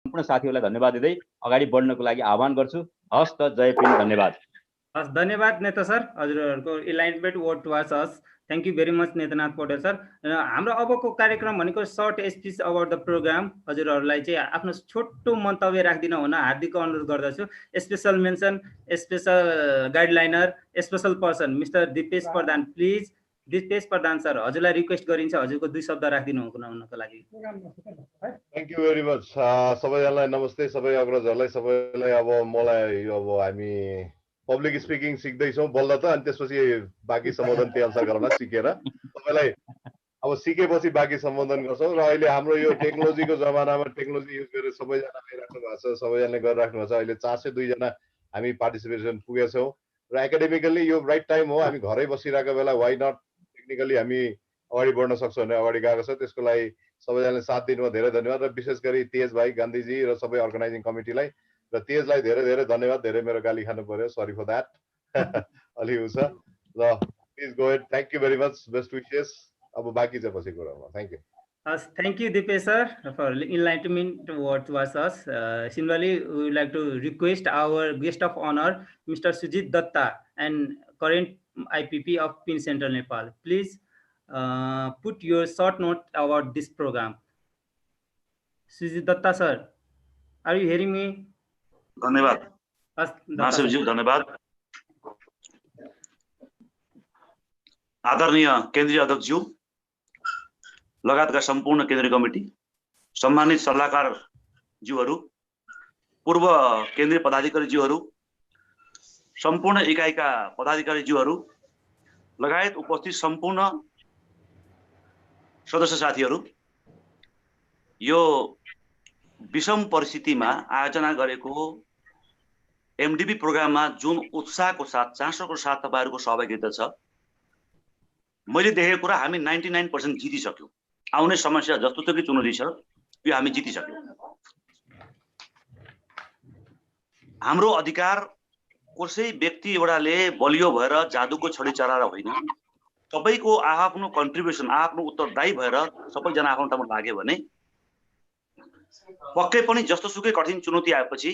सम्पूर्ण साथीहरूलाई धन्यवाद दिँदै अगाडि बढ्नको लागि आह्वान गर्छु। हस् त, जय पिन, धन्यवाद। हस्, धन्यवाद नेता सर, हजुरहरूको alignment word towards us. Thank you very much Netranath Paudel sir. हाम्रो अबको कार्यक्रम भनेको short speech about the programme. हजुरहरूलाई चाहिँ आफ्नो छोटो मन्तव्य राखिदिन हुन हार्दिक अनुरोध गर्दछु। Special mention, special guideliner, special person mister Dipesh Pradhan, please Dipesh Pradhan sir, हजुरलाई रिक्वेस्ट गरिन्छ हजुरको 2 शब्द राखिदिनु हुनको लागि। Thank you very much. सबैजनालाई नमस्ते, सबै अग्रजहरूलाई सबैलाई। अब मलाई अब हामी पब्लिक स्पिकिङ सिक्दैछौँ बल्ल त, अनि त्यसपछि बाँकी सम्बोधन त्यही अनुसार गरौँला सिकेर। तपाईँलाई अब सिकेपछि बाँकी सम्बोधन गर्छौँ। र अहिले हाम्रो यो टेक्नोलोजीको जमानामा टेक्नोलोजी युज गरेर सबैजना आइराख्नु भएको छ, सबैजनाले गरिराख्नु भएको छ। अहिले 402 जना हामी पार्टिसिपेसन पुगेछौँ र एकाडेमिकली यो राइट टाइम हो। हामी घरै बसिरहेको बेला वाइ नट टेक्निकली हामी अगाडि बढ्न सक्छौँ भने अगाडि गएको छ। त्यसको लागि सबैजनाले साथ दिनुभयो, धेरै धन्यवाद। र विशेष गरी तेज भाइ, गान्धीजी र सबै अर्गनाइजिङ कमिटीलाई र तेजलाई धेरै धेरै धन्यवाद। धेरै मेरो गाली खानु पर्यो, सरी फर द्याट। अलि हुन्छ ल, please go head. Thank you very much, best wishes. अब बाँकी चाहिँ पछि कुरा। Thank you. Thank you, Dipesh sir, for enlightenment towards us. Similarly, we would like to request our guest of honor, Mr. Sujit Datta, and current IPP of PEAN Central Nepal. Please put your short note about this program. Sujit Datta sir, are you hearing me? धन्यवाद महासचिवज्यू, धन्यवाद। आदरणीय केन्द्रीय अध्यक्षज्यू लगायतका सम्पूर्ण केन्द्रीय committee, सम्मानित सल्लाहकार ज्यूहरू, पूर्व केन्द्रीय पदाधिकारी ज्यूहरू, सम्पूर्ण इकाइका पदाधिकारी ज्यूहरू लगायत उपस्थित सम्पूर्ण सदस्य साथीहरू, यो विषम परिस्थितिमा आयोजना गरेको एमडीपी प्रोग्राममा जुन उत्साहको साथ, चासोको साथ तपाईहरुको सहभागिता छ, मैले देखेको कुरा हामी 99% जितिसक्यौं। आउने समस्या जस्तोतकै चुनौती छ, यो हामी जितिसक्यौं। हाम्रो अधिकार कसै व्यक्ति एउटाले बलियो भएर जादुको छडी चराएर होइन, सबैको आफ्नो कन्ट्रिब्युसन, आफ्नो उत्तरदायी भएर सबैजना आफ्नो ठाउँमा लाग्यो भने पक्कै पनि जस्तोसुकै कठिन चुनौती आएपछि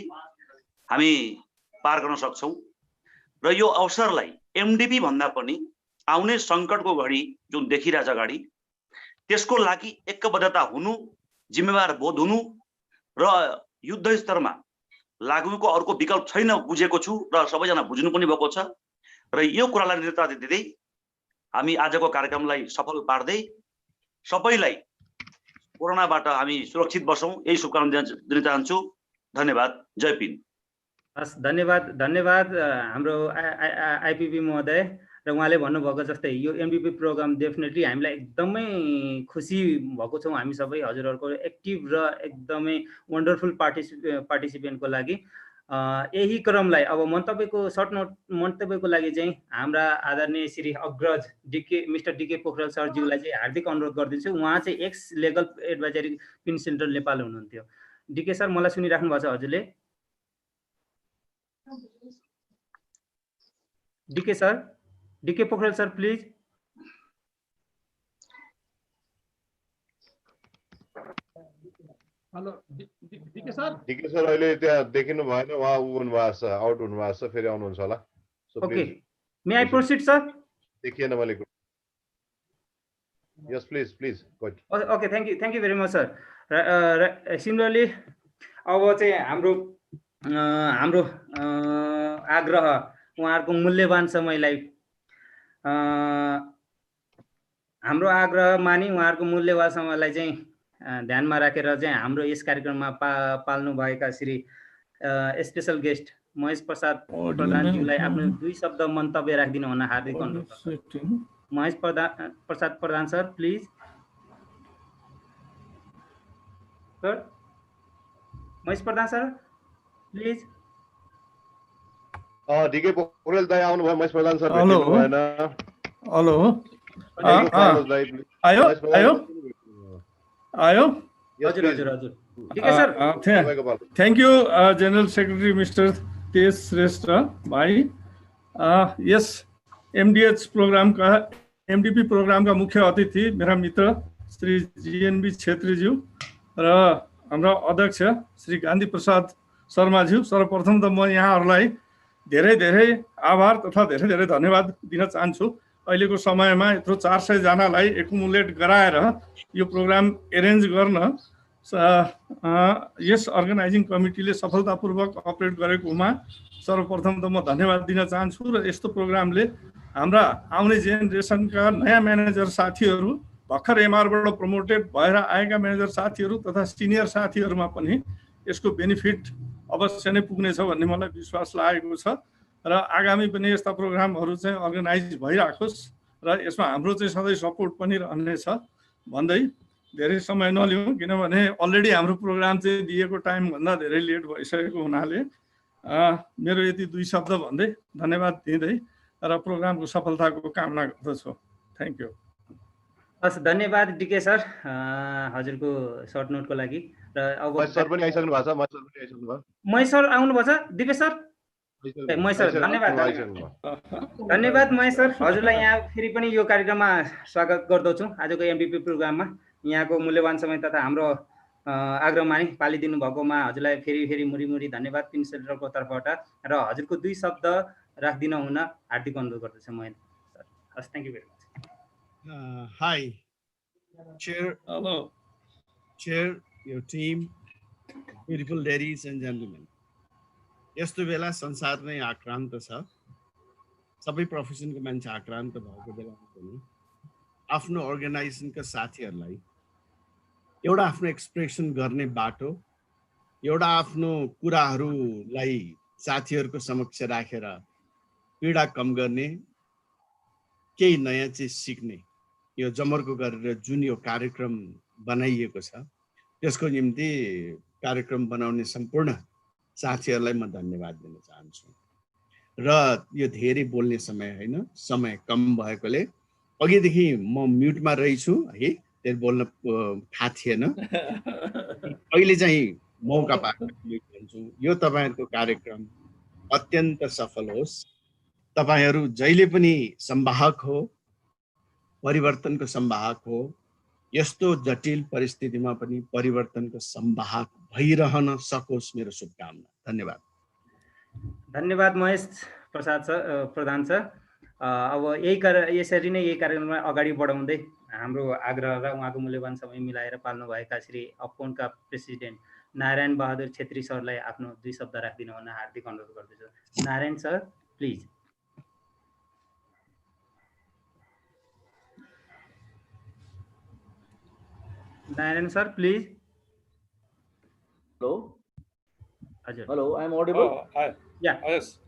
हामी पार गर्न सक्छौं। र यो अवसरलाई एमडीपी भन्दा पनि आउने संकटको घडी जुन देखिरहेछ अगाडि, त्यसको लागि एकबद्धता हुनु, जिम्मेवार बोध हुनु र युद्ध स्तरमा लागुको अर्को विकल्प छैन बुझेको छु र सबैजना बुझ्नु पनि भएको छ। र यो कुरालाई नेतृत्व दिँदै हामी आजको कार्यक्रमलाई सफल पार्दै सबैलाई कोरोनाबाट हामी सुरक्षित बसौं, यही शुभकामना दिन चाहन्छु। धन्यवाद। जय पिन। धन्यवाद हाम्रो आईपीपी महोदय। र उहाँले भन्नुभएको जस्तै यो एमडीपी प्रोग्राम डेफिनेटली हामीलाई एकदमै खुसी भएको छौँ हामी सबै हजुरहरूको एक्टिभ र एकदमै वन्डरफुल पार्टिसिपेन्टको लागि। यही क्रमलाई अब मन्तव्यको लागि चाहिँ हाम्रा आदरणीय श्री अग्रज मिस्टर डीके पोखरेल सरज्यूलाई चाहिँ हार्दिक अनुरोध गरिदिन्छु। उहाँ चाहिँ ex legal advisory PIN central Nepal हुनुहुन्थ्यो। डीके सर, मलाई सुनिराख्नु भएको छ हजुरले? DK sir, DK Pokharel sir please. Hello DK sir. DK sir अहिले त्यहाँ देखिनु भएन, उहाँ हुनु भएको छ, आउट हुनु भएको छ, फेरि आउनुहुन्छ होला। ओके, मे आई प्रोसिड सर? देखिएन मैले। Yes please please go. Okay, thank you very much sir. Similarly अब चाहिँ हाम्रो आग्रह उहाँहरूको मूल्यवान समयलाई हाम्रो आग्रह मानि उहाँहरूको मूल्यवान समयलाई चाहिँ ध्यानमा राखेर चाहिँ हाम्रो यस कार्यक्रममा पाल्नु भएका श्री स्पेशल गेस्ट महेश प्रसाद प्रधानज्यूलाई आफ्नो 2 शब्द मन्तव्य राखिदिनु हुन हार्दिक अनुरोध। Mahesh Prasad Pradhan sir please. Sir Mahesh Pradhan sir please. DK Pokharel दाइ आउनु भयो, महेश प्रधान सर भेट्नु भएन। हेलो आयो। हजुर ठीक है sir. Thank you general secretary mister Tej Shrestha भाइ। यस एमडीपी प्रोग्रामका मुख्य अतिथि मेरा मित्र श्री जीएनबी छेत्रीज्यू र हाम्रा अध्यक्ष श्री गान्धी प्रसाद शर्माज्यू, सर्वप्रथम त म यहाँहरूलाई धेरै धेरै आभार तथा धेरै धेरै धन्यवाद दिन चाहन्छु। अहिलेको समयमा यत्रो 400 जनालाई एकुमुलेट गराएर यो प्रोग्राम एरेन्ज गर्न यस अर्गनाइजिङ कमिटीले सफलतापूर्वक अपरेट गरेकोमा सर्वप्रथम त म धन्यवाद दिन चाहन्छु। र यस्तो प्रोग्रामले हाम्रा आउने जेनेरेसनका नयाँ म्यानेजर साथीहरू, भर्खर एमआरबाट प्रमोटेड भएर आएका म्यानेजर साथीहरू तथा सिनियर साथीहरूमा पनि यसको बेनिफिट अवश्य नै पुग्नेछ भन्ने मलाई विश्वास लागेको छ। र आगामी पनि यस्ता प्रोग्रामहरू चाहिँ अर्गनाइज भइराखोस् र यसमा हाम्रो चाहिँ सधैँ सपोर्ट पनि रहनेछ भन्दै धेरै समय नलिउँ, किनभने अलरेडी हाम्रो प्रोग्राम चाहिँ दिएको टाइमभन्दा धेरै लेट भइसकेको हुनाले मेरो यति 2 शब्द भन्दै धन्यवाद दिँदै र प्रोग्रामको सफलताको कामना गर्दछु। Thank you. हस्, धन्यवाद डिके सर हजुरको सर्ट नोटको लागि। र अब सर पनि आइसक्नु भएको छ, मै सर आउनुभएको छ, दिपेश सर मै सर धन्यवाद धन्यवाद मै सर हजुरलाई यहाँ फेरि पनि यो कार्यक्रममा स्वागत गर्दछु। आजको एमबिपी प्रोग्राममा यहाँको मूल्यवान समय तथा हाम्रो आग्रह मानि पालिदिनु भएकोमा हजुरलाई फेरि मुरी धन्यवाद पिन सेन्टरको तर्फबाट। र हजुरको 2 शब्द राख्दिन हुन हार्दिक अनुरोध गर्दछु म सर। हस्, thank you very much. Hi, Chair. Hello. Chair, your team, beautiful ladies and gentlemen. यस्तो बेला संसार नै आक्रान्त छ, सबै प्रोफेसनको मान्छे आक्रान्त भएको बेलामा पनि आफ्नो अर्गनाइजेसनका साथीहरूलाई एउटा आफ्नो एक्सप्रेसन गर्ने बाटो, एउटा आफ्नो कुराहरूलाई साथीहरूको समक्ष राखेर पीडा कम गर्ने, केही नयाँ चिज सिक्ने यो जमर्को गरेर जुन यो कार्यक्रम बनाइएको छ त्यसको निम्ति कार्यक्रम बनाउने सम्पूर्ण साथीहरूलाई म धन्यवाद दिन चाहन्छु। र यो धेरै बोल्ने समय होइन, समय कम भएकोले अघिदेखि म म्युटमा रहिछु है, त्यसले बोल्न थाहा थिएन। अहिले चाहिँ मौका पाएर म्युट भन्छु। यो तपाईँहरूको कार्यक्रम अत्यन्त सफल होस्। तपाईहरू जहिले पनि संवाहक हो, परिवर्तनको संवाहक हो। यस्तो जटिल परिस्थितिमा पनि परिवर्तनको संवाहक भइरहन सकोस् मेरो शुभकामना। धन्यवाद। धन्यवाद महेश प्रधान सर। अब यसरी नै यही कार्यक्रमलाई अगाडि बढाउँदै हाम्रो आग्रह र उहाँको मूल्यवान समय मिलाएर पाल्नुभएका श्री अपोनका प्रेसिडेन्ट नारायण बहादुर छेत्री सरलाई आफ्नो 2 शब्द राखिदिन हुन हार्दिक अनुरोध गर्दछु। Narayan sir please. Narayan sir, please. Hello. Ajay. Hello, I am audible. Hi. Yeah. Yes.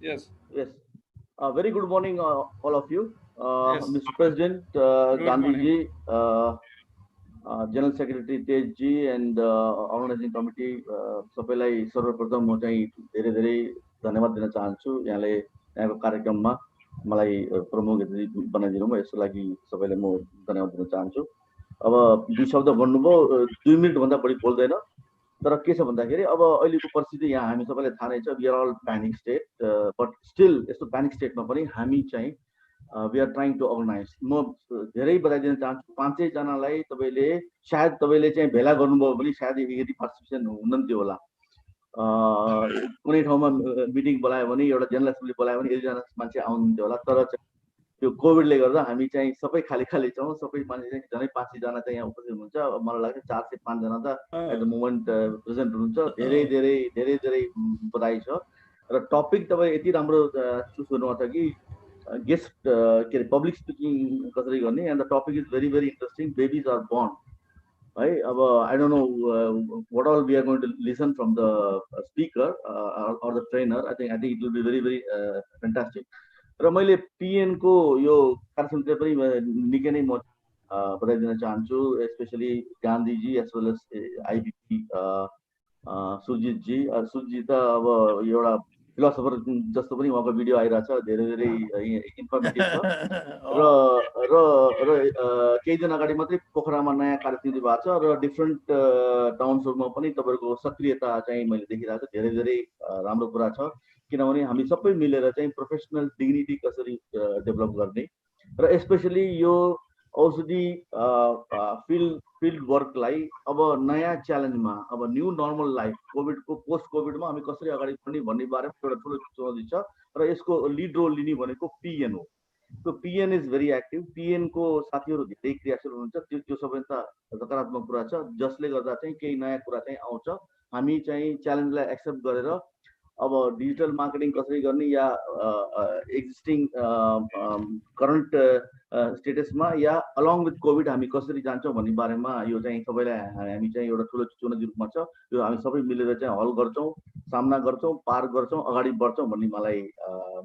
Very good morning, all of you. Yes. Mr. President, Gandhi ji, General Secretary Tej ji, and Organizing Committee, सबैलाई सर्वप्रथम म चाहिँ धेरै धेरै धन्यवाद दिन चाहन्छु। यहाँले यहाँको कार्यक्रममा मलाई प्रमुख अतिथि बनाइदिनु भयो, यसको लागि सबैलाई म धन्यवाद दिन चाहन्छु। अब 2 शब्द भन्नुभयो, 2 मिनेट भन्दा बढी बोल्दैन। तर के छ भन्दाखेरि अब अहिलेको परिस्थिति यहाँ हामी सबैलाई थाहा नै छ, we are all panic state, but still यस्तो प्यानिक स्टेटमा पनि हामी चाहिँ we are trying to organise. म धेरै बधाई दिन चाहन्छु 5 जनालाई। तपाईँले सायद तपाईँले चाहिँ भेला गर्नुभयो भने सायद यदि पार्टिसिपेसन हुनुहुन्थ्यो होला। कुनै ठाउँमा मिटिङ बोलायो भने, एउटा जेनरल एसेम्ब्ली बोलायो भने 1 जना मान्छे आउनुहुन्थ्यो होला। तर यो कोभिडले गर्दा हामी चाहिँ सबै खाली छौँ। सबै मान्छे चाहिँ झनै 5 जना चाहिँ यहाँ उपस्थित हुनुहुन्छ। अब मलाई लाग्छ 4 से 5 जना त एट द मोमेन्ट प्रेजेन्ट हुनुहुन्छ। धेरै धेरै धेरै धेरै बधाई छ। र टपिक तपाईँ यति राम्रो चुज गर्नुभएको छ कि गेस्ट के अरे पब्लिक स्पिकिङ कसरी गर्ने, and the topic is very very interesting, babies are born है। अब I don't know what all we are going to listen from the speaker or the trainer. I think it will be very very fantastic. र मैले PN को यो कार्यक्रमले पनि निकै नै म बधाई दिन चाहन्छु, specially Gandhiji as well as IBP Surjit ji. Surjit त अब एउटा फिलोसफर जस्तो पनि उहाँको भिडियो आइरहेछ, धेरै धेरै इन्फर्मेटिभ छ। र र र केही दिन अगाडि मात्रै पोखरामा नयाँ कार्यक्रम भएको छ र डिफ्रेन्ट टाउन्सहरूमा पनि तपाईँहरूको सक्रियता चाहिँ मैले देखिरहेको छु। धेरै धेरै राम्रो कुरा छ, किनभने हामी सबै मिलेर चाहिँ प्रोफेसनल डिग्निटी कसरी डेभलप गर्ने, र स्पेसली यो औषधि फिल्ड वर्कलाई अब नयाँ च्यालेन्जमा, अब न्यू नर्मल लाइफ, कोभिडको पोस्ट कोभिडमा हामी कसरी अगाडि बढ्ने भन्ने बारेमा एउटा ठुलो चुनौती छ र यसको लिड रोल लिने भनेको पिएन हो। त्यो पिएन इज भेरी एक्टिभ। पिएनको साथीहरू धेरै क्रियाशील हुनुहुन्छ, त्यो सबैभन्दा सकारात्मक कुरा छ, जसले गर्दा चाहिँ केही नयाँ कुरा चाहिँ आउँछ। हामी चाहिँ च्यालेन्जलाई एक्सेप्ट गरेर अब डिजिटल मार्केटिङ कसरी गर्ने या एक्जिस्टिङ करन्ट स्टेटसमा या अलङ विथ कोभिड हामी कसरी जान्छौँ भन्ने बारेमा यो चाहिँ सबैलाई हामी चाहिँ एउटा ठुलो चुनौती रूपमा छ। यो हामी सबै मिलेर चाहिँ हल गर्छौँ, सामना गर्छौँ, पार गर्छौँ, अगाडि बढ्छौँ भन्ने मलाई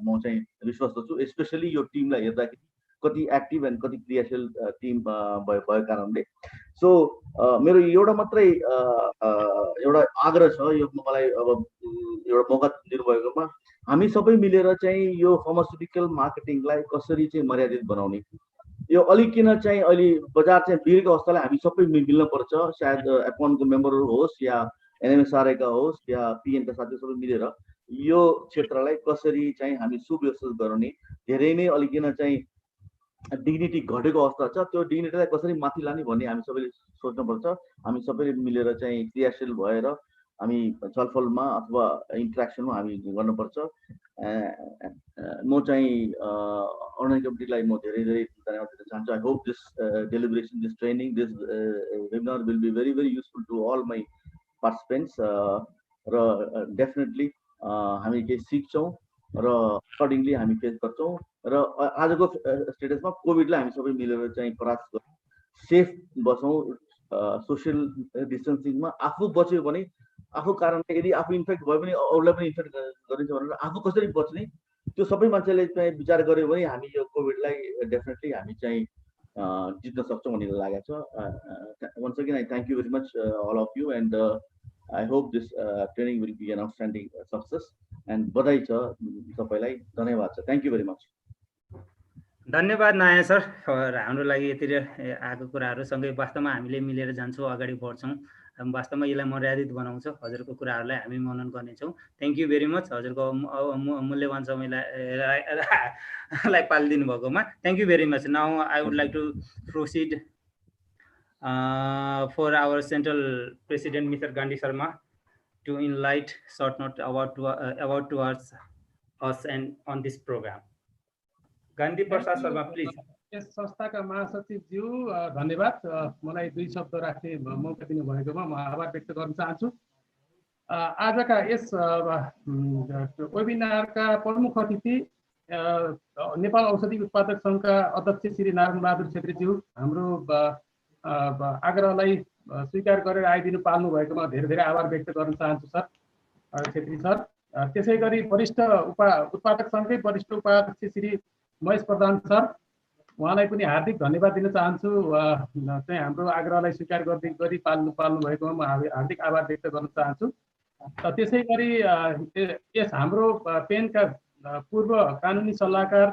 म चाहिँ विश्वास गर्छु। स्पेसली यो टिमलाई हेर्दाखेरि कति एक्टिभ एन्ड कति क्रियाशील टिम भएको कारणले। सो मेरो एउटा मात्रै एउटा आग्रह छ, यो मलाई अब एउटा मौका दिनुभएकोमा हामी सबै मिलेर चाहिँ यो फार्मास्युटिकल मार्केटिङलाई कसरी चाहिँ मर्यादित बनाउने, यो अलिक किन चाहिँ अहिले बजार चाहिँ बिग्रेको अवस्थालाई हामी सबै मिल्न पर्छ। सायद एपनको मेम्बरहरू होस् या एनएमएसआरएका होस् या पिएनका साथीहरू सबै मिलेर यो क्षेत्रलाई कसरी चाहिँ हामी सुव्यवस्थित गराउने, धेरै नै अलिक किन चाहिँ डिग्निटी घटेको अवस्था छ, त्यो डिग्निटीलाई कसरी माथि लाने भन्ने हामी सबैले सोच्नुपर्छ। हामी सबैले मिलेर चाहिँ क्रियाशील भएर हामी छलफलमा अथवा इन्ट्रेक्सनमा हामी गर्नुपर्छ। म चाहिँ अर्गनाइजिङ कमिटीलाई म धेरै धेरै धन्यवाद दिन चाहन्छु। I hope this deliberation, this training, this webinar will be very very useful to all my participants र डेफिनेटली हामी केही सिक्छौँ र अकर्डिङली हामी फेस गर्छौँ र आजको स्टेटसमा कोभिडलाई हामी सबै मिलेर चाहिँ परास्त गरौँ, सेफ बसौँ, सोसियल डिस्टेन्सिङमा आफू बच्यो भने आफू कारणले यदि आफू इन्फेक्ट भयो भने अरूलाई पनि इन्फेक्ट गरिन्छ भनेर आफू कसरी बच्ने त्यो सबै मान्छेले चाहिँ विचार गर्यो भने हामी यो कोभिडलाई डेफिनेटली हामी चाहिँ जित्न सक्छौँ भन्ने लागेको छ। Once again I thank you very much all of you and I hope this training will be an outstanding success and बधाई छ सबैलाई, धन्यवाद छ, थ्याङ्क यू भेरी मच। धन्यवाद नयाँ सर, हाम्रो लागि यति आएको कुराहरूसँगै वास्तवमा हामीले मिलेर जान्छौँ, अगाडि बढ्छौँ, वास्तवमा यसलाई मर्यादित बनाउँछ। हजुरको कुराहरूलाई हामी मनन गर्नेछौँ। थ्याङ्क यू भेरी मच हजुरको मूल्यवान समयलाई पालिदिनु भएकोमा। Thank you very much. Now I would like to proceed for our central president mister Gandhi Sharma to enlighten short note about towards us and on this program. Gandhi Prasad Sharma please. Yes संस्थाका महासचिवज्यू धन्यवाद, मलाई दुई शब्द राख्ने मौका दिनु भएकोमा म आभार व्यक्त गर्न चाहन्छु। आजका यस वेबिनारका प्रमुख अतिथि नेपाल औषधि उत्पादक सङ्घका अध्यक्ष श्री नारायण बहादुर छेत्रीज्यू, हाम्रो आग्रहलाई स्वीकार गरेर आइदिनु पाल्नु भएकोमा धेरै धेरै आभार व्यक्त गर्न चाहन्छु सर, छेत्री सर। त्यसै गरी वरिष्ठ उत्पादक सङ्घकै वरिष्ठ उपाध्यक्ष श्री महेश प्रधान सर, उहाँलाई पनि हार्दिक धन्यवाद दिन चाहन्छु। चाहिँ हाम्रो आग्रहलाई स्वीकार गरी पाल्नु भएकोमा म हार्दिक आभार व्यक्त गर्न चाहन्छु। त्यसै गरी यस हाम्रो पेनका पूर्व कानुनी सल्लाहकार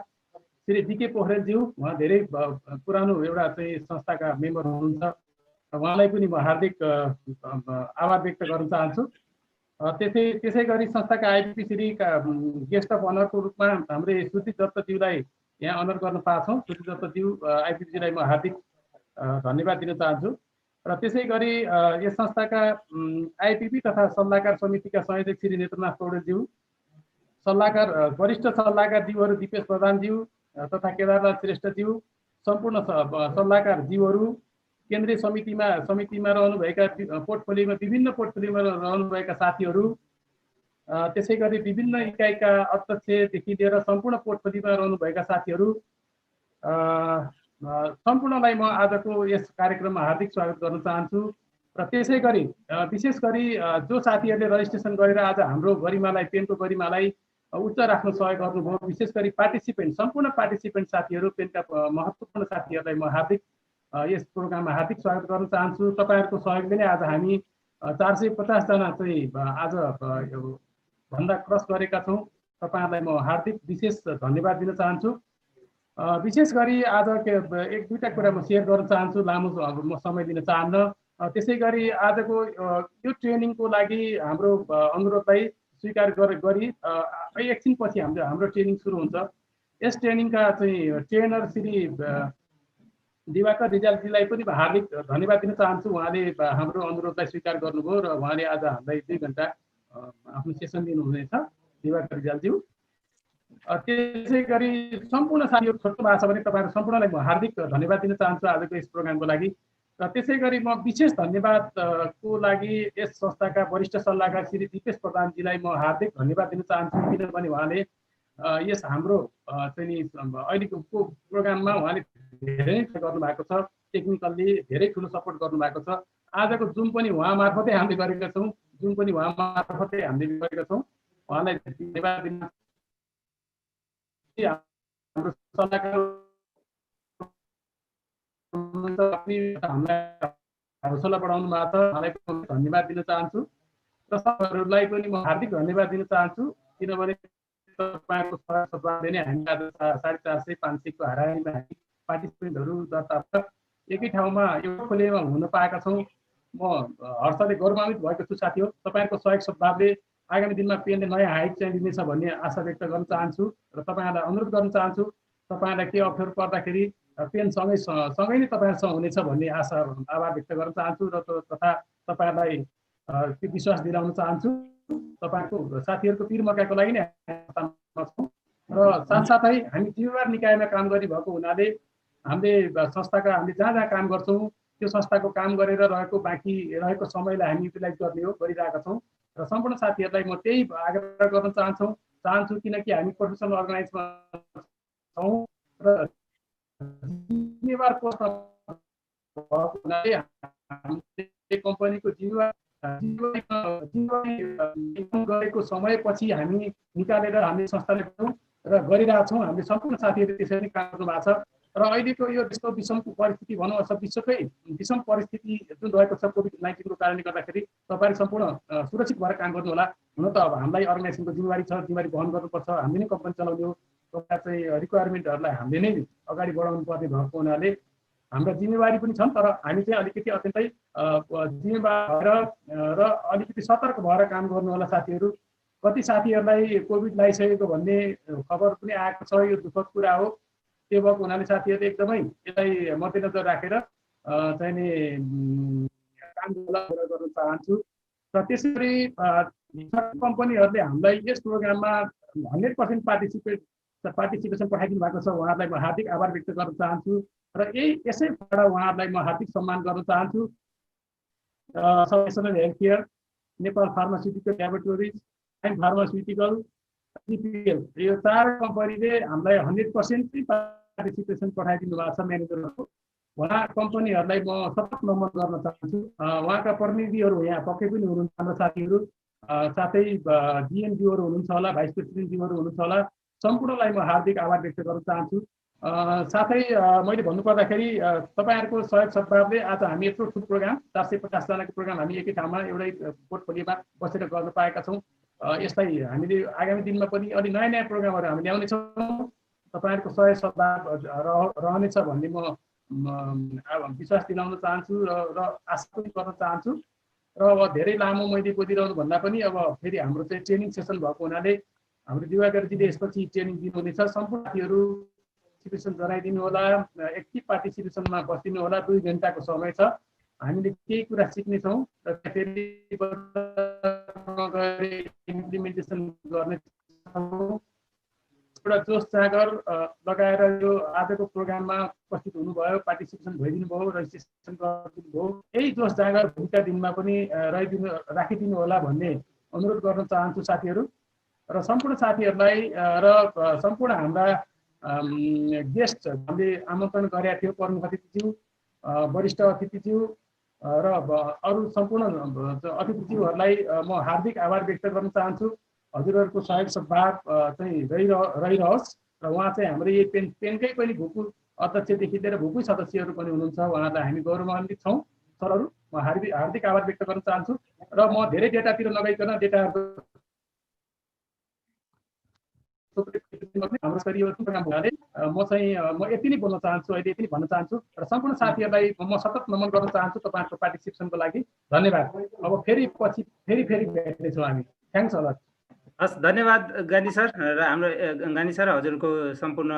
श्री डीके पोखरेलज्यू, उहाँ धेरै पुरानो एउटा चाहिँ संस्थाका मेम्बर हुनुहुन्छ, उहाँलाई पनि म हार्दिक आभार व्यक्त गर्न चाहन्छु। त्यसै गरी संस्थाका आइपिपीसीका गेस्ट अफ अनरको रूपमा हाम्रो श्रुति दत्तज्यूलाई यहाँ अनर गर्न पाएको छौँ। श्रुति दत्तज्यू आइपिपीसीलाई म हार्दिक धन्यवाद दिन चाहन्छु। र त्यसै गरी यस संस्थाका आइपिपी तथा सल्लाहकार समितिका संयोजक श्री नेत्रनाथ पौडेलज्यू, सल्लाहकार वरिष्ठ सल्लाहकार ज्यूहरू दिपेश प्रधानज्यू तथा केदारनाथ श्रेष्ठज्यू, सम्पूर्ण सल्लाहकार ज्यूहरू, केन्द्रीय समितिमा रहनुभएका पोर्टफोलियोमा विभिन्न पोर्टफोलियोमा रहनुभएका साथीहरू, त्यसै गरी विभिन्न इकाइका अध्यक्षदेखि लिएर सम्पूर्ण पोर्टफोलियोमा रहनुभएका साथीहरू, सम्पूर्णलाई म आजको यस कार्यक्रममा हार्दिक स्वागत गर्न चाहन्छु। र त्यसै गरी विशेष गरी जो साथीहरूले रजिस्ट्रेसन गरेर आज हाम्रो गरिमालाई, पेनको गरिमालाई उच्च राख्न सहयोग गर्नुभयो, विशेष गरी पार्टिसिपेन्ट, सम्पूर्ण पार्टिसिपेन्ट साथीहरू, पेनका महत्त्वपूर्ण साथीहरूलाई म हार्दिक यस प्रोग्राममा हार्दिक स्वागत गर्न चाहन्छु। तपाईँहरूको सहयोगले नै आज हामी 450 जना चाहिँ आज भन्दा क्रस गरेका छौँ। तपाईँहरूलाई म हार्दिक विशेष धन्यवाद दिन चाहन्छु। विशेष गरी आज एक दुईवटा कुरा म सेयर गर्न चाहन्छु, लामो म समय दिन चाहन्न। त्यसै गरी आजको यो ट्रेनिङको लागि हाम्रो अनुरोधलाई स्वीकार गरी एकछिनपछि हाम्रो ट्रेनिङ सुरु हुन्छ। यस ट्रेनिङका चाहिँ ट्रेनर श्री दिवाकर रिजालजीलाई पनि हार्दिक धन्यवाद दिन चाहन्छु। उहाँले हाम्रो अनुरोधलाई स्वीकार गर्नुभयो र उहाँले आज हामीलाई 2 घण्टा आफ्नो सेसन दिनुहुनेछ दिवाकर रिजालज्यू। त्यसै गरी सम्पूर्ण साथीहरू छोड्नु भएको छ भने तपाईँहरू सम्पूर्णलाई म हार्दिक धन्यवाद दिन चाहन्छु आजको यस प्रोग्रामको लागि। र त्यसै गरी म विशेष धन्यवादको लागि यस संस्थाका वरिष्ठ सल्लाहकार श्री दिपेश प्रधानजीलाई म हार्दिक धन्यवाद दिन चाहन्छु, किनभने उहाँले यस हाम्रो चाहिँ अहिलेको प्रोग्राममा उहाँले धेरै गर्नुभएको छ, टेक्निकल्ली धेरै ठुलो सपोर्ट गर्नुभएको छ। आजको जुम पनि उहाँ मार्फतै हामीले गरेका छौँ, जुम पनि उहाँ मार्फतै हामीले गरेका छौँ। उहाँलाई धन्यवाद दिन हाम्रो सल्लाहकार हामीलाई हौसला बढाउनु भएको छ, उहाँलाई धन्यवाद दिन चाहन्छु। र सबैहरूलाई पनि म हार्दिक धन्यवाद दिन चाहन्छु, किनभने तपाईँहरूको सहयोगले नै हामी आज 450 500 को हाराहारीमा हामी पार्टिसिपेन्टहरू दर्ता एकै ठाउँमा एउटा खोलेमा हुन पाएका छौँ। म हर्षले गौरवान्वित भएको छु साथी हो। तपाईँहरूको सहयोग सद्भावले आगामी दिनमा पेनले नयाँ हाइट चाहिँ दिनेछ भन्ने आशा व्यक्त गर्न चाहन्छु र तपाईँहरूलाई अनुरोध गर्न चाहन्छु। तपाईँहरूलाई के अप्ठ्यारो पर्दाखेरि पेन सँगै नै तपाईँहरूसँग हुनेछ भन्ने आशा आभार व्यक्त गर्न चाहन्छु र तथा तपाईँहरूलाई त्यो विश्वास दिलाउन चाहन्छु। तपाईँको साथीहरूको पिर मौकाको लागि नै र साथसाथै हामी जिम्मेवार निकायमा काम गरिरहेको हुनाले हामीले संस्थाका हामीले जहाँ जहाँ काम गर्छौँ त्यो संस्थाको काम गरेर बाँकी रहेको समयलाई हामी युटिलाइज गर्ने हो, गरिरहेका छौँ। र सम्पूर्ण साथीहरूलाई म त्यही आग्रह गर्न चाहन्छु किनकि हामी प्रोफेसनल अर्गनाइजमा छौँ र जिम्मेवार पोस्ट भएको हुनाले हामीले कम्पनीको गरेको समयपछि हामी निकालेर हामी संस्थाले र गरिरहेछौँ। हामीले सम्पूर्ण साथीहरूले त्यसरी काम गर्नु भएको छ र अहिलेको यो देशको विषमको परिस्थिति भनौँ अथवा विश्वकै विषम परिस्थिति जुन रहेको छ कोभिड-19 को कारणले गर्दाखेरि तपाईँहरू सम्पूर्ण सुरक्षित भएर काम गर्नु होला। हुन त अब हामीलाई अर्गनाइजेसनको जिम्मेवारी छ, जिम्मेवारी वहन गर्नुपर्छ, हामीले नै कम्पनी चलाउने हो। चाहिँ रिक्वायरमेन्टहरूलाई हामीले नै अगाडि बढाउनु पर्ने भएको हुनाले हाम्रा जिम्मेवारी पनि छन्, तर हामी चाहिँ अलिकति अत्यन्तै जिम्मेवार भएर र अलिकति सतर्क भएर काम गर्नु होला साथीहरू। कति साथीहरूलाई कोभिड लागिसकेको भन्ने खबर पनि आएको छ, यो दुःखद कुरा हो। त्यो भएको हुनाले साथीहरूले एकदमै यसलाई मध्यनजर राखेर चाहिँ नि काम गर्न चाहन्छु। र त्यसरी कम्पनीहरूले हामीलाई यस प्रोग्राममा 100% पार्टिसिपेसन पठाइदिनु भएको छ, उहाँहरूलाई म हार्दिक आभार व्यक्त गर्न चाहन्छु र यसैबाट उहाँहरूलाई म हार्दिक सम्मान गर्न चाहन्छु। National health care, Nepal pharmaceutical laboratories, and pharmaceutical, CPL, यो 4 कम्पनीले हामीलाई 100% पार्टिसिपेसन पठाइदिनु भएको छ म्यानेजरहरूको। उहाँ कम्पनीहरूलाई म सतत नमन गर्न चाहन्छु। उहाँका प्रतिनिधिहरू यहाँ पक्कै पनि हुनुहुन्छ हाम्रो साथीहरू, साथै DMज्यूहरू हुनुहुन्छ होला, भाइस प्रेसिडेन्टज्यूहरू हुनुहुन्छ होला, सम्पूर्णलाई म हार्दिक आभार व्यक्त गर्न चाहन्छु। साथै मैले भन्नुपर्दाखेरि तपाईँहरूको सहयोग सद्भावले आज हामी यत्रो ठुलो प्रोग्राम 450 जनाको प्रोग्राम हामी एकै ठाउँमा एउटै पोर्टफोलियोमा बसेर गर्न पाएका छौँ। यसलाई हामीले आगामी दिनमा पनि अलि नयाँ नयाँ प्रोग्रामहरू हामी ल्याउनेछौँ। तपाईँहरूको सहयोग सद्भाव रहनेछ भन्ने म विश्वास दिलाउन चाहन्छु र आशा पनि गर्न चाहन्छु। र अब धेरै लामो मैले बोलिरहनु भन्दा पनि अब फेरि हाम्रो चाहिँ ट्रेनिङ सेसन भएको हुनाले हाम्रो दिवाकरजीले यसपछि ट्रेनिङ दिनुहुनेछ। सम्पूर्ण साथीहरू पार्टिसिपेसन जनाइदिनु होला, एक्टिभ पार्टिसिपेसनमा बसिदिनु होला। 2 घण्टाको समय छ, हामीले केही कुरा सिक्नेछौँ र फेरि इम्प्लिमेन्टेसन गर्नेछौँ। एउटा जोस जागर लगाएर यो आजको प्रोग्राममा उपस्थित हुनुभयो, पार्टिसिपेसन भइदिनु भयो, रेजिस्ट्रेसन गरिदिनु भयो। यही जोस जागर भोलिका दिनमा पनि राखिदिनु होला भन्ने अनुरोध गर्न चाहन्छु साथीहरू। र सम्पूर्ण साथीहरूलाई र सम्पूर्ण हाम्रा गेस्ट हामीले आमन्त्रण गरेका थियौँ, प्रमुख अतिथिज्यू, वरिष्ठ अतिथिज्यू र अरू सम्पूर्ण अतिथिज्यूहरूलाई म हार्दिक आभार व्यक्त गर्न चाहन्छु। हजुरहरूको सहयोग सद्भाव चाहिँ रहिरहोस् र उहाँ चाहिँ हाम्रो यही पेनकै पनि भूपू अध्यक्षदेखि लिएर भूपू सदस्यहरू पनि हुनुहुन्छ, उहाँहरूलाई हामी गौरवान्वित छौँ। सरहरू म हार्दिक आभार व्यक्त गर्न चाहन्छु र म धेरै डेटातिर नगइकन डेटाहरूको हाम्रो प्रोग्राम हुनाले म यति नै बोल्न चाहन्छु, अहिले यति नै भन्न चाहन्छु र सम्पूर्ण साथीहरूलाई म सतत नमन गर्न चाहन्छु तपाईँहरूको पार्टिसिपेसनको लागि। धन्यवाद। अब पछि फेरि भेट्नेछौँ हामी। थ्याङ्क्स अ लट। हस्, धन्यवाद गान्धी सर। र हाम्रो गान्धी सर हजुरको सम्पूर्ण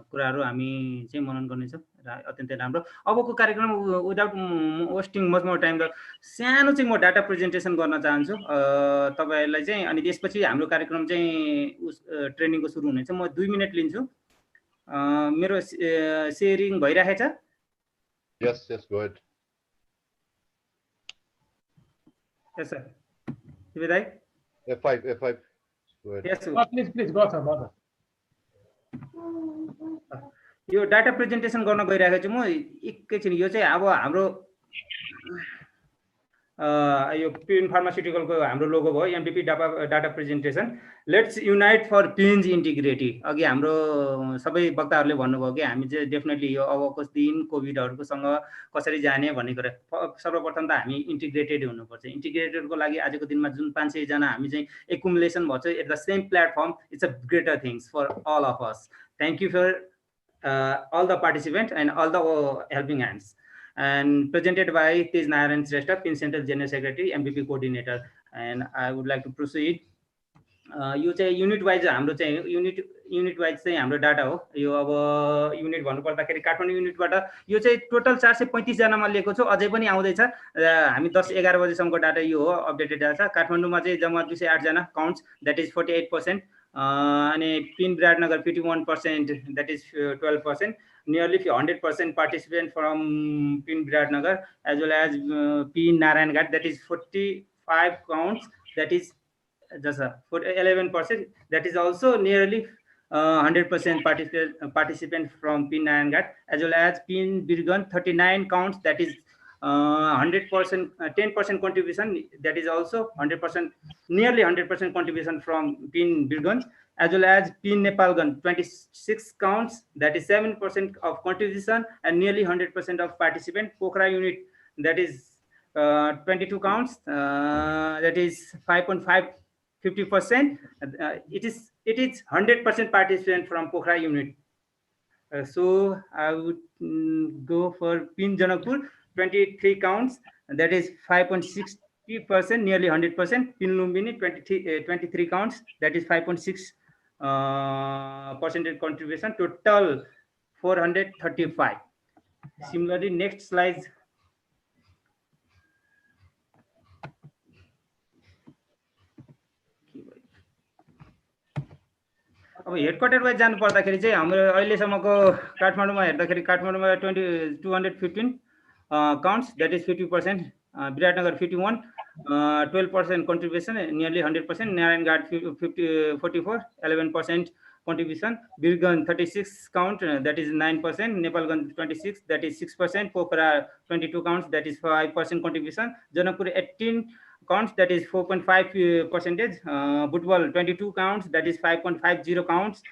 कुराहरू हामी चाहिँ मनन गर्नेछौँ। अत्यन्तै राम्रो। अबको कार्यक्रम without wasting much more time सानो चाहिँ म डाटा प्रेजेन्टेसन गर्न चाहन्छु तपाईँहरूलाई चाहिँ, अनि त्यसपछि हाम्रो कार्यक्रम चाहिँ ट्रेनिङको सुरु हुनेछ। म 2 मिनट लिन्छु। मेरो सेयरिङ भइरहेछ? Yes, go ahead. Yes, sir. Viday? F5. Go ahead. Yes, sir. Please go, sir. Yo data presentation गर्न गइरहेको छु म एकैछिन। यो चाहिँ अब हाम्रो यो PEAN फार्मास्युटिकलको हाम्रो लोगो भयो, MBP data presentation. Let's unite for PIN's integrity. अघि हाम्रो सबै वक्ताहरूले भन्नुभयो कि हामी चाहिँ डेफिनेटली यो अबको दिन कोभिडहरूकोसँग कसरी जाने भन्ने कुरा। सर्वप्रथम त हामी इन्टिग्रेटेड हुनुपर्छ। इन्टिग्रेटेडको लागि आजको दिनमा जुन 500 जना हामी चाहिँ एकुमुलेसन भएको छ at the same platform, it's a greater things for all of us. Thank you for all the participants and all the helping hands, and presented by Tej Narayan Shrestha, PEAN Central General Secretary, MBP Coordinator. And I would like to proceed. यो चाहिँ unit wise हाम्रो चाहिँ unit wise चाहिँ हाम्रो data हो। यो अब unit भन्नुपर्दाखेरि काठमाडौँ युनिटबाट यो चाहिँ total 435 जनामा लिएको छु, अझै पनि आउँदैछ। हामी 10-11 बजेसम्मको डाटा यो हो, अपडेटेड डाटा छ। काठमाडौँमा चाहिँ जम्मा 208 जना काउन्ट्स, द्याट इज 48%। अनि PEAN Viratnagar 51%, that is 12%. Nearly 100% participant from PEAN Viratnagar, as well as PEAN Narayanghat, that is 45 counts, that is just 11%. That is also nearly 100% participant from PEAN Narayanghat, as well as PEAN Birgan 39 counts, that is 100%, 10% contribution, that is also 100%, nearly 100% contribution from PEAN Birgan, as well as PEAN Nepalgan 26 counts, that is 7% of contribution and nearly 100% of participant. Pokhara unit, that is 22 counts, that is 5.50%. It is 100% participant from Pokhara unit. So I would go for PEAN Janakpur, 23 counts, that is 5.60%, nearly 100%. PEAN Lumbini 23 counts, that is 5.6% contribution, total 435. Similarly, next slide. अब headquarter wise जानु पर्दाखेरि चाहिँ हाम्रो अहिलेसम्मको काठमाडौँमा हेर्दाखेरि काठमाडौँमा 215 counts, that is 50%. Viratnagar 51, 12% contribution, nearly 100%. Narayanghat 44, 11% contribution. Birgan 36 count, that is 9%. Nepalgan 26, that is 6%. Pokhara 22 counts, that is 5% contribution. Janakpur 18 counts, that is 4.5%. Butwal 22 counts, that is 5.50 counts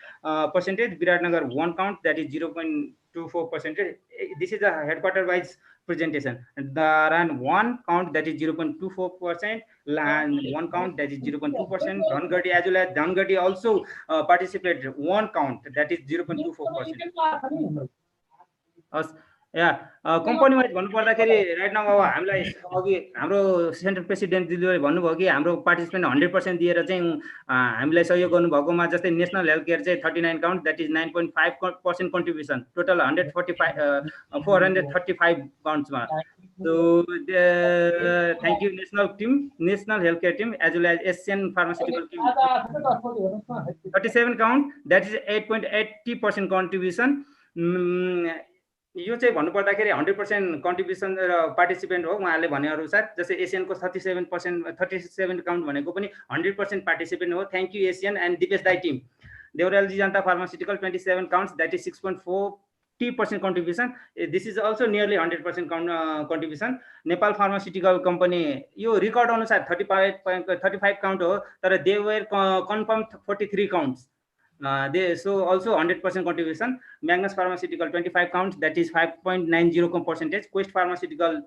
percentage. Viratnagar 1 count, that is 0.24%. This is a headquarter wise presentation. Dharan 1 count, that is 0.24%. Lan 1 count, that is 0.2%. Dhangadi as well as Dhangadi also participated 1 count, that is 0.24%. Company wise भन्नुपर्दाखेरि right now अब हामीलाई अघि हाम्रो central प्रेसिडेन्टजीले भन्नुभयो कि हाम्रो participant 100% दिएर चाहिँ हामीलाई सहयोग गर्नुभएकोमा जस्तै नेसनल हेल्थ केयर चाहिँ 39 count, that is 9.5% contribution, total 435 काउन्ट्समा। So thank you national team, national health care team, as well as Asian pharmaceutical team 37 count, that is 8.80% contribution. यो चाहिँ भन्नुपर्दाखेरि 100% कन्ट्रिब्युसन र पार्टिसिपेन्ट हो उहाँहरूले भनेअनुसार। जस्तै एसियनको 37 काउन्ट भनेको पनि 100% पार्टिसिपेन्ट हो। Thank you Asian and Dipesh दाई team. Deurali Janata pharmaceutical 27 counts, that is 6.40% contribution, this is also nearly 100% contribution. Nepal pharmaceutical company यो रिकर्ड अनुसार 35 काउन्ट हो, तर they were confirm 43 counts, so also 100% contribution. Magnus Pharmaceutical 25 counts, that is 5.90%. Quest Pharmaceutical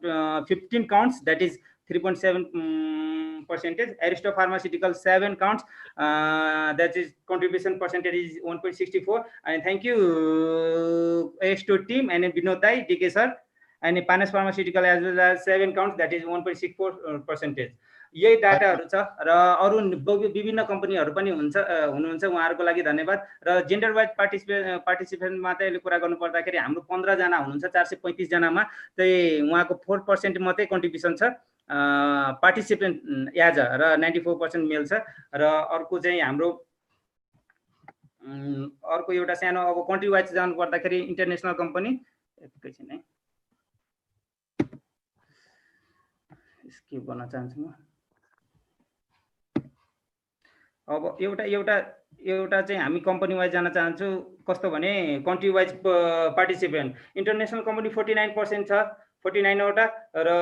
15 counts, that is 3.7%. Aristo Pharmaceutical 7 counts, that is contribution percentage is 1.64. And thank you Aristo team and Vinod Dai, DK sir, and Panas Pharmaceutical as well as 7 counts, that is 1.64%. यही डाटाहरू छ र अरू विभिन्न कम्पनीहरू पनि हुनुहुन्छ उहाँहरूको लागि धन्यवाद र जेन्डर वाइज पार्टिसिपेन्टमा चाहिँ अहिले कुरा गर्नुपर्दाखेरि हाम्रो 15 जना हुनुहुन्छ 435 जनामा चाहिँ उहाँको 4% मात्रै कन्ट्रिब्युसन छ पार्टिसिपेन्ट एज र 94% मेल छ र अर्को चाहिँ हाम्रो अर्को एउटा सानो अब कन्ट्री वाइज जानु पर्दाखेरि इन्टरनेसनल कम्पनी एकैछिन है स्किप गर्न चाहन्छु म अब एउटा चाहिँ हामी कम्पनी वाइज जान चाहन्छु कस्तो भने country wise participant international company 49% छ 49 वटा र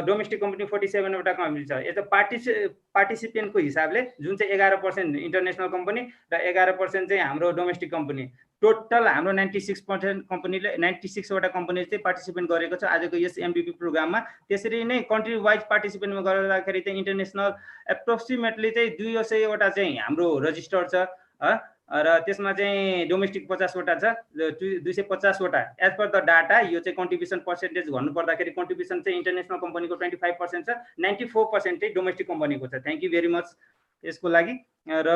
डोमेस्टिक कम्पनी 47 वटा कम्पनी छ यता पार्टिसिपेन्टको हिसाबले जुन चाहिँ 11% इन्टरनेसनल कम्पनी र 11% चाहिँ हाम्रो डोमेस्टिक कम्पनी टोटल हाम्रो 96% कम्पनीले 96 वटा कम्पनीले चाहिँ पार्टिसिपेन्ट गरेको छ आजको यस एमबिपी प्रोग्राममा त्यसरी नै कन्ट्री वाइज पार्टिसिपेन्टमा गर्दाखेरि चाहिँ इन्टरनेसनल एप्रोक्सिमेटली चाहिँ 200 वटा चाहिँ हाम्रो रजिस्टर छ र त्यसमा चाहिँ डोमेस्टिक 50 वटा छ 250 वटा एज पर द डाटा यो चाहिँ कन्ट्रिब्युसन पर्सेन्टेज भन्नु पर्दाखेरि कन्ट्रिब्युसन चाहिँ इन्टरनेसनल कम्पनीको 25% छ 94% चाहिँ डोमेस्टिक कम्पनीको छ थ्यांक यू भेरी मच यसको लागि र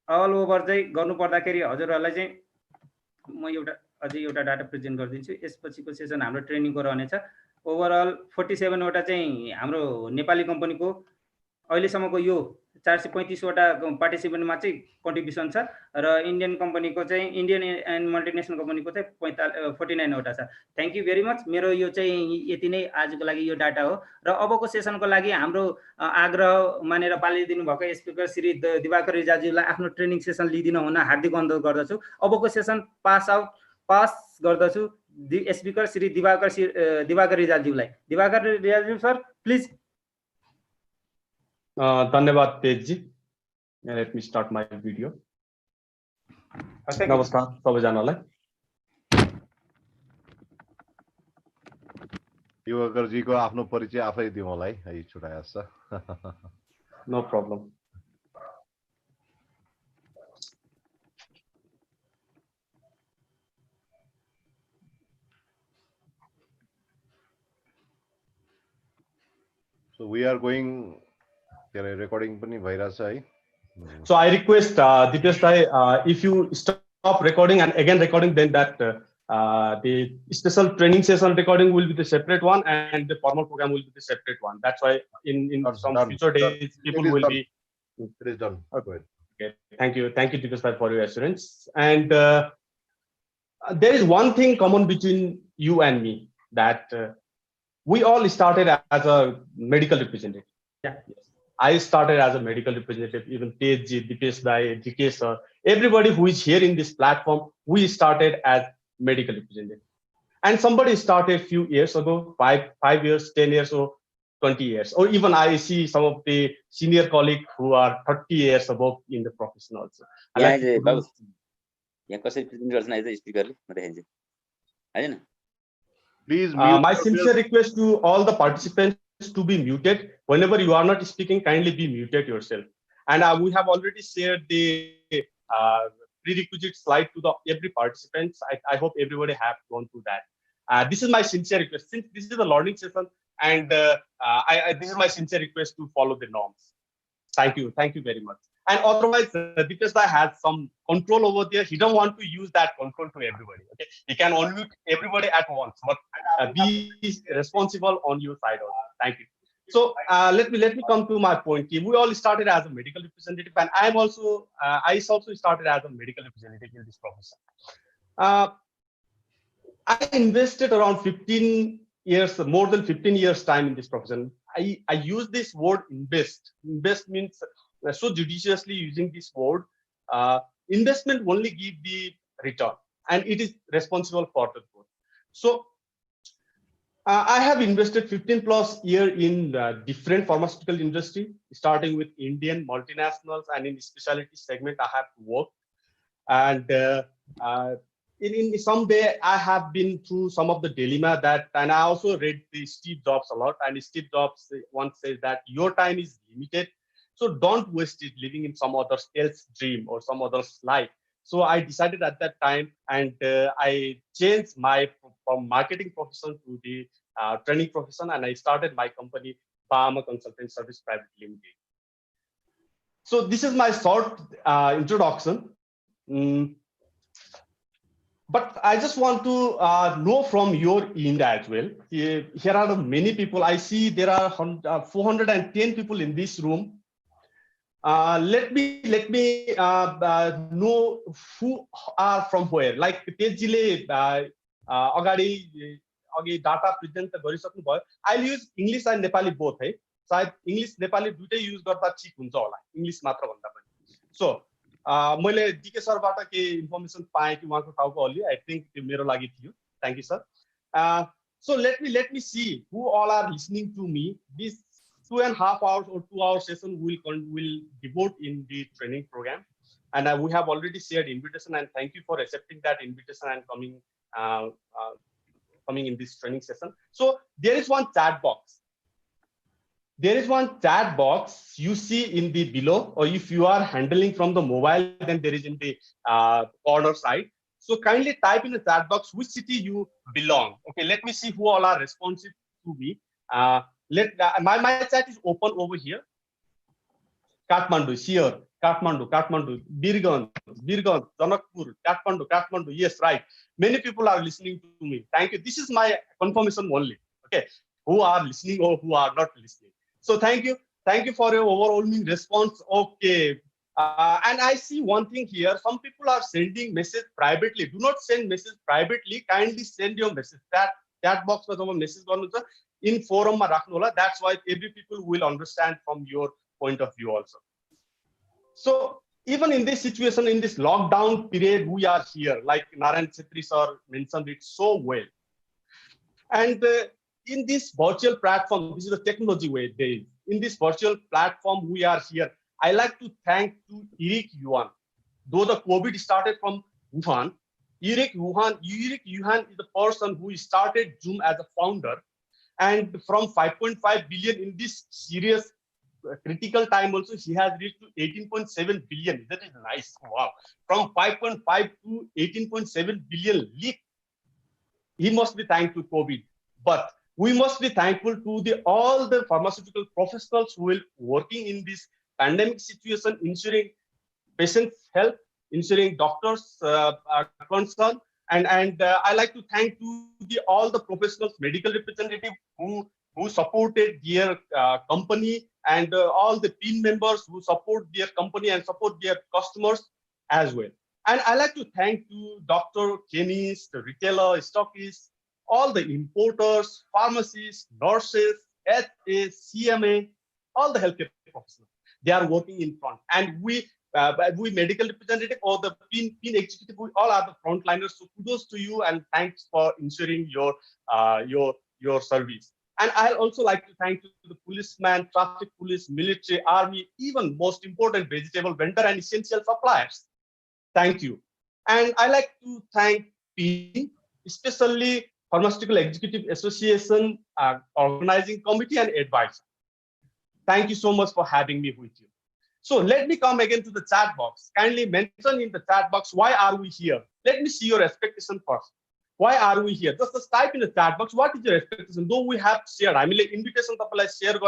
अल ओभर चाहिँ गर्नु पर्दाखेरि हजुरहरुलाई चाहिँ म अझै एउटा डाटा प्रेजेन्ट गरिदिन्छु यसपछिको सेसन हाम्रो ट्रेनिङको रहनेछ ओभरअल 47 वटा चाहिँ हाम्रो नेपाली कम्पनीको अहिलेसम्मको यो 435 वटा पार्टिसिपेन्टमा चाहिँ कन्ट्रिब्युसन छ र इन्डियन कम्पनीको चाहिँ इन्डियन एन्ड मल्टिनेसनल कम्पनीको चाहिँ 49 वटा छ थ्यांक यू भेरी मच मेरो यो चाहिँ यति नै आजको लागि यो डाटा हो र अबको सेसनको लागि हाम्रो आग्रह मानेर पालिदिनु भएको स्पिकर श्री दिवाकर रिजालज्यूलाई आफ्नो ट्रेनिङ सेसन लिदिन हुन हार्दिक अनुरोध गर्दछु अबको सेसन पास गर्दछु स्पिकर श्री दिवाकर रिजालज्यूलाई दिवाकर रिजालज्यू सर प्लिज धन्यवाद Tejji let me start my video नमस्कार सबैजनालाई दिवाकरजीको आफ्नो परिचय आफै दिउँ होला है छुटाए छ no problem So we are going recording pani bhairach hai so I request Dipesh bhai if you stop recording and again recording then that the special training session recording will be the separate one and the formal program will be the separate one that's why in some future days people will be it is done okay thank you Dipesh bhai for your assurance and there is one thing common between you and me that we all started as a medical representative yeah yes. I started as a medical representative, even Tejji, Dipesh Bhai, DK sir, everybody who is here in this platform, we started as medical representative. And somebody started a few years ago, 5 years, 10 years, or 20 years. Or even I see some of the senior colleagues who are 30 years above in the profession also. Please my sincere request to all the participants to be muted. Whenever you are not speaking, kindly be muted yourself. And we have already shared the prerequisite slide to every participant. I hope everybody have gone through that. This is my sincere request. Since this is a learning session, and this is my sincere request to follow the norms. Thank you very much. And otherwise, because I have some control over there, he don't want to use that control to everybody. Okay, he can unmute everybody at once, but be responsible on your side also. Thank you. So let me come to my point. We all started as a medical representative, and I also started as a medical representative in this profession. I invested around 15 years, more than 15 years time in this profession. I use this word invest. Invest means so judiciously using this word. Investment only give the return, and it is responsible for the growth. So I have invested 15 plus year in different pharmaceutical industry, starting with Indian multinationals, and in the specialty segment I have worked. And in some way I have been through some of the dilemma that, and I also read the Steve Jobs a lot, and Steve Jobs once says that your time is limited, so don't waste it living in some other else dream or some other's life. So I decided at that time, and I changed my from marketing profession to the training profession, and I started my company Bahama Consultant Service Private Limited. So this is my short introduction. But I just want to know from your end as well. Here are many people. I see there are 410 people in this room. Let me know who are from where. Like Tejile agadi data present गरिसक्नु भयो. I'll use English and Nepali both है. सायद English Nepali दुईटै use गर्दा ठिक हुन्छ होला. English मात्र भन्दा पनि. So मैले डीके सरबाट के इन्फर्मेसन पाएँ कि उहाँको टाउको अलि आई थिंक त्यो मेरो लागि थियो. Thank you sir. So let me see who all are listening to me. This 2.5 hours or 2 hour session will devote in the training program, and we have already shared invitation, and thank you for accepting that invitation and coming in this training session. So there is one chat box. There is one chat box you see in the below, or if you are handling from the mobile, then there is in the corner side. So kindly type in the chat box which city you belong. Okay, let me see who all are responsive to me. My chat is open over here. Kathmandu, here, Kathmandu, Birgan, Janakpur, Kathmandu. Yes, right. Many people are listening to me. Thank you. This is my confirmation only. Okay, who are listening or who are not listening. So thank you for your overwhelming response. Okay, and I see one thing here. Some people are sending message privately. Do not send message privately. Kindly send your message. That box was our message in forum ma rakhnu hola. That's why every people will understand from your point of view also. So even in this situation, in this lockdown period, we are here. Like Narayan Chhetri sir mentioned it so well. And in this virtual platform, this is the technology way, Dave. In this virtual platform, we are here. I like to thank to Eric Yuan. Though the COVID started from Wuhan, Eric Yuan is the person who started Zoom as a founder. And from 5.5 billion in this serious critical time also, he has reached to 18.7 billion. That is nice. Wow. From 5.5 to 18.7 billion leap. He must be thankful to COVID. But we must be thankful to all the pharmaceutical professionals who will working in this pandemic situation, ensuring patients' health, ensuring doctors' concern. And I like to thank to all the professionals, medical representatives who supported their company, and all the PEAN members who support their company and support their customers as well. And I like to thank to doctor, chemists, the retailer, stockists, all the importers, pharmacists, nurses, HAs, CMA, all the healthcare professionals. They are working in front, and we medical representative or the PEAN executive, we all are the frontliners. So kudos to you, and thanks for ensuring your service. And I also like to thank the policeman, traffic police, military, army, even most important vegetable vendor and essential suppliers. Thank you. And I like to thank PEAN, especially Pharmaceutical Executive Association, organizing committee and advisor. Thank you so much for having me with you. So let me come again to the chat box. Kindly mention in the chat box, why are we here? Let me see your expectation first. Why are we here? Just type in the chat box, what is your expectation? Though we have shared, I mean, like invitation share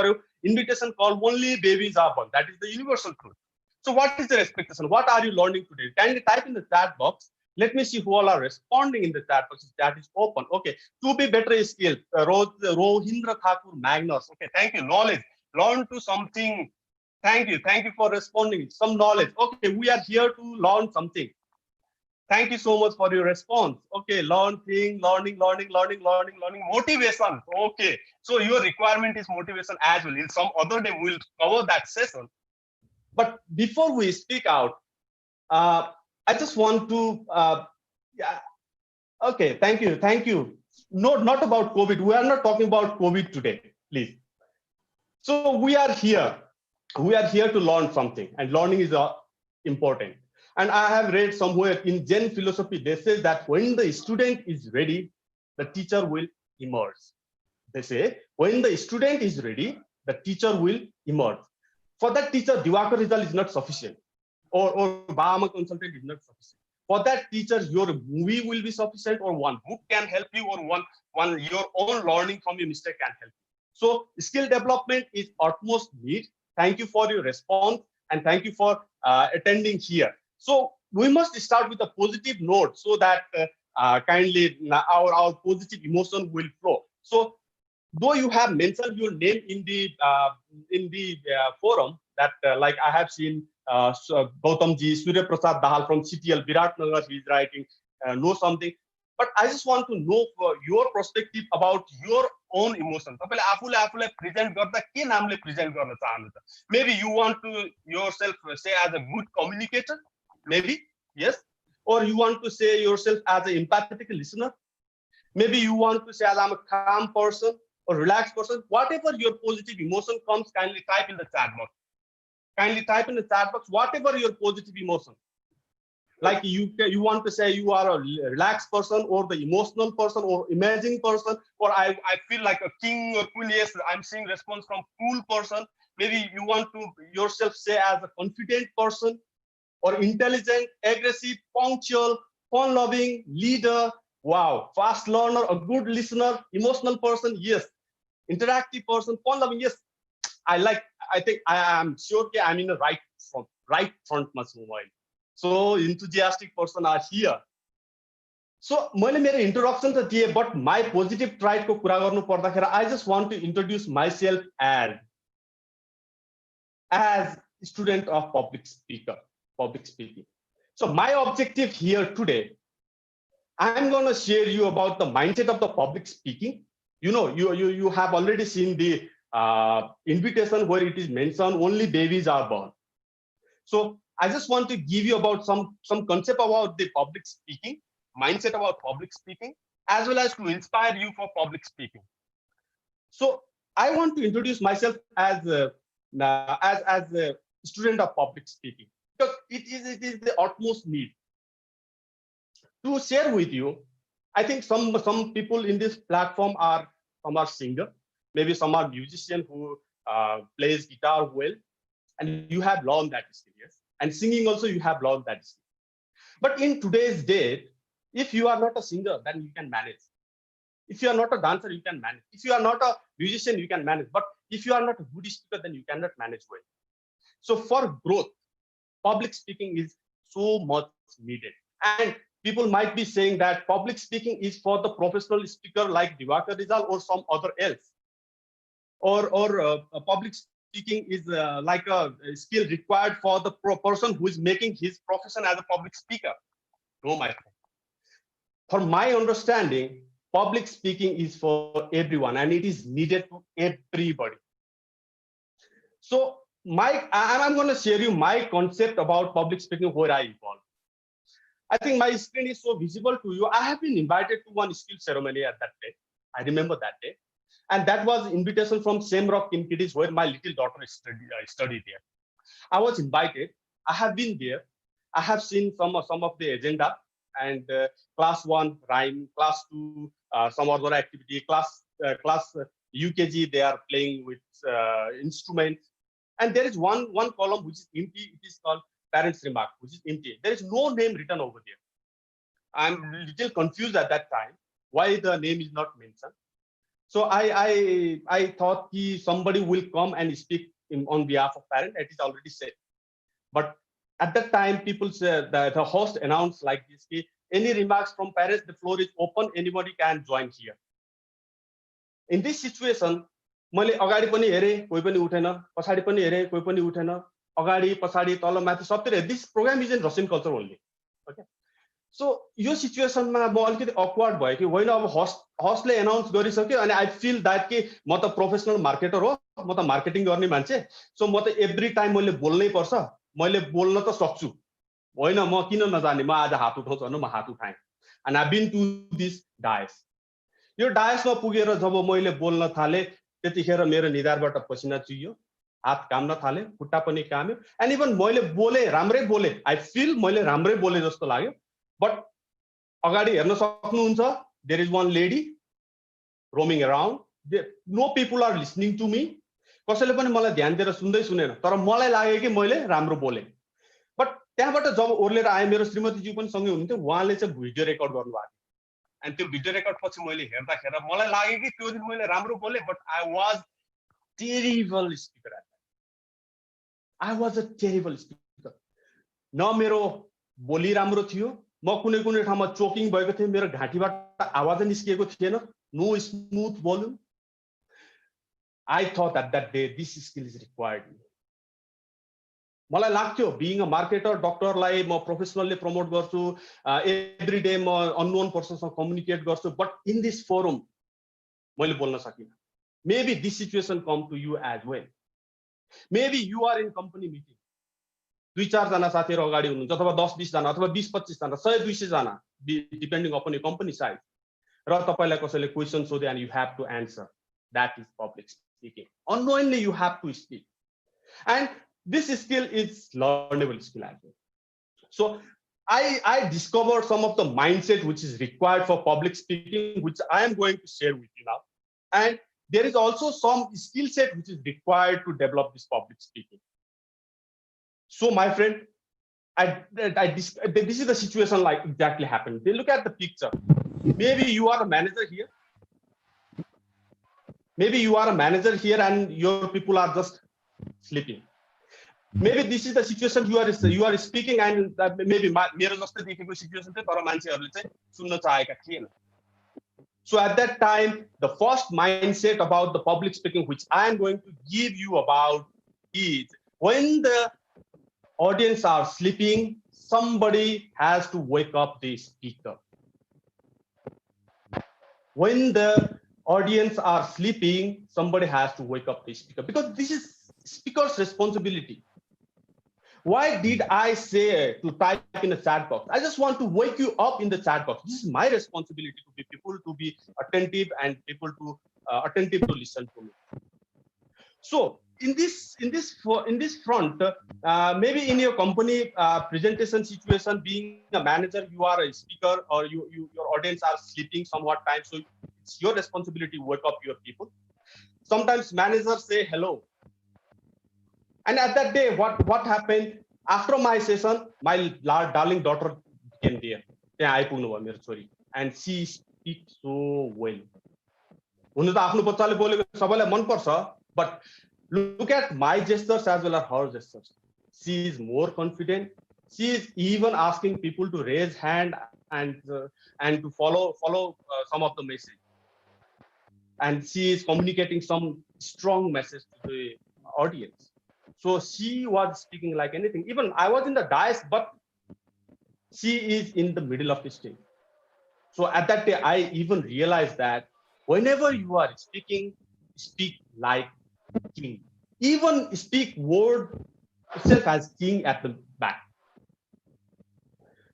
invitation call only babies are born. That is the universal truth. So what is your expectation? What are you learning today? Kindly type in the chat box. Let me see who all are responding in the chat box. That is open. Okay. To be better skill. Rohindra Thakur Magnus. Okay. Thank you. Knowledge. Learn to something. Thank you. Thank you for responding. Some knowledge. Okay. We are here to learn something. Thank you so much for your response. Okay. Learning. Motivation. Okay. So your requirement is motivation as well. In some other day, we'll cover that session. But before we speak out, I just want to, okay, thank you. No, not about COVID. We are not talking about COVID today, please. So we are here to learn something, and learning is important. And I have read somewhere in Zen philosophy, they say that when the student is ready, the teacher will emerge. They say, when the student is ready, the teacher will emerge. For that teacher, Diwakar result is not sufficient. Or Bahama consultant is not sufficient. For that teacher, your movie will be sufficient, or one book can help you, or one your own learning from your mistake can help you. So skill development is utmost need. Thank you for your response and thank you for attending here. So we must start with a positive note so that kindly our positive emotion will flow. So though you have mentioned your name in the forum, that like I have seen Gautamji, Surya Prasad Dahal from CTL, Viratnagar, he is writing, know something. But I just want to know your perspective about your own emotion. Maybe you want to yourself say as a good communicator, maybe, yes. Or you want to say yourself as an empathetic listener. Maybe you want to say as I'm a calm person or relaxed person. Whatever your positive emotion comes, kindly type in the chat box. Kindly type in the chat box whatever your positive emotion. Like you want to say you are a relaxed person or the emotional person or imaging person, or I feel like a king or queen. Yes, I'm seeing response from cool person. Maybe you want to yourself say as a confident person or intelligent, aggressive, punctual, fun-loving, leader. Wow, fast learner, a good listener, emotional person. Yes, interactive person, fun-loving. Yes, I think I am sure I'm in the right front much mobile. So enthusiastic person are here. So मैले मेरो introduction त दिए, but my positive trait को कुरा गर्नु पर्दाखेरि I just want to introduce myself as student of public speaking. So my objective here today, I'm going to share you about the mindset of the public speaking. You know, you have already seen the invitation where it is mentioned only babies are born. So I just want to give you about some concept about the public speaking, mindset about public speaking, as well as to inspire you for public speaking. So I want to introduce myself as a student of public speaking, because it is the utmost need to share with you. I think some people in this platform some are singer, maybe some are musician who plays guitar well, and you have learned that skill, yes. And singing also you have learned that skill. But in today's day, if you are not a singer, then you can manage. If you are not a dancer, you can manage. If you are not a musician, you can manage. But if you are not a good speaker, then you cannot manage well. So for growth, public speaking is so much needed. And people might be saying that public speaking is for the professional speaker like Diwakar Rizal or some other else. Or public speaking is like a skill required for the person who is making his profession as a public speaker. No, my friend. For my understanding, public speaking is for everyone and it is needed to everybody. So I'm going to share you my concept about public speaking where I evolved. I think my screen is so visible to you. I have been invited to one skill ceremony at that day. I remember that day. And that was invitation from Shamrock in Kiddies, where my little daughter studied there. I was invited. I have been there. I have seen some of the agenda, and class 1 rhyme, class 2 some other activity, class UKG they are playing with instruments, and there is one column which is empty. It is called parents remark, which is empty. There is no name written over there. I'm a little confused at that time why the name is not mentioned. So I thought somebody will come and speak on behalf of parent. It is already said. But at that time, people said that the host announced like this: any remarks from parents, the floor is open. Anybody can join here. In this situation, मैले अगाडि पनि हेरे कोही पनि उठेन, पछाडी पनि हेरे कोही पनि उठेन, अगाडि पछाडी तल माथि सबतिर. This program is in Russian culture only. Okay. So यो सिचुएसनमा म अलिकति अक्वर्ड भयो कि होइन, अब हस्टले एनाउन्स गरिसक्यो अनि आई फिल दैट कि म त प्रोफेसनल मार्केटर हो, म त मार्केटिङ गर्ने मान्छे, सो म त एभ्री टाइम मैले बोल्नै पर्छ, मैले बोल्न त सक्छु, होइन म किन नजाने, म आज हात उठाउँछु भने म हात उठाएँ. And I been to this dais. यो डायसमा पुगेर जब मैले बोल्न थालेँ त्यतिखेर मेरो निधारबाट पसिना चुइयो, हात काम्न थाले, खुट्टा पनि काम्यो. एन्ड इभन मैले बोले, राम्रै बोले, आई फिल मैले राम्रै बोले जस्तो लाग्यो. But अगाडि हेर्न सक्नुहुन्छ, there is one lady roaming around. No people are listening to me. कसैले पनि मलाई ध्यान दिएर सुन्दै सुनेन, तर मलाई लाग्यो कि मैले राम्रो बोले. बट त्यहाँबाट जब ओर्लेर आए, मेरो श्रीमतीजी पनि सँगै हुनुहुन्थ्यो, उहाँले चाहिँ भिडियो रेकर्ड गर्नुभएको. And त्यो भिडियो रेकर्ड पछि मैले हेर्दाखेरि मलाई लाग्यो कि त्यो दिन मैले राम्रो बोले, but I was terrible speaker at that. I was a terrible speaker. न मेरो बोली राम्रो थियो, म कुनै कुनै ठाउँमा चोकिङ भएको थिएँ, मेरो घाँटीबाट आवाज निस्किएको थिएन, no smooth volume. I thought at that day this skill is required. मलाई लाग्थ्यो being a marketer, doctor लाई म professionally promote गर्छु, every day म unknown personसँग communicate गर्छु, but in this forum मैले बोल्न सकिनँ. Maybe this situation come to you as well. Maybe you are in company meeting. 2-4 जना साथीहरु अगाडि हुनुहुन्छ, अथवा 10-20 जना, अथवा 20-25 जना, 100-200 जना, depending upon your company size. र तपाईलाई कसैले क्वेशन सोधे and you have to answer. That is public speaking. Unknowingly you have to speak. And this skill is learnable skill as well. So I discovered some of the mindset which is required for public speaking, which I am going to share with you now. And there is also some skill set which is required to develop this public speaking. So my friend, this is the situation like exactly happened. They look at the picture. Maybe you are a manager here. Maybe you are a manager here and your people are just sleeping. Maybe this is the situation you are speaking and maybe मेरो जस्तै देखेको situation थियो तर मान्छेहरुले चाहिँ सुन्न चाहेका थिएन. So at that time, the first mindset about the public speaking which I am going to give you about is when the audience are sleeping, somebody has to wake up the speaker. When the audience are sleeping, somebody has to wake up the speaker, because this is speaker's responsibility. Why did I say to type in a chat box? I just want to wake you up in the chat box. This is my responsibility to be people to be attentive and people to attentive to listen to me. So in this front, maybe in your company presentation situation, being a manager, you are a speaker or your audience are sleeping somewhat time. So it's your responsibility to wake up your people. Sometimes managers say hello. And at that day, what happened? After my session, my darling daughter came there. And she speaks so well. But look at my gestures as well as her gestures. She is more confident. She is even asking people to raise hand and to follow some of the message. And she is communicating some strong message to the audience. So she was speaking like anything. Even I was in the dais, but she is in the middle of the stage. So at that day, I even realized that whenever you are speaking, speak like king. Even speak word itself as king at the back.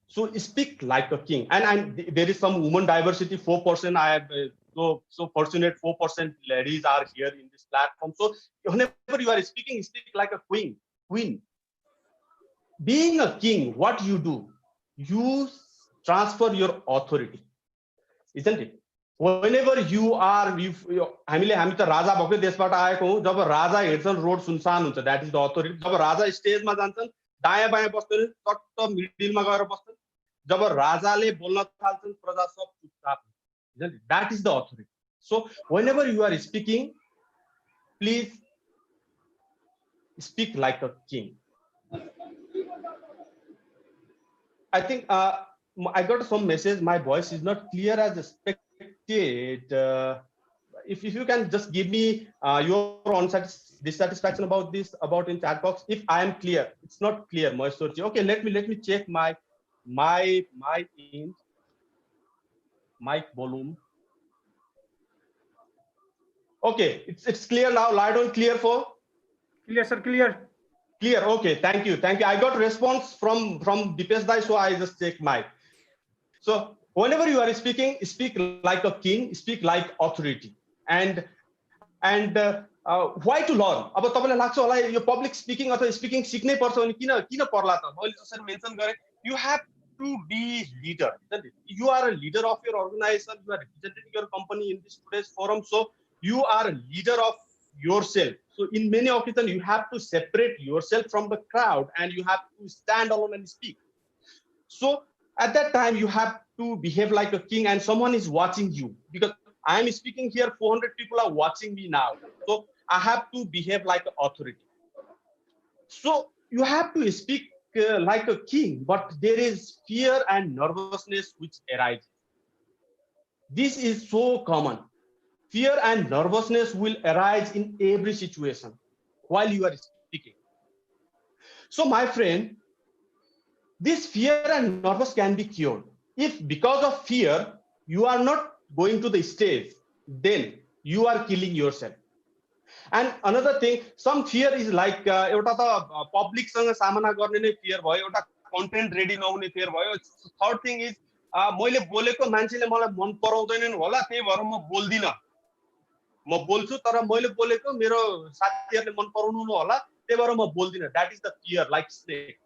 So speak like a king. And there is some woman diversity, 4%. I have so fortunate 4% ladies are here in this platform. So whenever you are speaking, speak like a queen. Being a king, what you do? You transfer your authority, isn't it? Whenever you are, हामी त राजा भएकै देशबाट आएको हौं. जब राजा हिँड्छन् road सुनसान हुन्छ, that is the authority. जब राजा स्टेजमा जान्छन् दायाँ बायाँ बस्दैन, टट्ट मिडलमा गएर बस्छन्. जब राजाले बोल्न थाल्छन् प्रजा सब चुपचाप. That is the authority. So whenever you are speaking, please speak like a king. I think I got some message. My voice is not clear as expected. If you can just give me your dissatisfaction about this, about in chat box. If I am clear, it's not clear. Okay, let me check my mic volume. Okay, it's clear now. Loud and clear for? Clear, sir. Clear. Clear. Okay, thank you. I got response from Dipesh Dai, so I just check mic. So whenever you are speaking, speak like a king. Speak like authority. And why to learn? अब तपाईलाई लाग्छ होला यो public speaking अथवा speaking सिक्नै पर्छ भने किन पर्ला त? मैले जसरी मेन्सन गरे, you have to be leader. You are a leader of your organization. You are representing your company in this today's forum. So you are a leader of yourself. So in many occasions, you have to separate yourself from the crowd and you have to stand alone and speak. So at that time, you have to behave like a king and someone is watching you, because I am speaking here, 400 people are watching me now. So I have to behave like an authority. So you have to speak like a king, but there is fear and nervousness which arises. This is so common. Fear and nervousness will arise in every situation while you are speaking. So my friend, this fear and nervous can be cured. If because of fear, you are not going to the stage, then you are killing yourself. And another thing, some fear is like एउटा त public सँग सामना गर्ने नै fear भयो, एउटा content ready नहुने fear भयो. Third thing is मैले बोलेको मान्छेले मलाई मन पराउँदैनन् होला, त्यही भएर म बोल्दिन. म बोल्छु तर मैले बोलेको मेरो साथीहरुले मन पराउनु होला, त्यही भएर म बोल्दिन. That is the fear, like snake.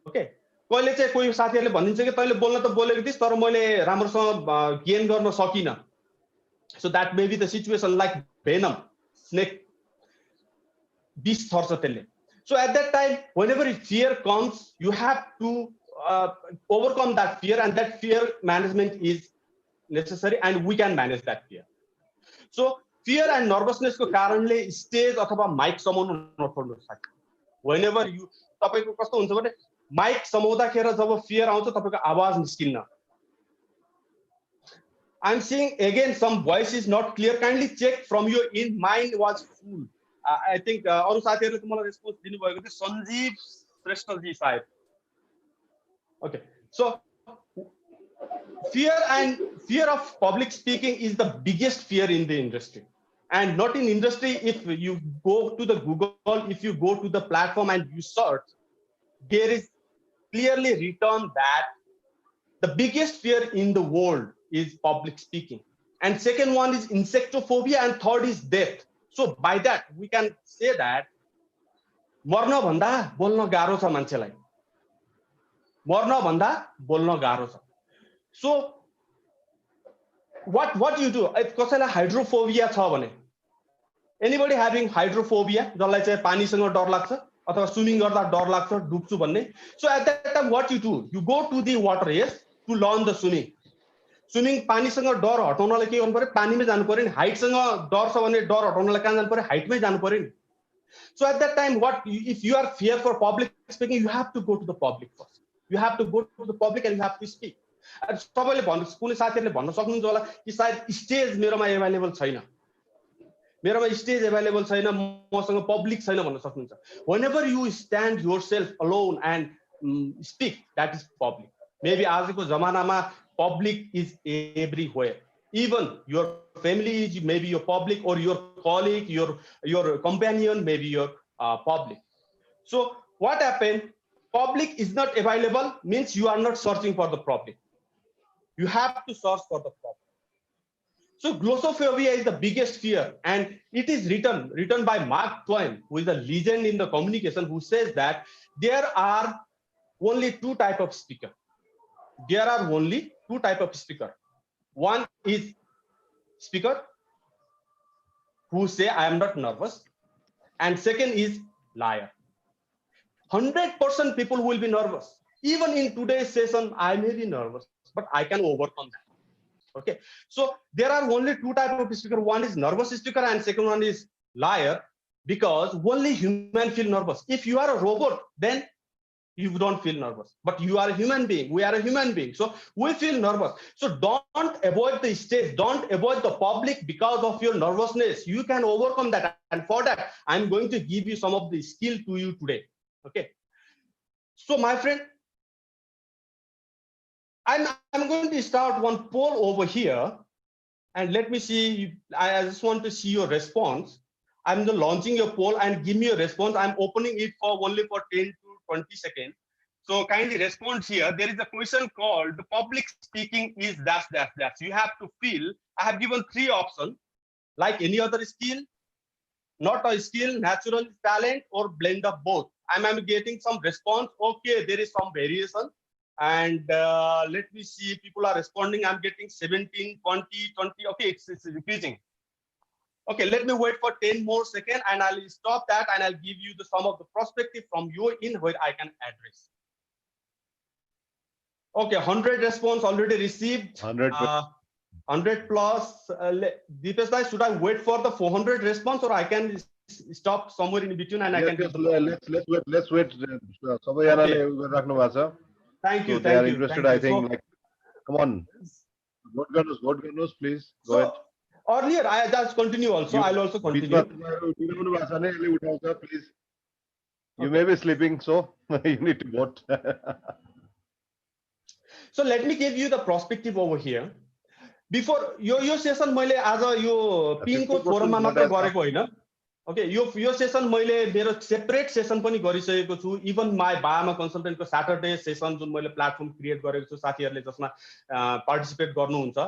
Okay. कहिले चाहिँ कोही साथीहरुले भनिन्छ कि तैले बोल्न त बोलेको थिइस् तर मैले राम्रोसँग गेन गर्न सकिन. So that may be the situation, like venom, snake. Beast thorsa. So at that time, whenever fear comes, you have to overcome that fear, and that fear management is necessary, and we can manage that fear. So fear and nervousness ko karanle stage अथवा mic समाउनु नपर्नु सक्छ. Whenever you तपाईको कस्तो हुन्छ भने mic समाउँदाखेरि जब fear आउँछ तपाईको आवाज निस्किन्न. I'm seeing again some voice is not clear. Kindly check from your in. Mine was full. I think अरु साथीहरुले त मलाई रेस्पोन्स दिनु भएको थियो. सञ्जीव श्रेष्ठ जी सायद. Okay. So fear of public speaking is the biggest fear in the industry. And not in industry, if you go to the Google, if you go to the platform and you search, there is clearly written that the biggest fear in the world is public speaking. And second one is insectophobia, and third is death. So by that, we can say that मर्न भन्दा बोल्न गाह्रो छ मान्छेलाई. मर्न भन्दा बोल्न गाह्रो छ. So what you do? कसैलाई हाइड्रोफोबिया छ भने, anybody having hydrophobia, जसलाई चाहिँ पानीसँग डर लाग्छ अथवा स्विमिङ गर्दा डर लाग्छ डुब्छु भन्ने. So at that time what you do? You go to the water, yes, to learn the swimming. Swimming पानीसँग डर हटाउनलाई के गर्नु पर्यो? पानीमै जानु पर्यो नि. हाइटसँग डर छ भने डर हटाउनलाई कहाँ जानु पर्यो? हाइटमै जानु पर्यो नि. So at that time, if you are fear for public speaking, you have to go to the public first. You have to go to the public and you have to speak. सबैले भन्नु, कुनै साथीहरुले भन्न सक्नुहुन्छ होला कि सायद stage मेरोमा available छैन, मेरोमा स्टेज अवेलेबल छैन, मसँग पब्लिक छैन भन्न सक्नुहुन्छ. Whenever you stand yourself alone and speak, that is public. Maybe आजको जमानामा public is everywhere. Even your family is maybe your public, or your colleague, your companion, maybe your public. So what happened? Public is not available means you are not searching for the public. You have to search for the public. So glossophobia is the biggest fear, and it is written by Mark Twain, who is a legend in the communication, who says that there are only two types of speaker. There are only two types of speaker. One is speaker who say I am not nervous, and second is liar. 100% people will be nervous. Even in today's session, I may be nervous, but I can overcome that. Okay. So there are only two types of speaker. One is nervous speaker, and second one is liar, because only human feel nervous. If you are a robot, then you don't feel nervous, but you are a human being. We are a human being, so we feel nervous. So don't avoid the stage, don't avoid the public because of your nervousness. You can overcome that, and for that, I'm going to give you some of the skill to you today. Okay. So my friend, I'm going to start one poll over here, and let me see. I just want to see your response. I'm launching your poll, and give me a response. I'm opening it for only for 10 to 20 seconds. So kindly respond here. There is a question called the public speaking is dash dash dash. You have to fill. I have given 3 options, like any other skill, not a skill, natural talent, or blend of both. I'm getting some response. Okay, there is some variation. And let me see, people are responding. I'm getting 17, 20, 20. Okay, it's increasing. Okay, let me wait for 10 more seconds, and I'll stop that, and I'll give you some of the perspective from your in where I can address. Okay, 100 response already received. 100. 100 plus. Deepesh bhai, should I wait for the 400 response, or I can stop somewhere in between and I can give the let's wait. सबैजनाले राख्नु भएको छ. Thank you, They are thank you. interested, thank I you. think. Like, come on, vote गर्नुहोस्, please. Go ahead. Earlier, I just continue also. I'll also continue. Please. You may be sleeping, so you need to vote. So let me give you the perspective over here. Before your session, मैले आज यो PEAN को फोरममा मात्र गरेको होइन. Okay, यो session मैले मेरो separate session पनि गरिसकेको छु. Even my Bahama consultant को Saturday session जुन मैले platform create गरेको छु, साथीहरूले जसमा participate गर्नुहुन्छ.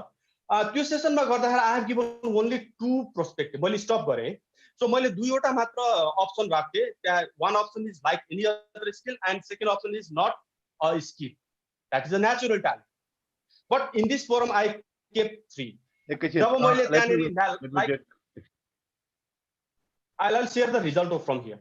त्यो सेसनमा गर्दाखेरि I have given only 2 perspective. मैले stop गरेँ. So मैले दुईवटा मात्र option राख्थे. One option is like any other skill, and second option is not a skill. That is a natural talent. But in this forum, I kept 3. I'll share the result from here.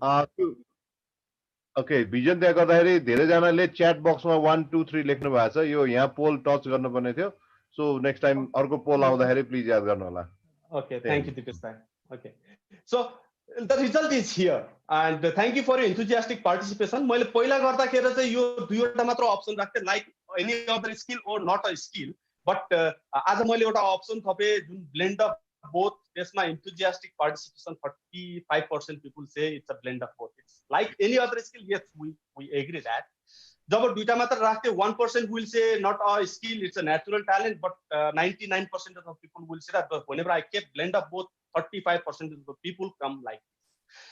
Okay, vision त्यहाँ गर्दाखेरि धेरैजनाले chat box मा 1 2 3 लेख्नु भएको छ. यो यहाँ poll touch गर्नुपर्ने थियो. So next time अर्को poll आउँदाखेरि please याद गर्नु होला. Okay, thank you, Deepesh bhai. Okay, so the result is here, and thank you for your enthusiastic participation. मैले पहिला गर्दाखेरि चाहिँ यो दुईवटा मात्र option राख्थे, like any other skill or not a skill. But आज मैले एउटा option थपे Jun blend of both. त्यसमा enthusiastic participation 35% people say it's a blend of both. It's like any other skill. Yes, we agree that. जब दुईटा मात्र राख्थे 1% will say not a skill, it's a natural talent, but 99% of the people will say that. But whenever I kept blend of both, 35% of the people come like this.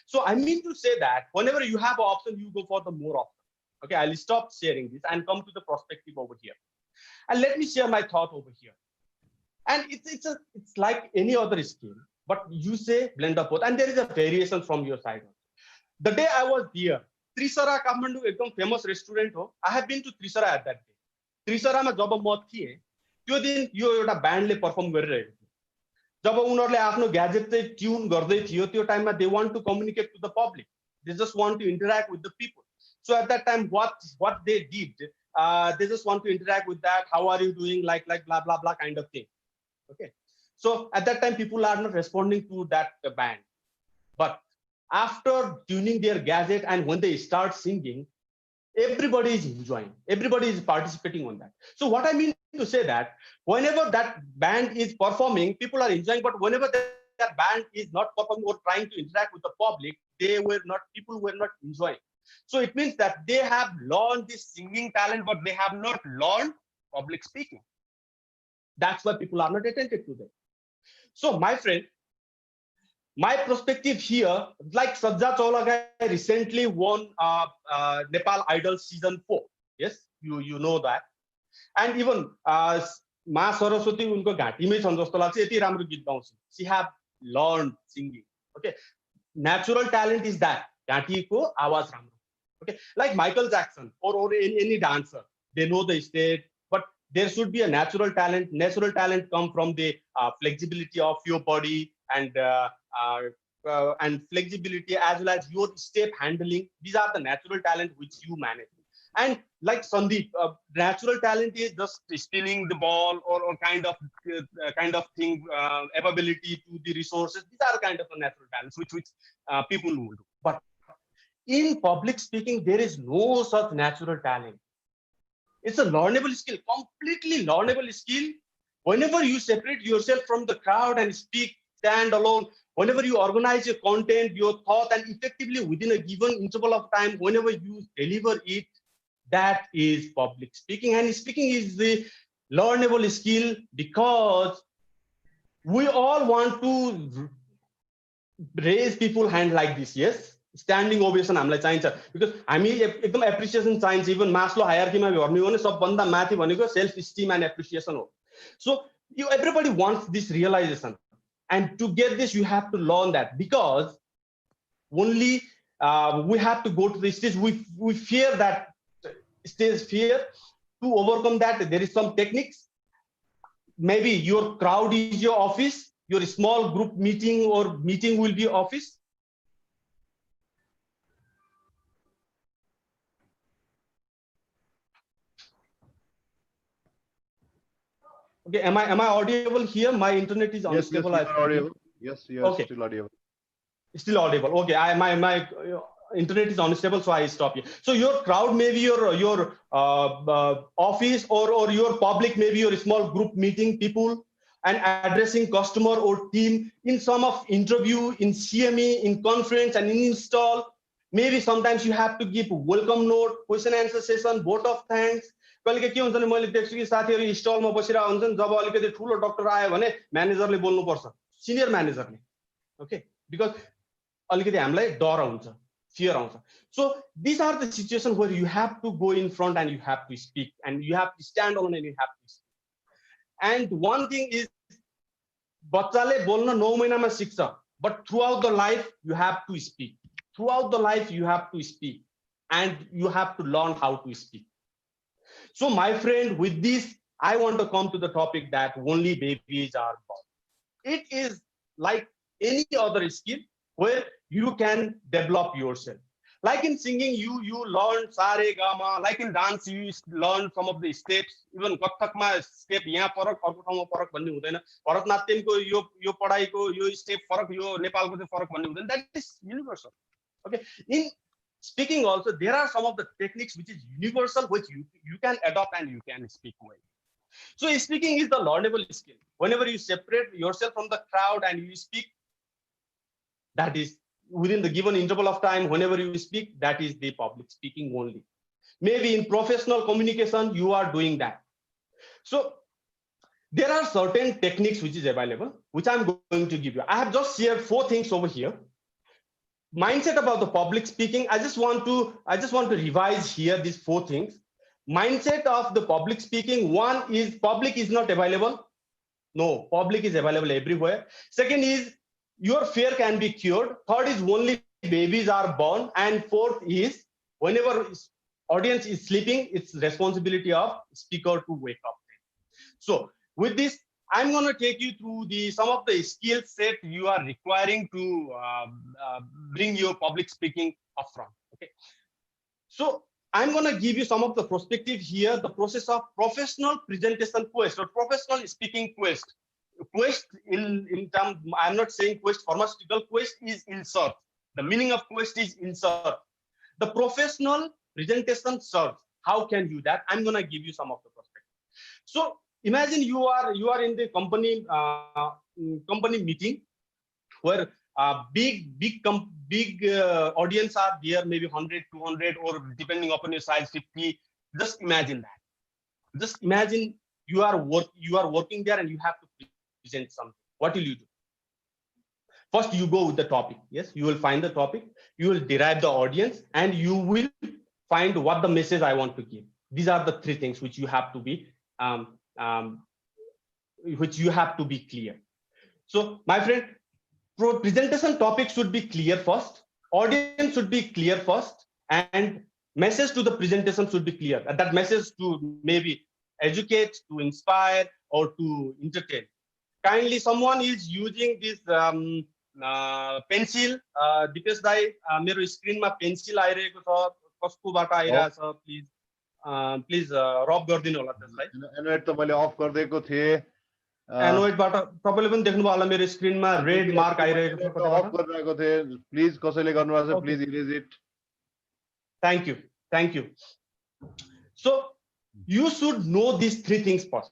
So I mean to say that whenever you have an option, you go for the more option. Okay, I'll stop sharing this and come to the perspective over here. And let me share my thought over here. And it's like any other skill, but you say blend of both, and there is a variation from your side. The day I was there, Trisara Kathmandu एकदम famous restaurant हो. I have been to Trisara at that day. Trisara मा जब म थिए, त्यो दिन यो एउटा ब्यान्डले perform गरिरहेको थियो. जब उनीहरूले आफ्नो ग्याजेट चाहिँ ट्युन गर्दै थियो, त्यो टाइममा they want to communicate to the public. They just want to interact with the people. So at that time, what they did, they just want to interact with that. How are you doing? Like blah blah blah kind of thing. Okay. So at that time, people are not responding to that band. But after tuning their gadget and when they start singing, everybody is enjoying. Everybody is participating on that. So what I mean to say that whenever that band is performing, people are enjoying. But whenever that band is not performing or trying to interact with the public, people were not enjoying. So it means that they have learned this singing talent, but they have not learned public speaking. That's why people are not attentive to them. So my friend, my perspective here, like Sajja Chaulagai recently won Nepal Idol season 4. Yes, you know that. And even Ma Saraswati unko ghati mai chhan jasto लाग्छ, यति राम्रो गीत गाउँछ. She have learned singing. Okay, natural talent is that ghati ko आवाज राम्रो. Okay, like Michael Jackson or any dancer, they know the state, but there should be a natural talent. Natural talent come from the flexibility of your body and flexibility as well as your step handling. These are the natural talent which you manage. And like Sandeep, natural talent is just stealing the ball or kind of thing, ability to the resources. These are kind of the natural talents which people will do. But in public speaking, there is no such natural talent. It's a learnable skill, completely learnable skill. Whenever you separate yourself from the crowd and speak, stand alone, whenever you organize your content, your thought, and effectively within a given interval of time, whenever you deliver it, that is public speaking. And speaking is the learnable skill because we all want to raise people's hand like this, yes? Standing ovation हामीलाई चाहिन्छ because हामी एकदम appreciation चाहिन्छ. Even Maslow hierarchy मा हेर्नु हो भने सबभन्दा माथि भनेको self esteem and appreciation हो. So everybody wants this realization, and to get this you have to learn that, because only we have to go to the stage. We fear that stage fear. To overcome that, there is some techniques. Maybe your crowd is your office, your small group meeting or meeting will be office. Okay, am I audible here? My internet is unstable. Yes, you are audible. Yes, you are still audible. Still audible. Okay, my internet is unstable, so I stop here. So your crowd may be your office or your public, maybe your small group meeting people and addressing customer or team in some of interview, in CME, in conference and in install. Maybe sometimes you have to give welcome note, question answer session, vote of thanks. कहिले के हुन्छ नि मैले देख्छु कि साथीहरु स्टलमा बसिरहेको हुन्छन्, जब अलिकति ठुलो डाक्टर आयो भने म्यानेजरले बोल्नु पर्छ, सिनियर म्यानेजरले. Okay, because अलिकति हामीलाई डर हुन्छ, fear आउँछ. So these are the situations where you have to go in front and you have to speak and you have to stand on and you have to speak. And one thing is बच्चाले बोल्न 9 महिनामा सिक्छ, but throughout the life you have to speak. Throughout the life you have to speak and you have to learn how to speak. So my friend, with this, I want to come to the topic that only babies are born. It is like any other skill where you can develop yourself. Like in singing, you learn sa re ga ma. Like in dance, you learn some of the steps. Even कथकमा step यहाँ फरक, अर्को ठाउँमा फरक भन्ने हुँदैन. भरतनाट्यमको यो पढाइको यो step फरक, यो नेपालको चाहिँ फरक भन्ने हुँदैन. That is universal. Okay. In speaking also, there are some of the techniques which is universal, which you can adopt and you can speak well. So speaking is the learnable skill. Whenever you separate yourself from the crowd and you speak, that is within the given interval of time, whenever you speak, that is the public speaking only. Maybe in professional communication, you are doing that. So there are certain techniques which is available, which I'm going to give you. I have just shared 4 things over here. Mindset about the public speaking. I just want to revise here these 4 things. Mindset of the public speaking. 1 is public is not available. No, public is available everywhere. Second is your fear can be cured. Third is only babies are born. And 4th is whenever audience is sleeping, it's responsibility of speaker to wake up. So with this, I'm going to take you through some of the skill set you are requiring to bring your public speaking up front. Okay. So I'm going to give you some of the perspective here, the process of professional presentation quest or professional speaking quest. Quest in term, I'm not saying quest pharmaceutical, quest is insert. The meaning of quest is insert. The professional presentation search. How can you do that? I'm going to give you some of the perspective. So imagine you are in the company meeting where big audience are there, maybe 100, 200, or depending upon your size, 50. Just imagine that. Just imagine you are working there and you have to present something. What will you do? First, you go with the topic. Yes, you will find the topic. You will derive the audience, and you will find what the message I want to give. These are the 3 things which you have to be clear. So, my friend, presentation topic should be clear first. Audience should be clear first, and message to the presentation should be clear. And that message to maybe educate, to inspire, or to entertain. Kindly, someone is using this pencil. Dipesh bhai, मेरो screen मा pencil आइरहेको छ. कसको बाट आइरहेछ? Please रब गरिदिनु होला त्यसलाई. एनोएट त मैले अफ गर्देको थिए. एनोएट बाट तपाईले पनि देख्नु भयो होला मेरो स्क्रिन मा रेड मार्क आइरहेको छ. अफ गरिरहेको थिए. प्लिज कसैले गर्नुभएको छ, please erase it. Thank you. So you should know these 3 things first.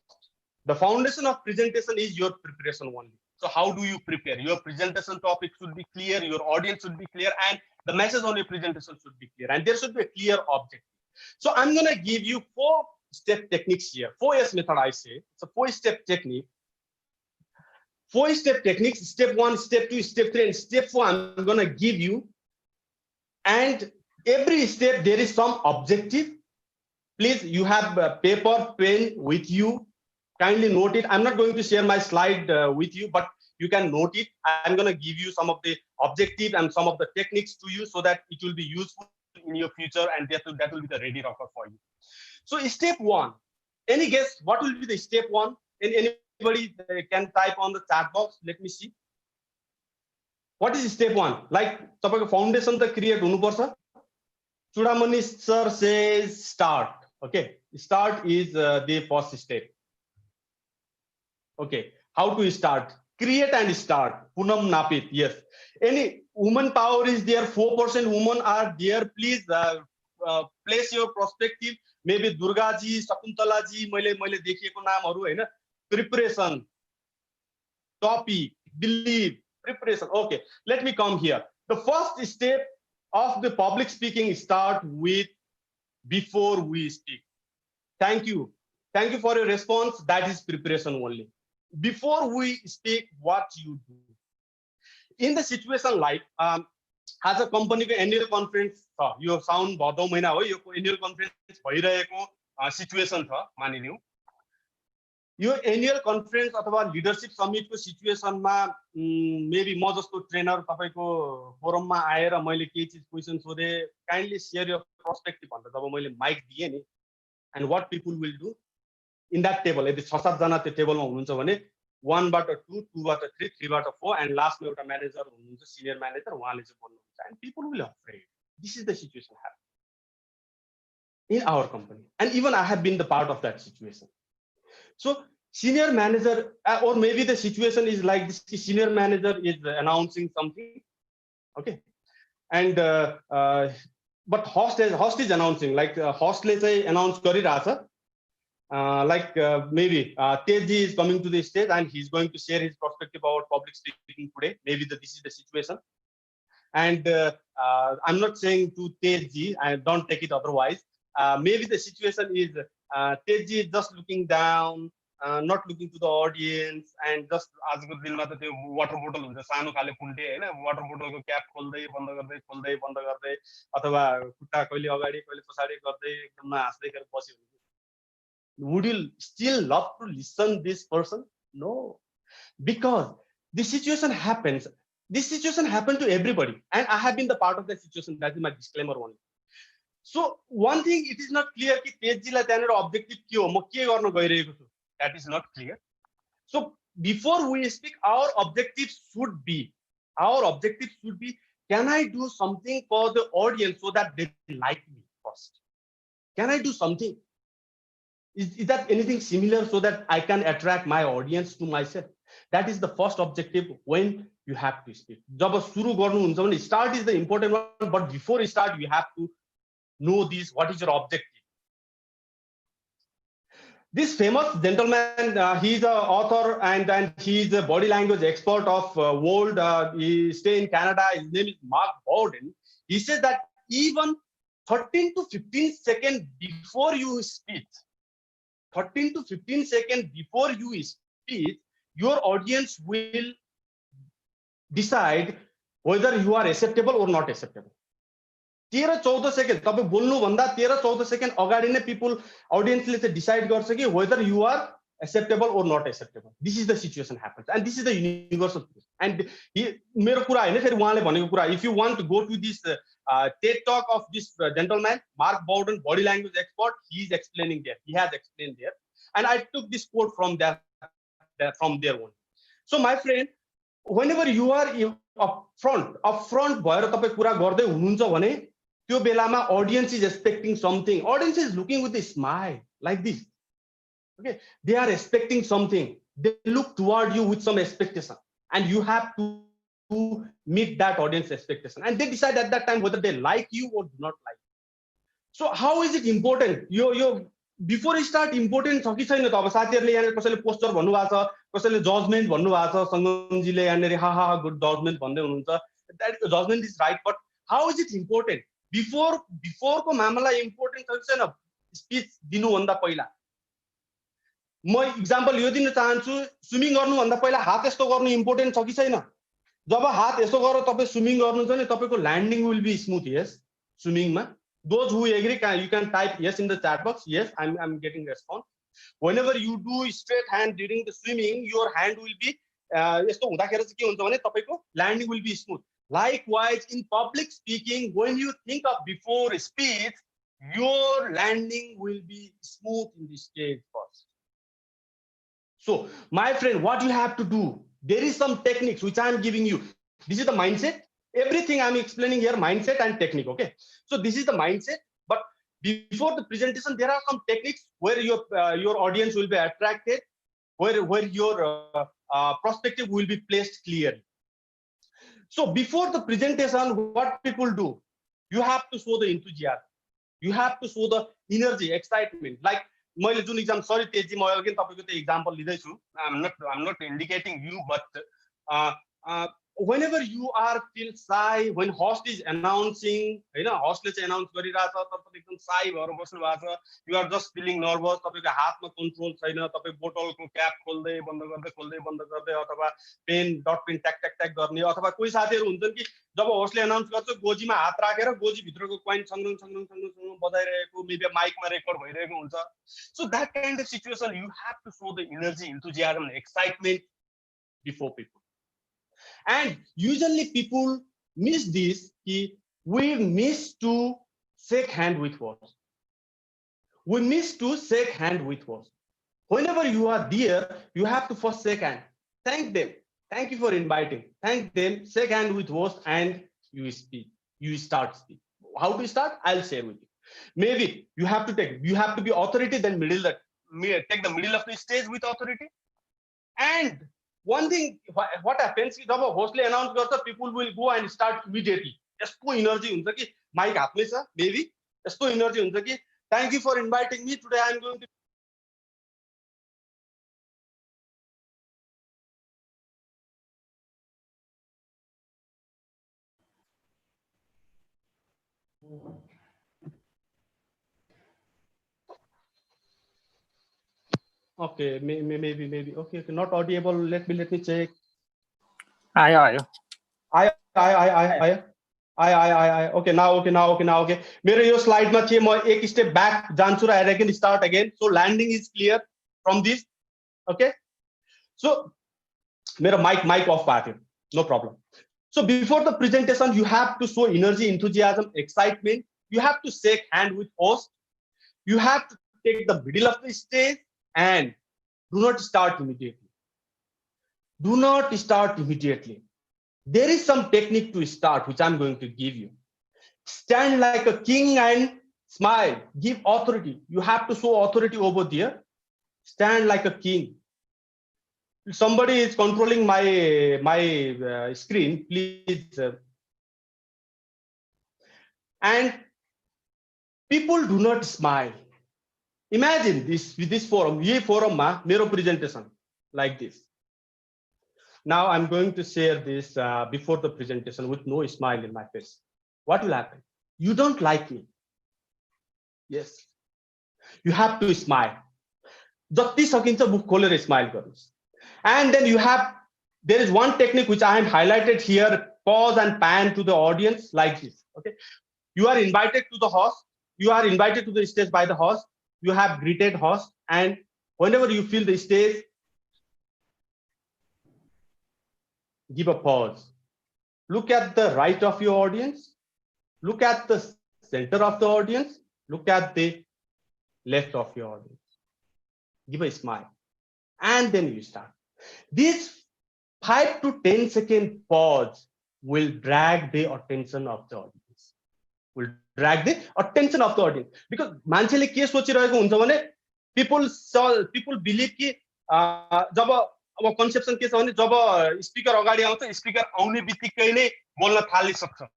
The foundation of presentation is your preparation only. So how do you prepare? Your presentation topic should be clear, your audience should be clear, and the message on your presentation should be clear, and there should be a clear objective. So I'm going to give you 4-step techniques here. 4S method, I say. It's a 4-step technique. 4-step techniques, step 1, step 2, step 3, and step 4 I'm going to give you. And every step there is some objective. Please, you have a paper, pen with you. Kindly note it. I'm not going to share my slide with you, but you can note it. I'm going to give you some of the objective and some of the techniques to you so that it will be useful in your future, and that will be the ready rocker for you. So step 1, any guess what will be the step 1? Anybody can type on the chat box. Let me see. What is step 1? Like तपाईको foundation त create हुनुपर्छ. Chudamani sir says start. Okay, start is the first step. Okay, how to start? Create and start. Punam Napit, yes. Any woman power is there, 4% women are there. Please place your perspective. Maybe Durga ji, Shakuntala ji, मैले देखिएको नामहरु हैन. Preparation, topic, belief, preparation. Okay, let me come here. The first step of the public speaking start with before we speak. Thank you. Thank you for your response. That is preparation only. Before we speak, what you do. In the situation like, as a company annual conference, yo sound Bhadau महिना हो, यो annual conference भइरहेको situation छ मानिलियौ. यो annual conference अथवा leadership समिटको सिचुएसनमा maybe म जस्तो trainer तपाईको फोरममा आएर मैले केही चीज क्वेशन सोधे, काइन्डली शेयर योर पर्सपेक्टिभ भनेर जब मैले माइक दिए नि, end what people will do in that table, यदि 6-7 जना त्यो टेबलमा हुनुहुन्छ भने 1 बाट 2, 2 बाट 3, 3 बाट 4 एन्ड लास्टमा एउटा म्यानेजर हुनुहुन्छ, सिनियर म्यानेजर, उहाँले चाहिँ बोल्नुहुन्छ and people will afraid. This is the situation happen in our company and even I have been the part of that situation. So senior manager, or maybe the situation is like this: senior manager is announcing something, okay, and but host is announcing, like host ले चाहिँ announce गरिरहेछ, like maybe Teji is coming to the stage and he's going to share his perspective about public speaking today. Maybe this is the situation, and I'm not saying to Teji, I don't take it otherwise. Maybe the situation is Teji is just looking down, not looking to the audience, and just आजको दिनमा त त्यो water बोतल हुन्छ सानो खाले फुल्टे हैन, water बोतलको cap खोल्दै बन्द गर्दै अथवा खुट्टा कहिले अगाडि कहिले पछाडी गर्दै एकदम हाँस्दै गरेर बस्यो. Would you still love to listen this person? No, because this situation happens. This situation happened to everybody, and I have been the part of that situation. That is my disclaimer only. So one thing, it is not clear कि तेजीलाई त्यहाँनेर objective के हो, म के गर्न गइरहेको छु. That is not clear. So before we speak, our objective should be, can I do something for the audience so that they like me first? Can I do something? Is that anything similar so that I can attract my audience to myself? That is the first objective when you have to speak. जब सुरु गर्नुहुन्छ भने start is the important one, but before you start, you have to know this, what is your objective. This famous gentleman, he's an author and he's a body language expert of world. He stays in Canada. His name is Mark Bowden. He says that even 13 to 15 seconds before you speak, 13 to 15 seconds before you speak, your audience will decide whether you are acceptable or not acceptable. 13-14 second तपाईं बोल्नु भन्दा 13-14 second अगाडि नै people ऑडियन्सले चाहिँ decide गर्छ कि whether you are acceptable or not acceptable. This is the situation happens, and this is the universal truth. And मेरो कुरा हैन, फेरि उहाँले भनेको कुरा, if you want to go to this TED talk of this gentleman, Mark Bowden, body language expert, he is explaining there. He has explained there, and I took this quote from there one. So my friend, whenever you are upfront भएर तपाई कुरा गर्दै हुनुहुन्छ भने त्यो बेलामा audience is expecting something. Audience is looking with a smile like this. Okay, they are expecting something. They look toward you with some expectation, and you have to meet that audience expectation, and they decide at that time whether they like you or do not like you. So how is it important? Yo before you start important छ कि छैन त? अब साथीहरुले यहाँ कसैले poster भन्नु भएको छ, कसैले जजमेन्ट भन्नु भएको छ, संगमजीले यहाँ हा गुड जजमेन्ट भन्दै हुनुहुन्छ. That judgment is right, but how is it important? Before को मामला इम्पोर्टेन्ट छ कि छैन? स्पीच दिनु भन्दा पहिला म एक्जाम्पल यो दिन चाहन्छु. स्विमिङ गर्नु भन्दा पहिला हात यस्तो गर्नु इम्पोर्टेन्ट छ कि छैन? जब हात यसो गरेर तपाई स्विमिङ गर्नुहुन्छ नि, तपाईको landing will be smooth. Yes, स्विमिङमा. Those who agree, you can type yes in the chat box. Yes, I'm getting response. Whenever you do straight hand during the swimming, your hand will be यस्तो हुँदाखेरि चाहिँ के हुन्छ भने तपाईको landing will be smooth. Likewise, in public speaking, when you think of before speech, your landing will be smooth in the stage first. So, my friend, what you have to do, there is some techniques which I am giving you. This is the mindset. Everything I'm explaining here, mindset and technique, okay? So this is the mindset, but before the presentation, there are some techniques where your audience will be attracted. where your perspective will be placed clearly. So before the presentation, what people do, you have to show the enthusiasm, you have to show the energy, excitement. Like मैले जुन exam, sorry तेजी म again तपाईको त्यो example लिदैछु. I'm not indicating you, but whenever you are feel shy, when host is announcing, Hahn, host ले चाहिँ announce गरिराछ तर तपाई एकदम shy भएर बस्नु भएको छ, you are just feeling nervous, तपाईको हातमा कन्ट्रोल छैन, तपाई बोतलको क्याप खोल्दै बन्द गर्दै अथवा पेन डट पेन ट्याक ट्याक ट्याक गर्ने, अथवा कोही साथीहरु हुन्छन् कि जब होस्टले अनाउन्स गर्छ गोजीमा हात राखेर गोजी भित्रको क्वाइन छङङ बजाइरहेको, मेबी माइकमा रेकर्ड भइरहेको हुन्छ. So that kind of situation, you have to show the energy, enthusiasm, and excitement before people. And usually people miss this. We miss to shake hand with host. We miss to shake hand with host. Whenever you are there, you have to first shake hand. Thank them. Thank you for inviting. Thank them. Shake hand with host and you speak. You start speak. How to start? I'll share with you. Maybe you have to be authority, then take the middle of the stage with authority. And one thing, what happens is, जब host ले announce गर्छ, people will go and start immediately. यस्तो energy हुन्छ कि mic हातमै छ, maybe यस्तो energy हुन्छ कि thank you for inviting me today. I am going to okay, maybe okay, not audible. Let me check. आयो okay, now okay. मेरो यो स्लाइडमा चाहिँ म एक स्टेप ब्याक जान्छु र I can start again. So landing is clear from this. Okay, so मेरो mic off भएको थियो, no problem. So before the presentation, you have to show energy, enthusiasm, excitement. You have to shake hand with host. You have to take the middle of the stage and do not start immediately. Do not start immediately. There is some technique to start, which I'm going to give you. Stand like a king and smile. Give authority. You have to show authority over there. Stand like a king. Somebody is controlling my screen, please. And people do not smile. Imagine this with this forum. Ye forum ma mero presentation like this. Now I'm going to share this before the presentation with no smile in my face. What will happen? You don't like me. Yes. You have to smile. Jati sakincha mukh kholera smile garnuस्. And then there is one technique which I have highlighted here. Pause and pan to the audience like this. Okay. You are invited to the host. You are invited to the stage by the host. You have greeted host, and whenever you feel the stage, give a pause. Look at the right of your audience. Look at the center of the audience. Look at the left of your audience. Give a smile. And then you start. This 5 to 10 second pause will drag the attention of the audience. Will drag the attention of the audience. Because मान्छेले के सोचिरहेको हुन्छ भने people believe कि जब अब conception के छ भने जब speaker अगाडि आउँछ speaker आउने बित्तिकै नै बोल्न थालिसक्छ,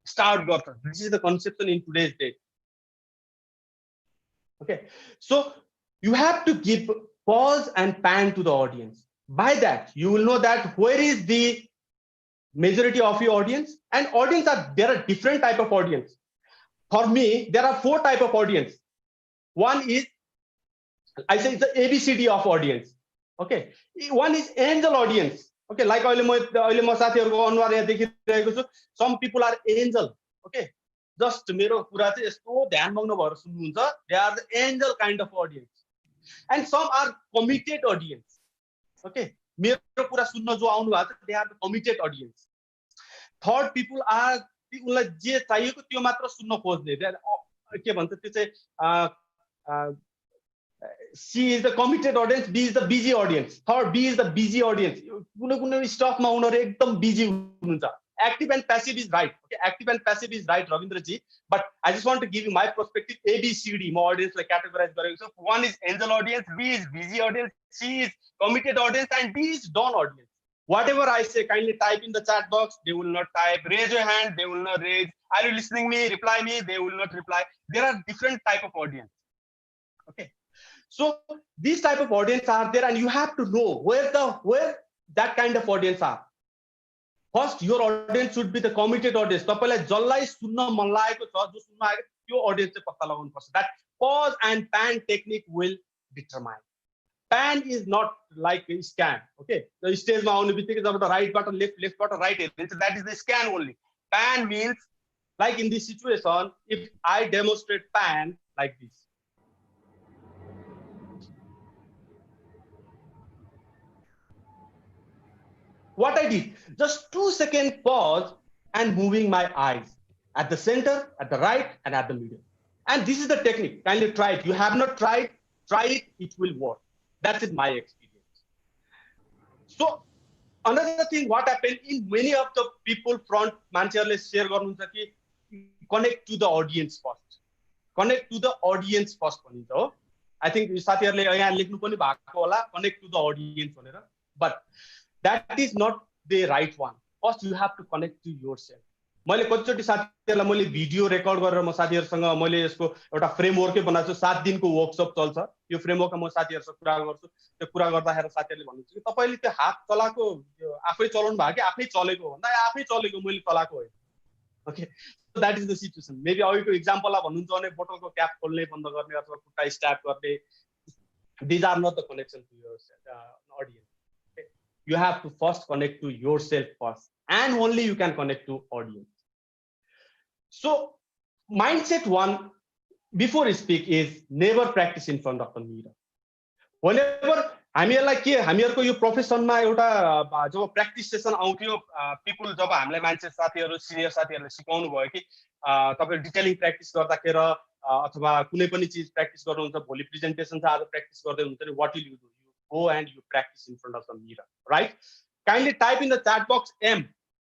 start गर्छ. This is the conception in today's day. Okay, so you have to give pause and pan to the audience. By that you will know that where is the majority of your audience, and there are different type of audience. For me, there are 4 type of audience. One is, I say it's the ABCD of audience. Okay, one is angel audience. Okay, like अहिले म साथीहरुको अनुहार यहाँ देखिरहेको छु. Some people are angel. Okay, just मेरो कुरा चाहिँ यस्तो ध्यान मग्न भएर सुन्नुहुन्छ. They are the angel kind of audience. And some are committed audience. Okay, मेरो कुरा सुन्न जो आउनु भएको छ, they are the committed audience. Third people are उनलाई जे चाहिएको त्यो मात्र सुन्न खोज्ने. के भन्छ त्यो चाहिँ C is the committed audience, B is the busy audience. Third, B is the busy audience. कुनै स्टफमा उनीहरु एकदम बिजी हुनुहुन्छ, active and passive is right. Okay, active and passive is right, Ravindraji. But I just want to give you my perspective. A, B, C, D. My audience like categorized. So one is angel audience, B is busy audience, C is committed audience, and D is dawn audience. Whatever I say, kindly type in the chat box. They will not type. Raise your hand. They will not raise. Are you listening me? Reply me. They will not reply. There are different type of audience. Okay. So these type of audience are there, and you have to know where that kind of audience are. First, your audience should be the committed audience. Tapaiलाई जसलाई सुन्न मन लागेको छ, जो सुन्न आएको त्यो audience चाहिँ पत्ता लगाउनु पर्छ. That pause and pan technique will determine. PAN is not like a scan. Okay, the stage ma aunu bittiki jab the right button left button right हेर्ने, that is the scan only. PAN means, like in this situation, if I demonstrate PAN like this. What I did, just 2-second pause and moving my eyes at the center, at the right, and at the middle. And this is the technique. Kindly try it. You have not tried, try it, it will work. That's it, my experience. So another thing, what happened in many of the people front, मान्छेहरुले share गर्नुहुन्छ कि connect to the audience first. Connect to the audience first भनिन्छ हो. I think साथीहरुले यहाँ लेख्नु पनि भएको होला, connect to the audience भनेर. But that is not the right one. First, you have to connect to yourself. मैले कतिचोटि साथीहरुलाई मैले भिडियो रेकर्ड गरेर म साथीहरुसँग मैले यसको एउटा फ्रेमवर्कै बनाएको छु. 7 दिनको वर्कशप चल्छ. यो फ्रेमवर्कमा म साथीहरुसँग कुरा गर्छु. त्यो कुरा गर्दाखेरि साथीहरुले भन्नुहुन्छ कि तपाईले त्यो हात चलाको आफै चलाउनु भयो कि आफै चलेको भन्दा आफै चलेको मैले चलाको होइन. Okay, so that is the situation. Maybe अघिको एक्जाम्पललाई भन्नुहुन्छ भने बोतलको क्याप खोल्ने बन्द गर्ने अथवा खुट्टा स्ट्याप गर्ने. These are not the connection to your audience. Okay? You have to first connect to yourself first, and only you can connect to audience. So mindset one before you speak is never practice in front of the mirror. Whenever हामीहरुलाई के हामीहरुको यो प्रोफेसनमा एउटा जब practice session आउँथ्यो, पिपल जब हामीलाई मान्छे साथीहरु senior साथीहरुले सिकाउनु भयो कि तपाईले डिटेलिङ प्र्याक्टिस गर्दाखेरि अथवा कुनै पनि चीज प्र्याक्टिस गर्नुहुन्छ, भोलि प्रेजेन्टेसन छ, आज प्र्याक्टिस गर्दै हुनुहुन्छ नि, what will you do? You go and you practice in front of the mirror, right? Kindly type in the chat box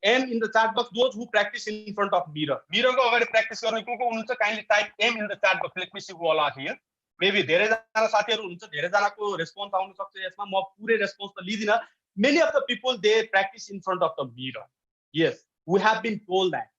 M in the chat box, those who practice in front of mirror. Mirror ko agadi practice garne ko hununcha, kindly type M in the chat box. Let me see who all are here. Maybe धेरै जना साथीहरु हुनुहुन्छ, धेरै जनाको response आउन सक्छ यसमा. म पुरै रेस्पोन्स त लिदिन. Many of the people, they practice in front of the mirror. Yes, we have been told that.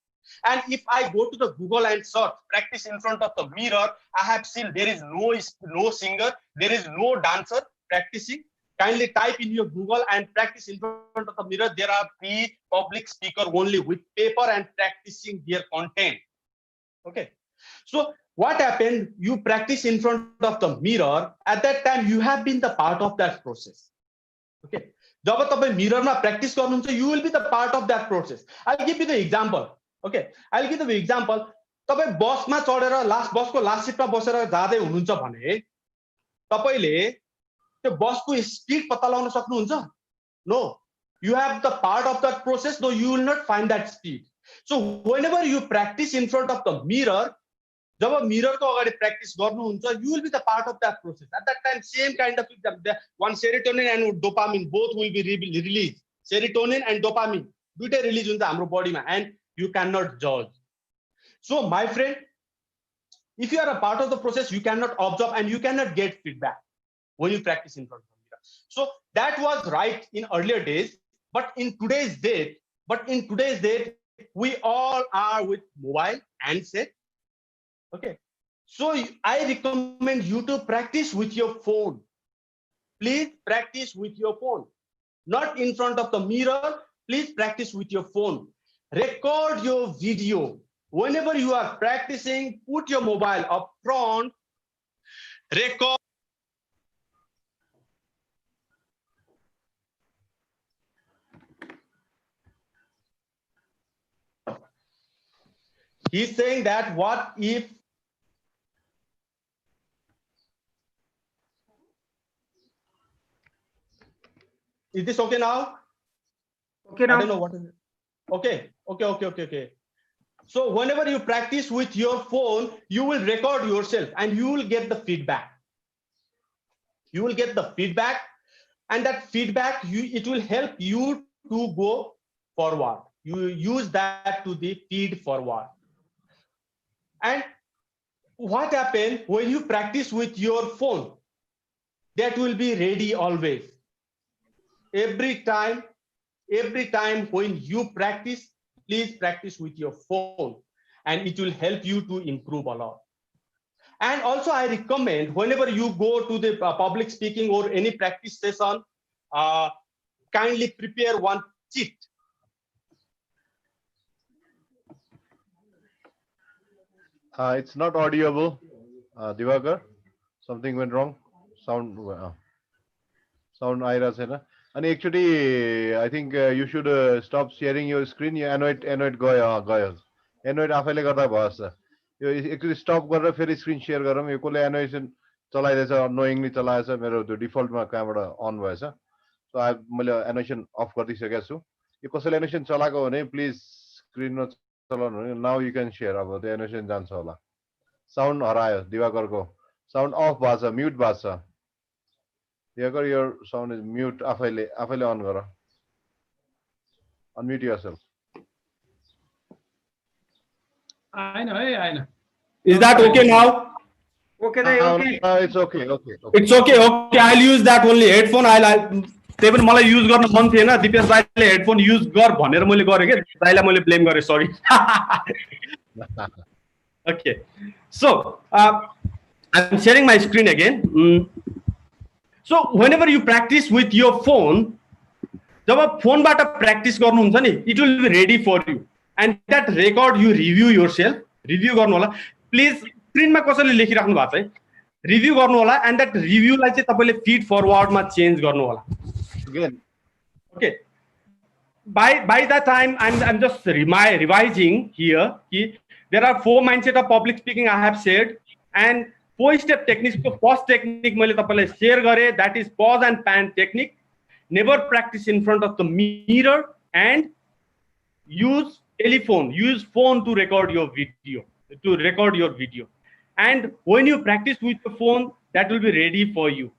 And if I go to the Google and search practice in front of the mirror, I have seen there is no singer, there is no dancer practicing. Kindly type in your Google and practice in front of the mirror. There are 3 public speakers only with paper and practicing their content. Okay. So what happened? You practice in front of the mirror. At that time, you have been the part of that process. Okay. जब तपाईं मिररमा practice गर्नुहुन्छ, you will be the part of that process. I'll give you the example. Okay. I'll give you the example. तपाईं बसमा चढेर बसको last सिटमा बसेर जाँदै हुनुहुन्छ भने तपाईले त्यो बसको स्पिड पत्ता लगाउन सक्नुहुन्छ? No. You have the part of that process, though you will not find that speed. So whenever you practice in front of the mirror, जब मिरर को अगाडि प्र्याक्टिस गर्नुहुन्छ, you will be the part of that process. At that time, same kind of one serotonin and dopamine both will be released. Serotonin and dopamine दुईटै release हुन्छ हाम्रो बडीमा, and you cannot judge. So my friend, if you are a part of the process, you cannot observe and you cannot get feedback when you practice in front of the mirror. So that was right in earlier days, but in today's date, we all are with mobile handset. Okay, so I recommend you to practice with your phone. Please practice with your phone, not in front of the mirror. Please practice with your phone. Record your video. Whenever you are practicing, put your mobile up front, record. He's saying that what if is this okay now? Okay now. I don't know what is it. Okay. So whenever you practice with your phone, you will record yourself and you will get the feedback. You will get the feedback, and that feedback it will help you to go forward. you use that to the feed forward. And what happens when you practice with your phone? That will be ready always. Every time when you practice, please practice with your phone, and it will help you to improve a lot. And also I recommend whenever you go to the public speaking or any practice session, kindly prepare one cheat. It's not audible, Divakar. Something went wrong. Sound आइरहेको छैन. अनि actually I think you should stop sharing your screen. Yo annoyed गयो. Annoyed आफैले गर्दा भयो जस्तो. यो एकचोटि स्टप गरेर फेरि स्क्रिन सेयर गरौँ. यो कसले एनोइसन चलाइरहेछ, नोइङली चलाएछ, मेरो त्यो डिफल्टमा कहाँबाट अन भएछ. सो मैले एनोइसन अफ गरिदिइसकेको छु. यो कसैले एनोइसन चलाएको हो भने प्लिज स्क्रिनमा चलाउनु भने नाउ यु क्यान सेयर. अब त्यो एनोइसन जान्छ होला. साउन्ड हरायो दिवाकरको. साउन्ड अफ भएको छ, म्युट भएको छ. Divakar, your sound is mute. आफैले on गर. Unmute yourself. आएन. Is that okay now? Okay, it's okay. It's okay. I'll use that only headphone. त्यही पनि मलाई युज गर्न मन थिएन. दिपेश भाइले हेडफोन युज गर भनेर मैले गरे के. दाइलाई मैले ब्लेम गरे, सरी. Okay. So, I'm sharing my screen again. So whenever you practice with your phone, जब फोनबाट प्र्याक्टिस गर्नुहुन्छ नि, it will be ready for you, and that record you review yourself. Review गर्नु होला. प्लिज स्क्रिनमा कसैले लेखिराख्नु भएको छ है, रिभ्यू गर्नु होला, and that review लाई चाहिँ तपाईले feed forward मा चेन्ज गर्नु होला. Again. Okay. By that time, I'm just revising here. There are 4 mindset of public speaking I have said, and 4-step techniques. So first technique मैले तपाईलाई share गरे, that is pause and pan technique. Never practice in front of the mirror, and use phone to record your video. And when you practice with the phone, that will be ready for you.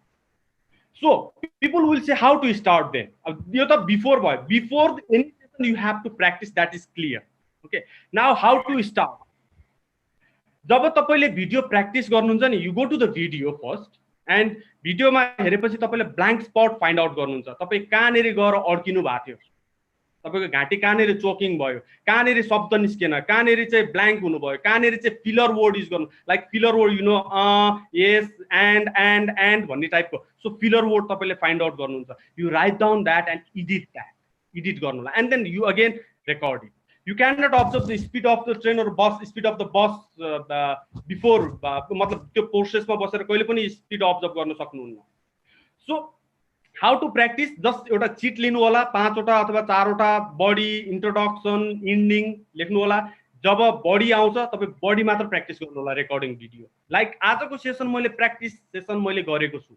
So people will say how to start then. Before any session you have to practice, that is clear. Okay. Now how to start? जब तपाईले video practice गर्नुहुन्छ नि, you go to the video first, and भिडियोमा हेरेपछि तपाईले blank spot find out गर्नुहुन्छ. तपाई कहाँनेरि गएर अड्किनु भएको थियो, तपाईको घाँटी कहाँनेरि चोकिङ भयो, कहाँनेरि शब्द निस्केन, कहाँनेरि चाहिँ ब्ल्याङ्क हुनुभयो, कहाँनेरि चाहिँ फिलर वर्ड युज गर्नु, like filler word you know yes and भन्ने टाइपको. सो फिलर वर्ड तपाईले फाइन्ड आउट गर्नुहुन्छ. You write down that and edit गर्नुला, and then you again record it. You cannot observe the speed of the train or bus, speed of the bus before, मतलब त्यो प्रोसेसमा बसेर कहिले पनि speed observe गर्न सक्नुहुन्न. So how to practice, just एउटा chit लिनु होला, 5 वटा अथवा 4 वटा बडी, इन्ट्रोडक्सन, इन्डिङ लेख्नु होला. जब बडी आउँछ तपाई बडी मात्र प्र्याक्टिस गर्नु होला रेकर्डिङ भिडियो. लाइक आजको सेसन मैले प्र्याक्टिस सेसन मैले गरेको छु.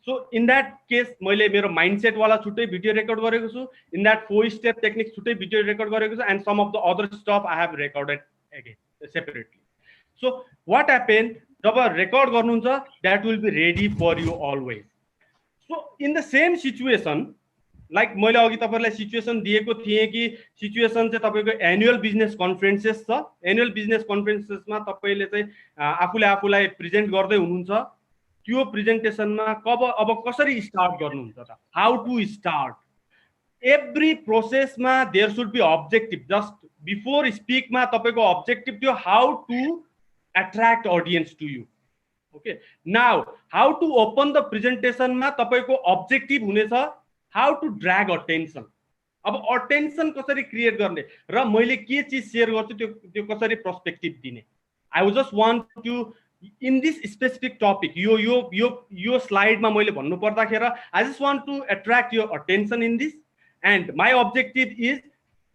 So in that case, मैले मेरो mindset वाला छुट्टै भिडियो रेकर्ड गरेको छु. In that 4-step technique छुट्टै भिडियो रेकर्ड गरेको छु, and some of the other stuff I have recorded again separately. So what happened, जब रेकर्ड गर्नुहुन्छ, that will be ready for you always. So in the same situation, like मैले अघि तपाईहरुलाई situation दिएको थिए कि सिचुएसन चाहिँ तपाईको एनुअल बिजनेस कन्फरेन्सेस छ. एनुअल बिजनेस कन्फरेन्सेसमा तपाईले चाहिँ आफूलाई प्रेजेन्ट गर्दै हुनुहुन्छ. त्यो प्रेजेन्टेसनमा अब कसरी स्टार्ट गर्नुहुन्छ त, हाउ टु स्टार्ट. एभ्री प्रोसेसमा there should be objective. Just before स्पिकमा तपाईको अब्जेक्टिभ थियो how to attract audience to you. Okay, now how to open the प्रेजेन्टेसनमा तपाईको अब्जेक्टिभ हुनेछ हाउ टु ड्र्याग अटेन्सन. अब अटेन्सन कसरी क्रिएट गर्ने र मैले के चिज सेयर गर्छु त्यो कसरी पर्सपेक्टिभ दिने. I would just want to in this specific topic, यो स्लाइडमा मैले भन्नु पर्दाखेरि I just want to attract your attention in this, and my objective is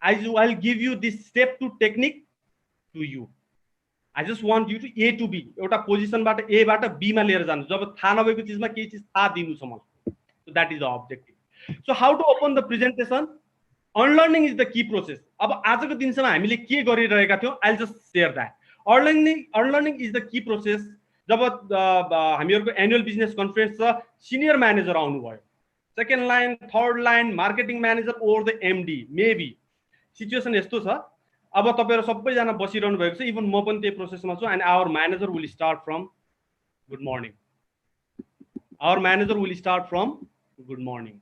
I'll give you this step to technique to you. I just want you to A to B, एउटा पोजिसनबाट A बाट B मा लिएर जानु. जब थाहा नभएको चिजमा केही चिज थाहा दिनु छ मलाई. So that is the objective. So how to open the presentation? Unlearning is the key process. अब आजको दिनसम्म हामीले के गरिरहेका थियौं, I'll just share that. Unlearning is the key process. जब हामीहरुको एनुअल बिजनेस कन्फरेन्स छ, सिनियर म्यानेजर आउनु भयो, second line, third line, marketing manager or the MD, maybe situation यस्तो छ अब तपाईहरु सबैजना बसिरहनु भएको छ इभन म पनि त्यही प्रोसेसमा छु and our manager will start from good morning our manager will start from good morning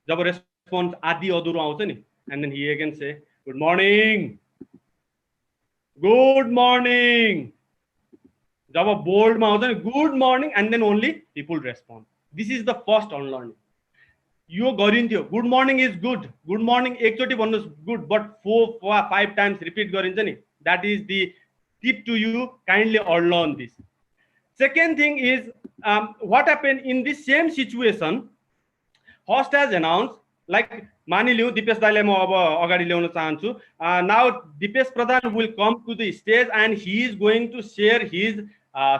जब रेस्पोन्स आदि अधुरो आउँछ नि and then he again say good morning जब बोल्डमा आउँछ नि good morning and then only people respond this is the first unlearning यो गरिन्थ्यो good morning is good morning एकचोटि भन्नुहोस् गुड बट 4-5 टाइम्स रिपिट गरिन्छ नि that is the tip to you kindly unlearn this second thing is what happened in this same situation host has announced like मानिलिउँ दिपेश दाइलाई म अब अगाडि ल्याउन चाहन्छु now Dipesh Pradhan will come to the stage and he is going to share his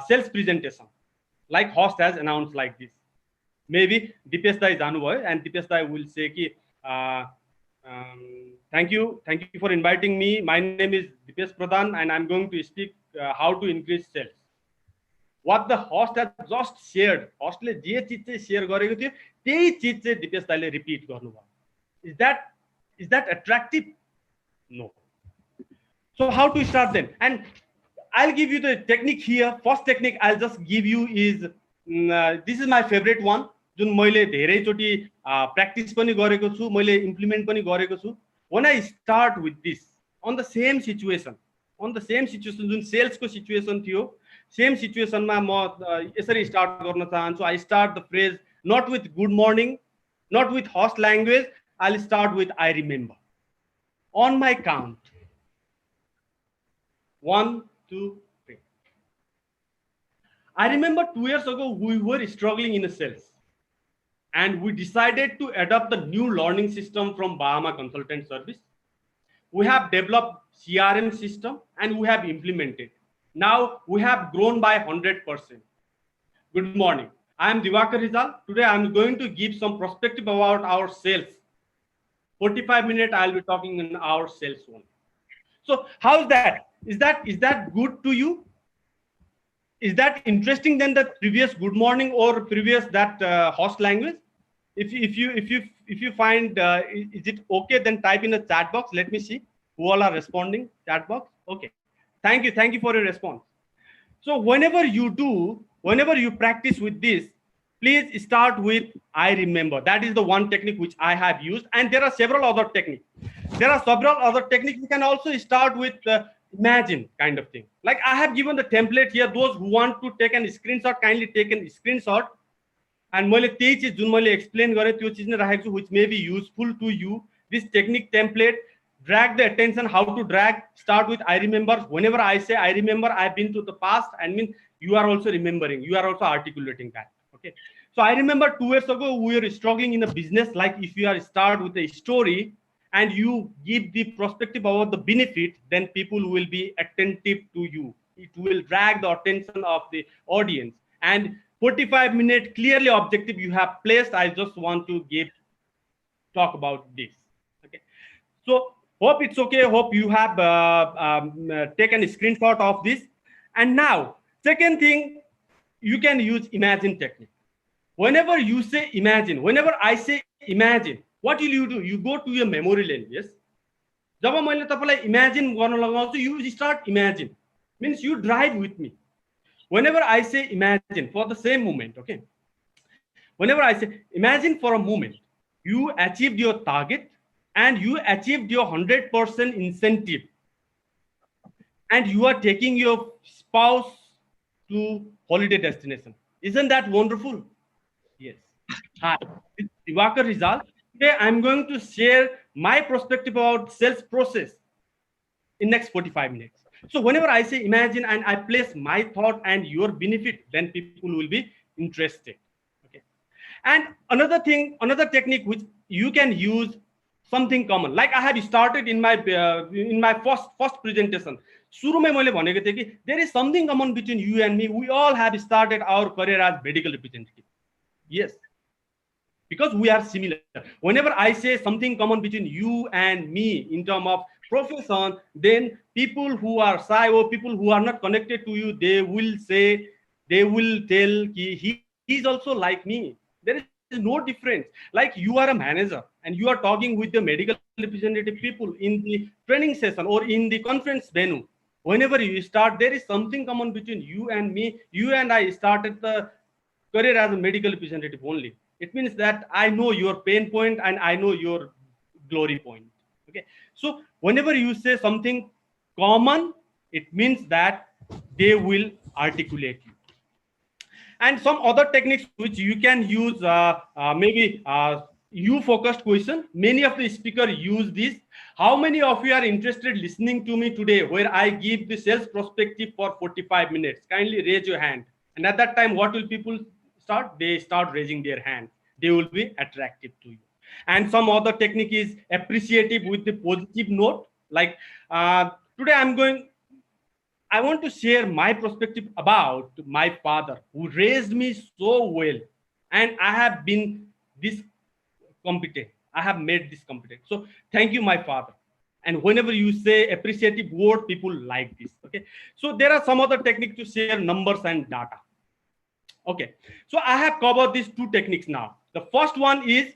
sales presentation like host has announced like this maybe Dipesh दाइ जानुभयो and Dipesh Dai will say कि thank you for inviting me my name is Dipesh Pradhan and I'm going to speak how to increase sales what the host has just shared host ले जे चीज चाहिँ share गरेको थियो त्यही चीज चाहिँ दिपेश दाइले रिपिट गर्नुभयो is that attractive no so how to start then and I'll give you the technique here first technique I'll just give you is this is my favorite one जुन मैले धेरै चोटी प्र्याक्टिस पनि गरेको छु मैले इम्प्लिमेन्ट पनि गरेको छु when I start with this on the same situation जुन सेल्स को सिचुएसन थियो सेम सिचुएसनमा म यसरी स्टार्ट गर्न चाहन्छु I start the phrase not with good morning not with host language I will start with I remember on my count 1 2 3 I remember 2 years ago we were struggling in a sales and we decided to adopt the new learning system from Bahama Consultant Service. We have developed CRM system and we have implemented. Now we have grown by 100%. Good morning. I am Diwakar Rizal. Today I am going to give some perspective about our sales. 45 minutes I will be talking in our sales one. So how is that? Is that good to you? Is that interesting than the previous good morning or previous that host language? If you find is it okay, then type in the chat box. Let me see who all are responding. Chat box. Okay. Thank you for your response. So whenever you practice with this, please start with I remember. That is the one technique which I have used, and there are several other techniques. You can also start with imagine kind of thing. Like I have given the template here. Those who want to take a screenshot, kindly take a screenshot. And मैले त्यही चीज जुन मैले explain गरे त्यो चीज नै राखेको छु which may be useful to you. This technique template, drag the attention, how to drag, start with I remember. Whenever I say I remember, I've been to the past, and mean you are also remembering, you are also articulating that. Okay. So I remember 2 years ago we were struggling in a business. Like if you are start with a story and you give the perspective about the benefit, then people will be attentive to you. It will drag the attention of the audience. And 45-minute clearly objective you have placed. I just want to talk about this. Okay. So hope it's okay. Hope you have taken a screenshot of this. And now, second thing, you can use imagine technique. Whenever you say imagine, whenever I say imagine, what will you do? You go to your memory lane. Yes. जब मैले तपाईलाई imagine गर्न लगाउँछु, you start imagine. Means you drive with me. Whenever I say imagine for the same moment, okay. Whenever I say imagine for a moment, you achieved your target and you achieved your 100% incentive, and you are taking your spouse to holiday destination. Isn't that wonderful? Yes. Hi, it's Diwakar Rizal. Today I'm going to share my perspective about sales process in next 45 minutes. So whenever I say imagine and I place my thought and your benefit, then people will be interested. Okay. And another thing, another technique which you can use something common. Like I have started in my first presentation. सुरुमै मैले भनेको थिएँ कि there is something common between you and me. We all have started our career as medical representative. Yes. Because we are similar. Whenever I say something common between you and me in terms of profession, then people who are shy or people who are not connected to you, they will tell he is also like me. There is no difference. Like you are a manager and you are talking with the medical representative people in the training session or in the conference venue, whenever you start, there is something common between you and me. You and I started the career as a medical representative only. It means that I know your pain point and I know your glory point. Okay, so whenever you say something common, it means that they will articulate you. And some other techniques which you can use, maybe you focused question. Many of the speakers use this. How many of you are interested listening to me today where I give the sales perspective for 45 minutes? Kindly raise your hand. And at that time, what will people start? They start raising their hand. They will be attractive to you. And some other technique is appreciative with the positive note. Like today I want to share my perspective about my father who raised me so well. And I have been this competent. I have made this competent. So thank you, my father. And whenever you say appreciative word, people like this. Okay. So there are some other techniques to share numbers and data. Okay. So I have covered these two techniques now. The first one is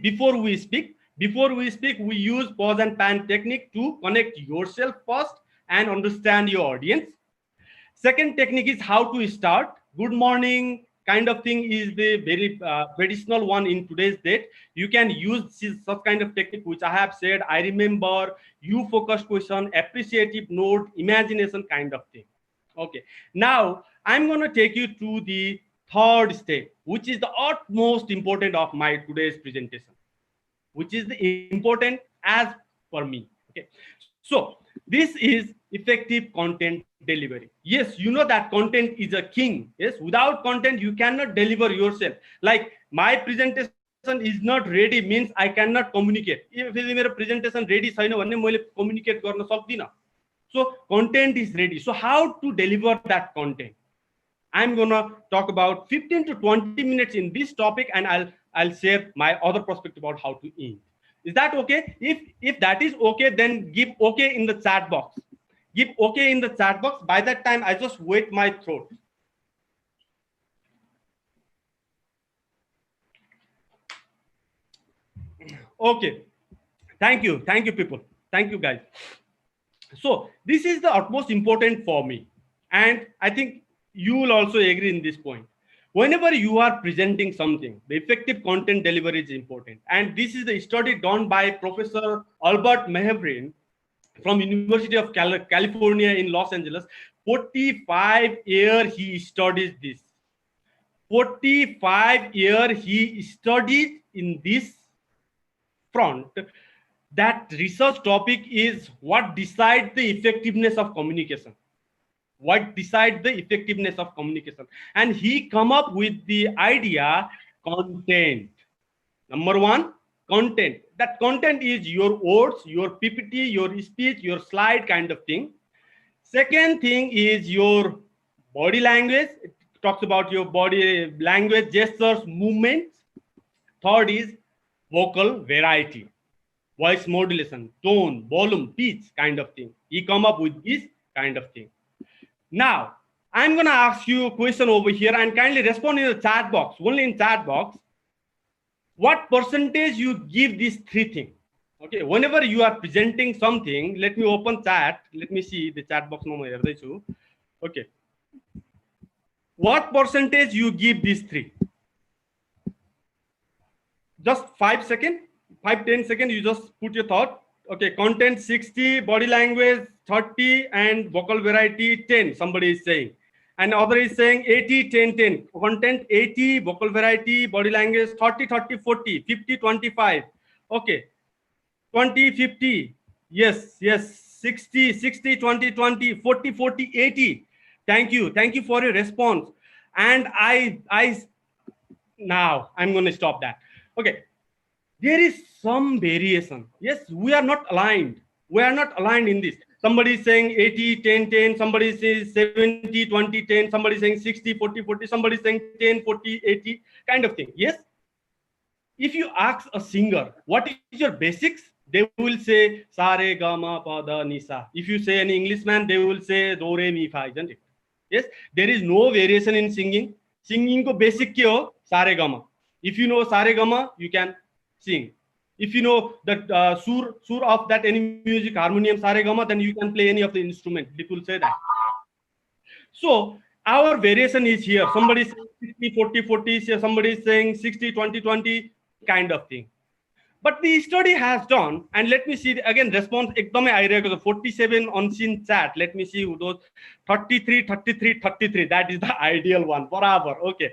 before we speak. Before we speak, we use pause and pan technique to connect yourself first and understand your audience. Second technique is how to start. Good morning kind of thing is the very traditional one in today's date. You can use such kind of technique which I have said. I remember, you focus question, appreciative note, imagination kind of thing. Okay. Now I'm going to take you to the third step, which is the utmost important of my today's presentation, which is the important as per me. Okay. So this is effective content delivery. Yes, you know that content is a king. Yes, without content, you cannot deliver yourself. Like my presentation is not ready means I cannot communicate. If my presentation ready, I communicate. So content is ready. So how to deliver that content? I'm gonna talk about 15 to 20 minutes in this topic, and I'll share my other perspective about how to end. Is that okay? If that is okay, then give okay in the chat box. Give okay in the chat box. By that time, I just wet my throat. Okay. Thank you, people. Thank you, guys. So this is the utmost important for me, and I think you will also agree in this point. Whenever you are presenting something, the effective content delivery is important. And this is the study done by Professor Albert Mehrbrin from University of California in Los Angeles. 45 years he studies this. 45 years he studied in this front. That research topic is what decides the effectiveness of communication. What decides the effectiveness of communication? And he come up with the idea content. Number one, content. That content is your words, your PPT, your speech, your slide kind of thing. Second thing is your body language. It talks about your body language, gestures, movements. Third is vocal variety, voice modulation, tone, volume, pitch kind of thing. He come up with this kind of thing. Now, I'm going to ask you a question over here and kindly respond in the chat box, only in chat box. What percentage you give these three things? Okay, whenever you are presenting something, let me open chat. Let me see the chat box. Okay. What percentage you give these three? Just 5 seconds, 5-10 seconds, you just put your thought. Okay, content 60, body language 30, and vocal variety 10, somebody is saying. And other is saying 80, 10, 10. Content 80, vocal variety, body language 30, 30, 40, 50, 25. Okay, 20, 50. Yes, 60, 60, 20, 20, 40, 40, 80. Thank you for your response. And now I'm going to stop that. Okay. There is some variation. Yes, we are not aligned. We are not aligned in this. Somebody is saying 80, 10, 10. Somebody says 70, 20, 10. Somebody is saying 60, 40, 40. Somebody is saying 10, 40, 80 kind of thing. Yes. If you ask a singer, what is your basics? They will say sa re ga ma pa da ni sa. If you say an Englishman, they will say do re mi fa, isn't it? Yes. There is no variation in singing. Singing ko basic kya ho? Sa re ga ma. If you know sa re ga ma, you can sing. If you know that sur of that any music, harmonium, saregama, then you can play any of the instrument. People say that. So our variation is here. Somebody is saying 60, 40, 40, somebody is saying 60, 20, 20 kind of thing. But the study has done, and let me see again response ekdamai aireko 47 on scene chat. Let me see who those 33, 33, 33. That is the ideal one. Barabar. Okay.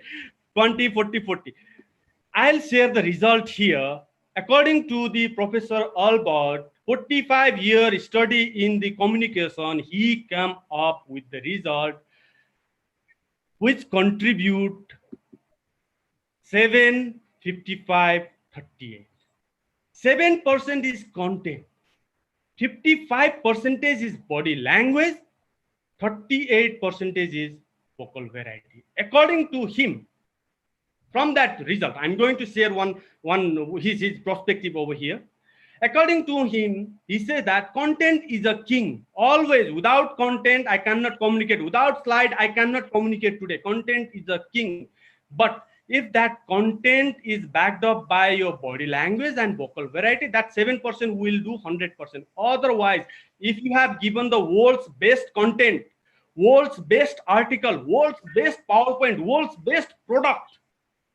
20, 40, 40. I'll share the result here. According to the Professor Albert, 45-year study in the communication, he came up with the result which contribute 7, 55, 38. 7% is content, 55% is body language, 38% is vocal variety. According to him, from that result, I'm going to share his perspective over here. According to him, he says that content is a king. Always, without content, I cannot communicate. Without slide, I cannot communicate today. Content is a king. But if that content is backed up by your body language and vocal variety, that 7% will do 100%. Otherwise, if you have given the world's best content, world's best article, world's best PowerPoint, world's best product,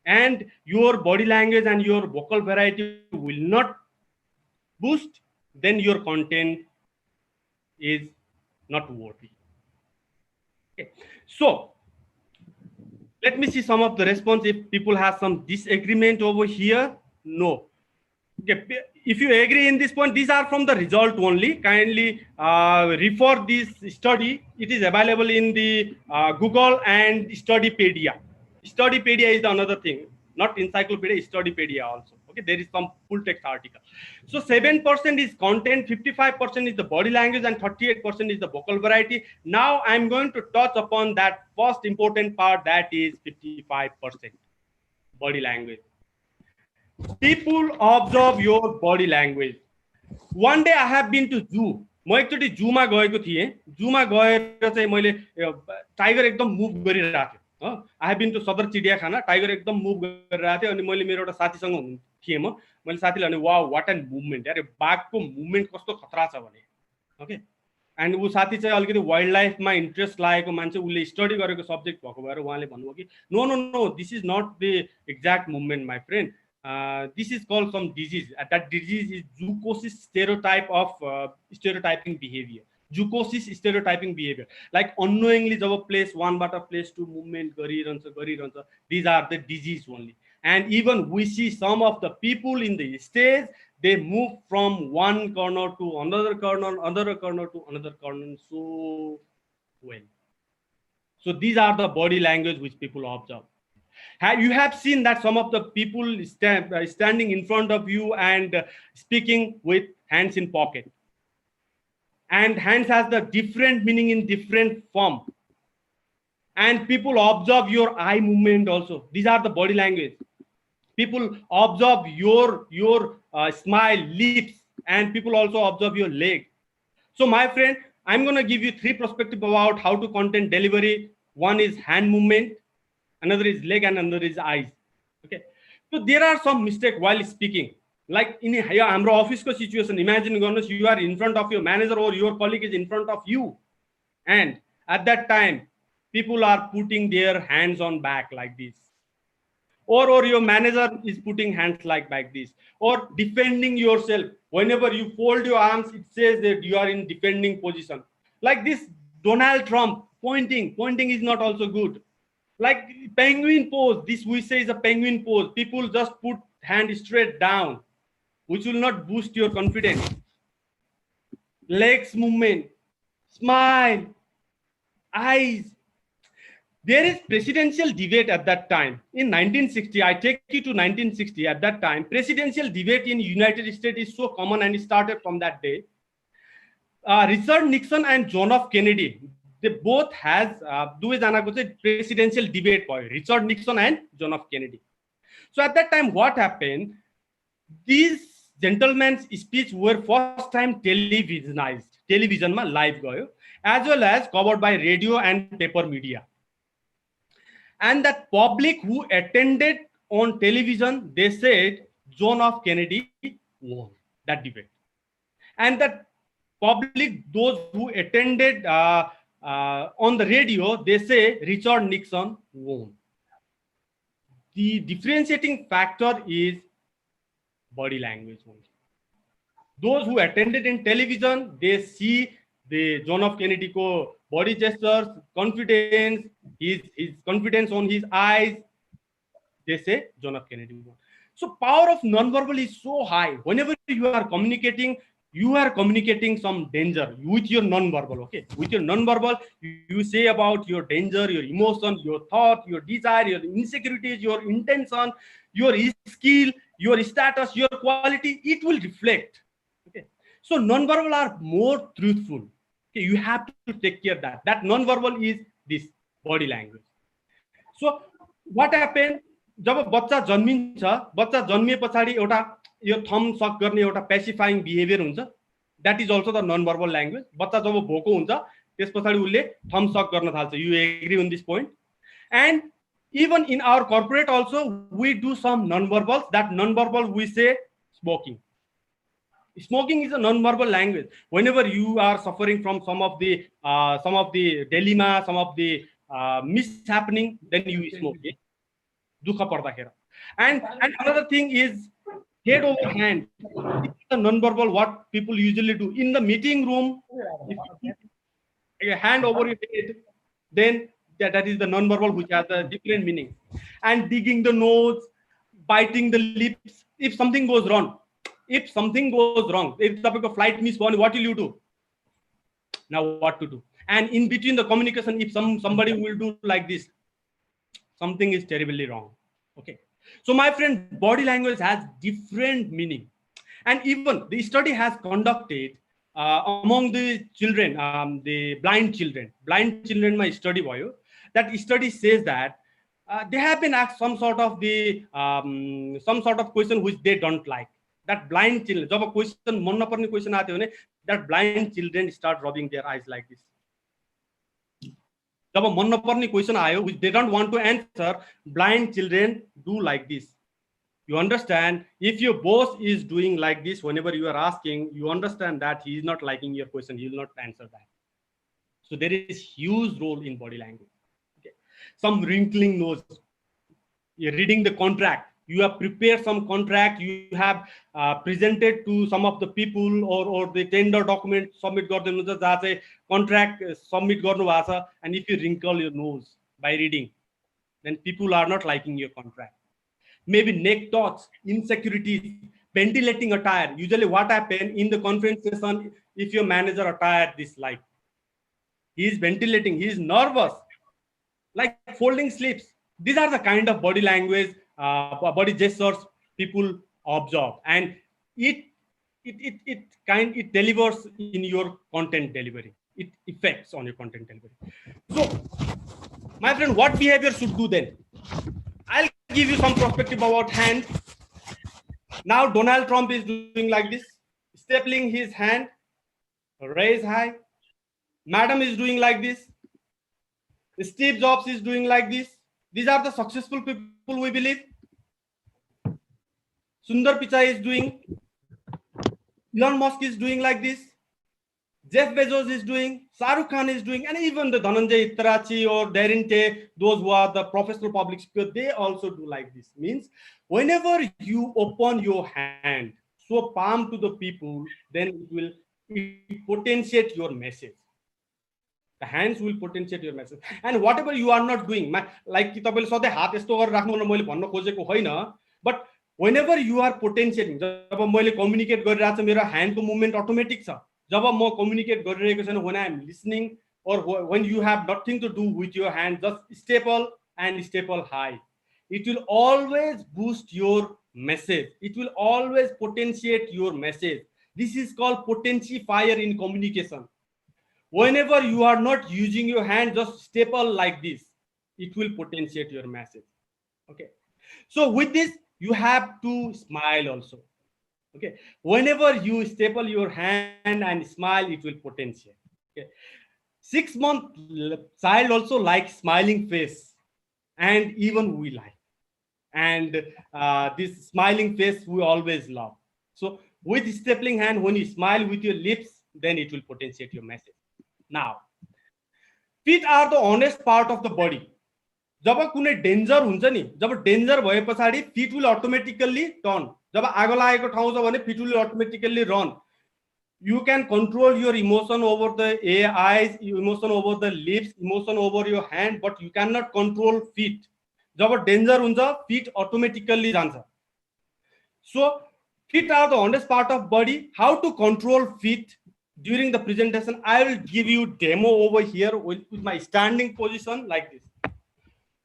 and your body language and your vocal variety will not boost, then your content is not worthy. Okay. So let me see some of the response. If people have some disagreement over here, no. Okay. If you agree in this point, these are from the result only. Kindly refer this study. It is available in the Google and Studypedia. Studypedia is another thing, not encyclopedia, Studypedia also. Okay, there is some full text article. So 7% is content, 55% is the body language, and 38% is the vocal variety. Now I'm going to touch upon that first important part, that is 55% body language. People observe your body language. One day I have been to zoo. म एकचोटि जूमा गएको थिएँ. जूमा गएर चाहिँ मैले tiger एकदम मुभ गरिरहेको थियो. I have been to सदर चिडियाखाना. टाइगर एकदम मुभ गरिरहेको थियो अनि मैले मेरो एउटा साथीसँग थिएँ म. मैले साथीलाई भने वाउ व्हाट एन मुभमेन्ट यार, बाघको मुभमेन्ट कस्तो खतरा छ भने. ओके. एन्ड ऊ साथी चाहिँ अलिकति वाइल्ड लाइफमा इन्ट्रेस्ट लागेको मान्छे, उसले स्टडी गरेको सब्जेक्ट भएको भएर उहाँले भन्नुभयो कि no no no, this is not the exact movement my friend. This is called some disease. That disease is zoochosis stereotype of stereotyping behavior. Zoochosis stereotyping behavior. Like unknowingly, जब place one बाट place two movement गरिरहन्छ. These are the disease only. And even we see some of the people in the stage, they move from one corner to another corner, to another corner so well. So these are the body language which people observe. You have seen that some of the people standing in front of you and speaking with hands in pocket. And hands has the different meaning in different form. And people observe your eye movement also. These are the body language. People observe your smile, lips, and people also observe your leg. So my friend, I'm going to give you 3 perspectives about how to content delivery. One is hand movement, another is leg, and another is eyes. Okay. So there are some mistakes while speaking. Like in our office situation, imagine you are in front of your manager or your colleague is in front of you. And at that time, people are putting their hands on back like this. Or your manager is putting hands like this. Or defending yourself. Whenever you fold your arms, it says that you are in defending position. Like this, Donald Trump pointing is not also good. Like penguin pose, this we say is a penguin pose. People just put hand straight down, which will not boost your confidence. Legs movement, smile, eyes. There is presidential debate at that time. In 1960, I take you to 1960. At that time, presidential debate in United States is so common and it started from that day. Richard Nixon and John F. Kennedy, they both has presidential debate by Richard Nixon and John F. Kennedy. So at that time, what happened? These gentlemen's speech were first time televisionized, television ma live gayo, as well as covered by radio and paper media. And that public who attended on television, they said John F. Kennedy won that debate. And that public, those who attended on the radio, they say Richard Nixon won. The differentiating factor is body language only. Those who attended in television, they see the John F. Kennedy ko body gestures, confidence, his confidence on his eyes. They say John F. Kennedy won. So power of nonverbal is so high. Whenever you are communicating some danger with your nonverbal. Okay, with your nonverbal, you say about your danger, your emotion, your thought, your desire, your insecurities, your intention, your skill, your status, your quality. It will reflect. Okay, so nonverbal are more truthful. Okay, you have to take care of that. That nonverbal is this body language. So what happened? जब बच्चा जन्मिन्छ, बच्चा जन्मिए पछाडि एउटा यो थम suck गर्ने एउटा pacifying behaviour हुन्छ. That is also the non verbal language. बच्चा जब भोको हुन्छ त्यस पछाडि उसले थम सक गर्न थाल्छ. You agree on this point? And even in our corporate also we do some non verbals. That non verbal we say smoking. Smoking is a non-verbal language. Whenever you are suffering from some of the dilemma, some of the mishappening, then you smoke. Dukha pardakhera. And another thing is head over hand. This is the non-verbal what people usually do in the meeting room. If you put a hand over your head, then that is the non-verbal which has a different meaning. And digging the nose, biting the lips. If something goes wrong, if the flight miss one, what will you do? Now what to do? And in between the communication, if somebody will do like this, something is terribly wrong. Okay. So my friend, body language has different meaning. And even the study has conducted among the children, the blind children. Blind children, my study boy. That study says that they have been asked some sort of question which they don't like. That blind children, जब question मन नपर्ने question आते भने, that blind children start rubbing their eyes like this. जब मन नपर्ने question आयो which they don't want to answer, blind children do like this. You understand? If your boss is doing like this whenever you are asking, you understand that he is not liking your question. He will not answer that. So there is huge role in body language. Okay. Some wrinkling nose. You're reading the contract. You have prepared some contract, you have presented to some of the people or the tender document submit garden contract submit garnu bhasa, and if you wrinkle your nose by reading, then people are not liking your contract. Maybe neck dots, insecurities, ventilating attire. Usually what happens in the conference session, if your manager attire this like, he is ventilating, he is nervous, like folding sleeves. These are the kind of body language, body gestures people observe, and it delivers in your content delivery. It affects on your content delivery. So, my friend, what behavior should do then? I'll give you some perspective about hand. Now, Donald Trump is doing like this, stapling his hand, raise high. Madam is doing like this. Steve Jobs is doing like this. These are the successful people we believe. Sundar Pichai is doing. Elon Musk is doing like this. Jeff Bezos is doing. Shah Rukh Khan is doing. And even the Dhananjay Ittarachi or Darren Tay, those who are the professional public speakers, they also do like this. Means whenever you open your hand, so palm to the people, then it will potentiate your message. The hands will potentiate your message. And whatever you are not doing, like but whenever you are potentiating, communicate hand movement automatic. Communicate when I am listening or when you have nothing to do with your hand, just staple and staple high. It will always boost your message. It will always potentiate your message. This is called potentifier in communication. Whenever you are not using your hand, just staple like this. It will potentiate your message. Okay. So with this, you have to smile also. Okay. Whenever you staple your hand and smile, it will potentiate. Okay. 6-month child also likes smiling face, and even we like. and this smiling face we always love. So with stapling hand, when you smile with your lips, then it will potentiate your message. Now, feet are the honest part of the body. जब कुनै danger हुन्छ नि, जब danger भए पछाडी feet will automatically turn. जब आगो लागेको ठाउँ छ भने feet will automatically run. You can control your emotion over the eyes, emotion over the lips, emotion over your hand, but you cannot control feet. जब डेन्जर हुन्छ feet automatically जान्छ. So feet are the honest part of body. How to control feet during the presentation? I will give you demo over here with my standing position like this.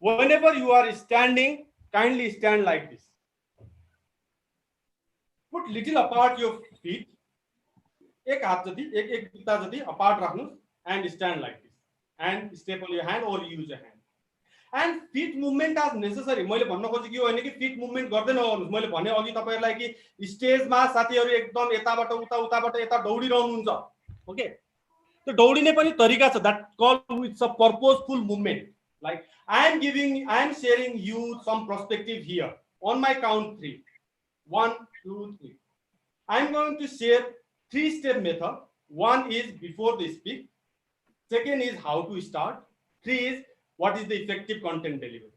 Whenever you are standing, kindly stand like this. Put little apart your feet. एक हात जति, एक जुत्ता जति apart राख्नु and stand like this. And staple your hand or use your hand. And feet movement as necessary. मैले भन्न खोजेको यो हैन कि feet movement गर्दै नगर्नुस्. मैले भने अघि तपाईहरुलाई कि स्टेजमा साथीहरु एकदम यताबाट उताबाट यता दौडिरहनुहुन्छ. ओके? त्यो दौडिने पनि तरिका छ. That call with a purposeful movement. Like I am sharing you some perspective here. On my count 3. 1, 2, 3. I am going to share 3-step method. 1 is before the speak. 2nd is how to start. 3 is what is the effective content delivery.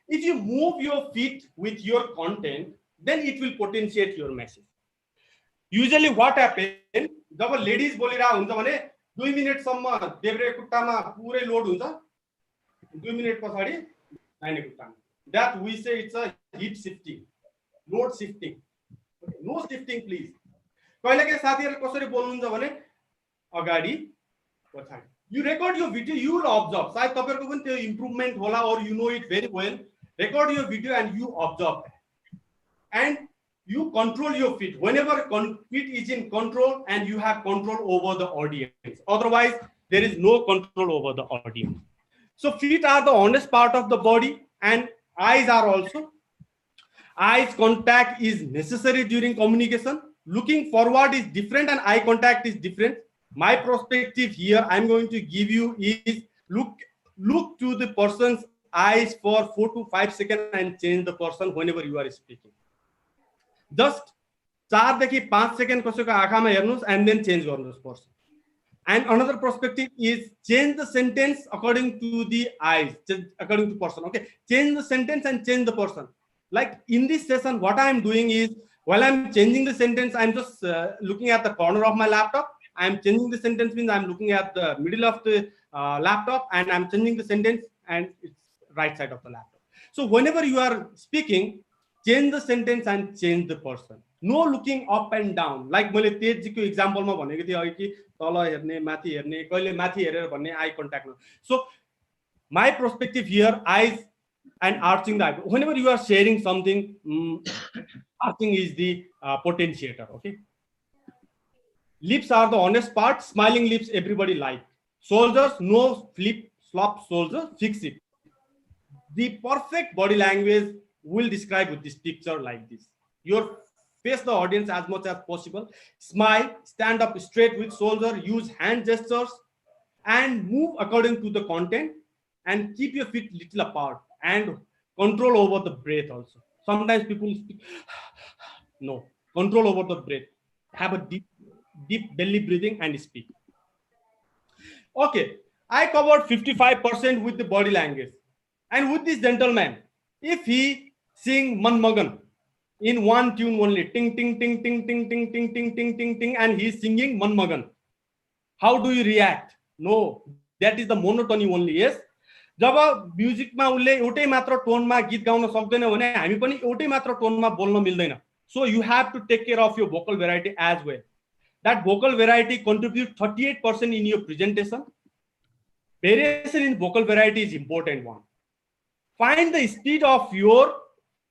If you move your feet with your content, then it will potentiate your message. Usually what happens, जब ladies बोलिरा हुन्छ भने 2 मिनेटसम्म देब्रे खुट्टामा पुरै load हुन्छ. 2 minute पछाडी दाहिने खुट्टामा. That we say it's a hip shifting, load shifting. Okay, no shifting please. कहिलेकाहीँ साथीहरु कसरी बोल्नुहुन्छ भने अगाडि पछाडी. You record your video, you will observe. सायद तपाईहरुको पनि त्यो इम्प्रुभमेन्ट होला or you know it very well. Record your video and you observe. And you control your feet. Whenever feet is in control and you have control over the audience. Otherwise, there is no control over the audience. So feet are the honest part of the body and eyes are also. Eyes contact is necessary during communication. Looking forward is different and eye contact is different. My perspective here I'm going to give you is look to the person's eyes for 4 to 5 seconds and change the person whenever you are speaking. Just 4 देखि 5 second कसैको आँखामा हेर्नुस् and then change गर्नुस् person. And another perspective is change the sentence according to the eyes, according to person. Okay, change the sentence and change the person. Like in this session, what I am doing is while I'm changing the sentence, I'm just looking at the corner of my laptop. I'm changing the sentence means I'm looking at the middle of the laptop and I'm changing the sentence and it's right side of the laptop. So whenever you are speaking, change the sentence and change the person. No looking up and down. Like मैले तेजजीको एक्जाम्पलमा भनेको थिएँ अघि कि तल हेर्ने माथि हेर्ने कहिले माथि हेरेर भन्ने eye contact. So my perspective here, eyes and arching the eye. Whenever you are sharing something, arching is the potentiator. Okay. Lips are the honest part. Smiling lips everybody like. Soldiers, no flip flop soldier, fix it. The perfect body language will describe with this picture like this. Your face the audience as much as possible. Smile, stand up straight with shoulder, use hand gestures and move according to the content and keep your feet little apart and control over the breath also. Sometimes people speak, no, control over the breath. Have a deep belly breathing and speak. Okay, I covered 55% with the body language. And with this gentleman, if he sing Manmagan in one tune only, ting, ting, ting, ting, ting, ting, ting, ting, ting, ting, ting, and he's singing Manmagan, how do you react? No, that is the monotony only, yes? जब म्युजिकमा उले एउटै मात्र टोनमा गीत gown सक्दैन भने हामी पनि एउटै मात्र टोनमा बोल्न मिल्दैन. So you have to take care of your vocal variety as well. That vocal variety contributes 38% in your presentation. Variation in vocal variety is important one. Find the speed of your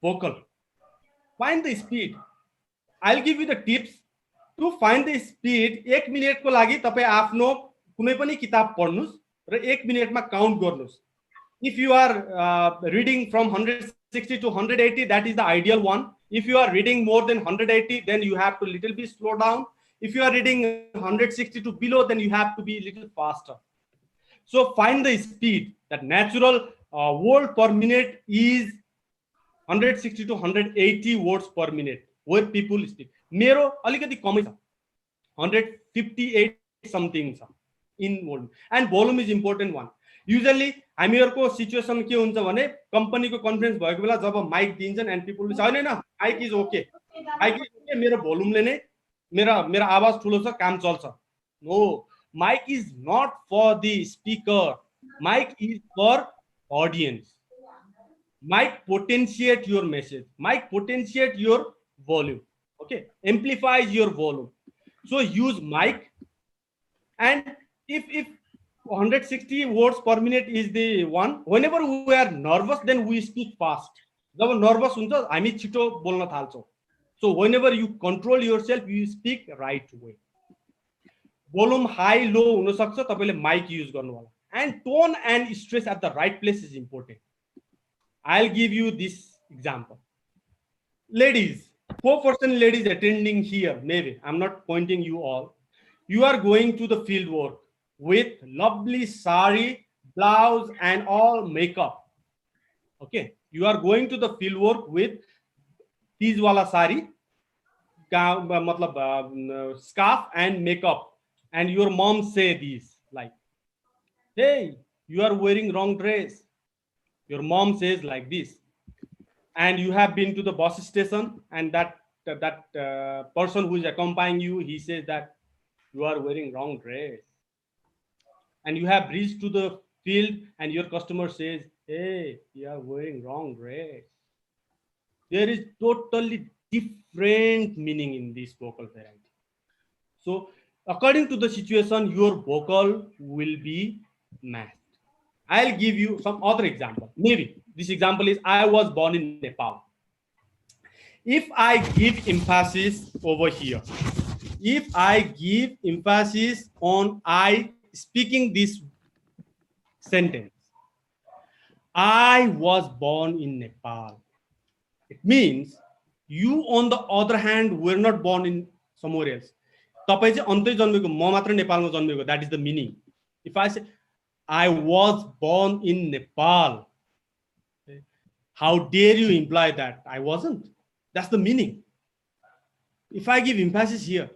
vocal. Find the speed. I'll give you the tips to find the speed. 1 minute को लागि तपाई आफ्नो कुनै पनि किताब पढ्नुस् र 1 मिनेटमा count गर्नुस्. If you are reading from 160 to 180, that is the ideal one. If you are reading more than 180, then you have to little bit slow down. If you are reading 160 to below, then you have to be a little faster. So find the speed. That natural word per minute is 160 to 180 words per minute where people speak. मेरो अलिकति कमै छ, 158 something छ in volume. And volume is important one. Usually हामीहरुको situation के हुन्छ भने कम्पनीको कन्फरेन्स भएको बेला जब माइक दिन्छन् एन्ड पिपल छैन हैन mic is okay, mic is okay, मेरो भोल्युमले नै मेरो आवाज ठुलो छ, काम चल्छ. No, mic is not for the speaker, mic is for audience. Mic potentiate your message, mic potentiate your volume, okay, amplifies your volume. So use mic. And if 160 words per minute is the one, whenever we are nervous then we speak fast. जब nervous हुन्छ हामी छिटो बोल्न थाल्छौं. So whenever you control yourself you speak right way. Volume high low हुन सक्छ, तपाईले mic use गर्नु होला. And tone and stress at the right place is important. I'll give you this example. Ladies, 4% ladies attending here, maybe, I'm not pointing you all. You are going to the field work with lovely sari, blouse and all makeup. Okay, you are going to the field work with tees wala sari, scarf and makeup. And your mom say this like, hey, you are wearing wrong dress. Your mom says like this, and you have been to the bus station, and that person who is accompanying you, he says that you are wearing wrong dress. And you have reached to the field, and your customer says, hey, you are wearing wrong dress. There is totally different meaning in this vocal variety. So according to the situation, your vocal will be matched. I'll give you some other example. Maybe this example is I was born in Nepal. If I give emphasis over here, if I give emphasis on I speaking this sentence, I was born in Nepal, it means you on the other hand were not born in somewhere else. तपाई चाहिँ अन्तै जन्मेको, म मात्र नेपालमा जन्मेको, that is the meaning. If I say I was born in Nepal, how dare you imply that I wasn't? That's the meaning. If I give emphasis here,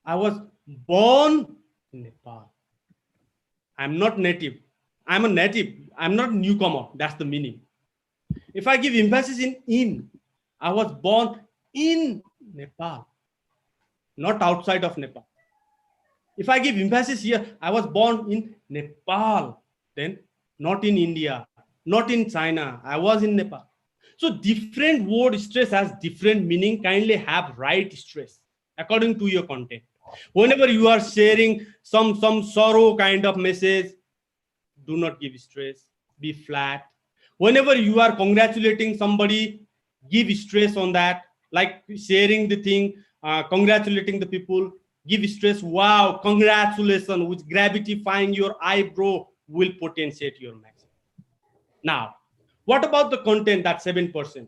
I was born in Nepal. I'm not native. I'm a native. I'm not a newcomer. That's the meaning. If I give emphasis in, I was born in Nepal, not outside of Nepal. If I give emphasis here, I was born in Nepal, then not in India, not in China, I was in Nepal. So different word stress has different meaning. Kindly have right stress according to your content. Whenever you are sharing some sorrow kind of message, do not give stress, be flat. Whenever you are congratulating somebody, give stress on that, like sharing the thing, congratulating the people, give stress, wow, congratulations, with gravifying your eyebrow will potentiate your message. Now, what about the content, that 7%?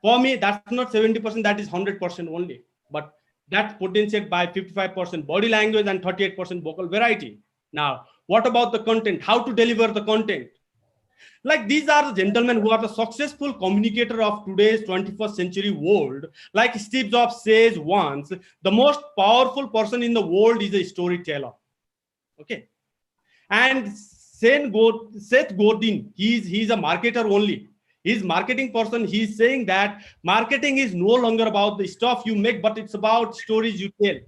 For me, that's not 70%, that is 100% only. But that's potentiated by 55% body language and 38% vocal variety. Now, what about the content? How to deliver the content? Like these are the gentlemen who are the successful communicator of today's 21st century world. Like Steve Jobs says once, the most powerful person in the world is a storyteller. Okay. And Seth Godin, he's a marketer only. He's marketing person. He's saying that marketing is no longer about the stuff you make, but it's about stories you tell.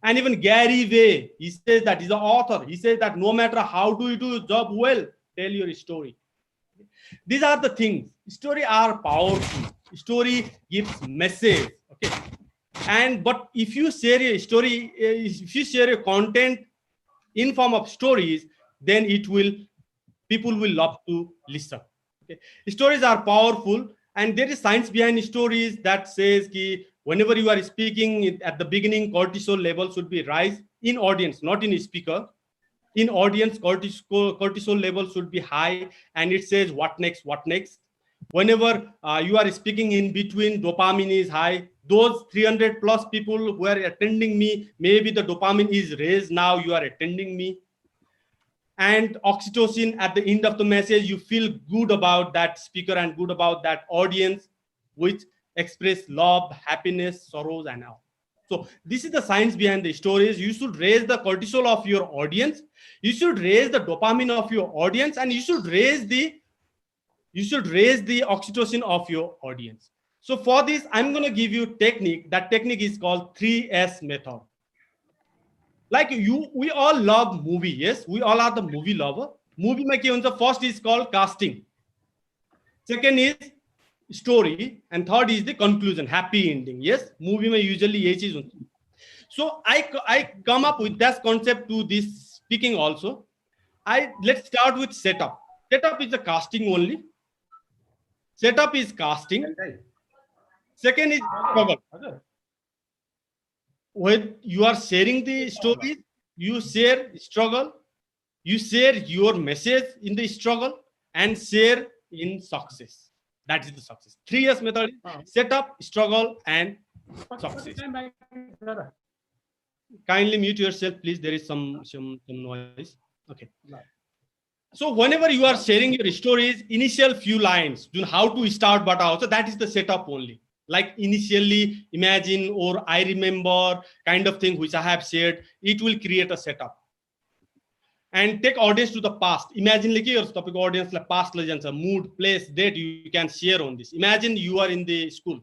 And even Gary Vee, he says that he's an author. He says that no matter how do you do your job well, tell your story. These are the things. Story are powerful. Story gives message. Okay. But if you share a story, if you share a content in form of stories, then people will love to listen. Okay. Stories are powerful, and there is science behind stories that says that whenever you are speaking at the beginning, cortisol level should be rise in audience, not in speaker. In audience, cortisol level should be high, and it says what next, what next. Whenever you are speaking in between, dopamine is high. Those 300 plus people who are attending me, maybe the dopamine is raised now, you are attending me. and oxytocin at the end of the message. You feel good about that speaker and good about that audience, which express love, happiness, sorrows, and all. So this is the science behind the stories. You should raise the cortisol of your audience. You should raise the dopamine of your audience, and you should raise the oxytocin of your audience. So for this, I'm going to give you technique. That technique is called 3S method. Like we all love movie. Yes, we all are the movie lover. Movie mein ke huncha? First is called casting. Second is story, and third is the conclusion, happy ending. Yes, movie mein usually ye cheez huncha. So I come up with that concept to this speaking also. Let's start with setup. Setup is the casting only. Setup is casting. Second is struggle. When you are sharing the stories, you share struggle, you share your message in the struggle, and share in success. That is the success. 3S method: setup, struggle, and success. Kindly mute yourself, please. There is some noise. Okay. So whenever you are sharing your stories, initial few lines, how to start, but also that is the setup only. Like initially, imagine, or I remember, kind of thing which I have shared, it will create a setup. And take audience to the past. Imagine like your topic audience like past legends, mood, place, date, you can share on this. Imagine you are in the school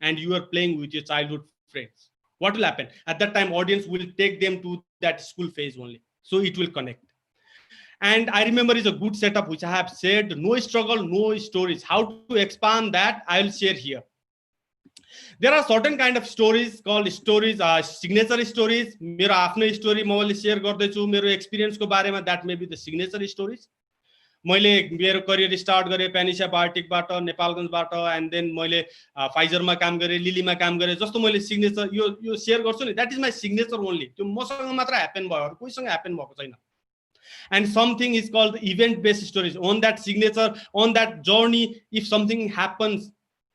and you are playing with your childhood friends. What will happen? At that time, audience will take them to that school phase only. So it will connect. And I remember is a good setup which I have said, no struggle, no stories. How to expand that, I will share here. There are certain kind of stories called stories, signature stories. मेरो आफ्नो story मैले share गर्दैछु मेरो experience को बारेमा, that may be the signature stories. मैले मेरो career start गरे प्यानिसा बार्टिकबाट, नेपालगञ्जबाट, and then मैले फाइजरमा काम गरे, लिलीमा काम गरे, जस्तो मैले सिग्नेचर यो शेयर गर्छु नि, that is my signature only. त्यो मसँग मात्र ह्यापन भयो, कोहीसँग ह्यापन भएको छैन. And something is called event based stories. On that signature, on that journey, if something happens,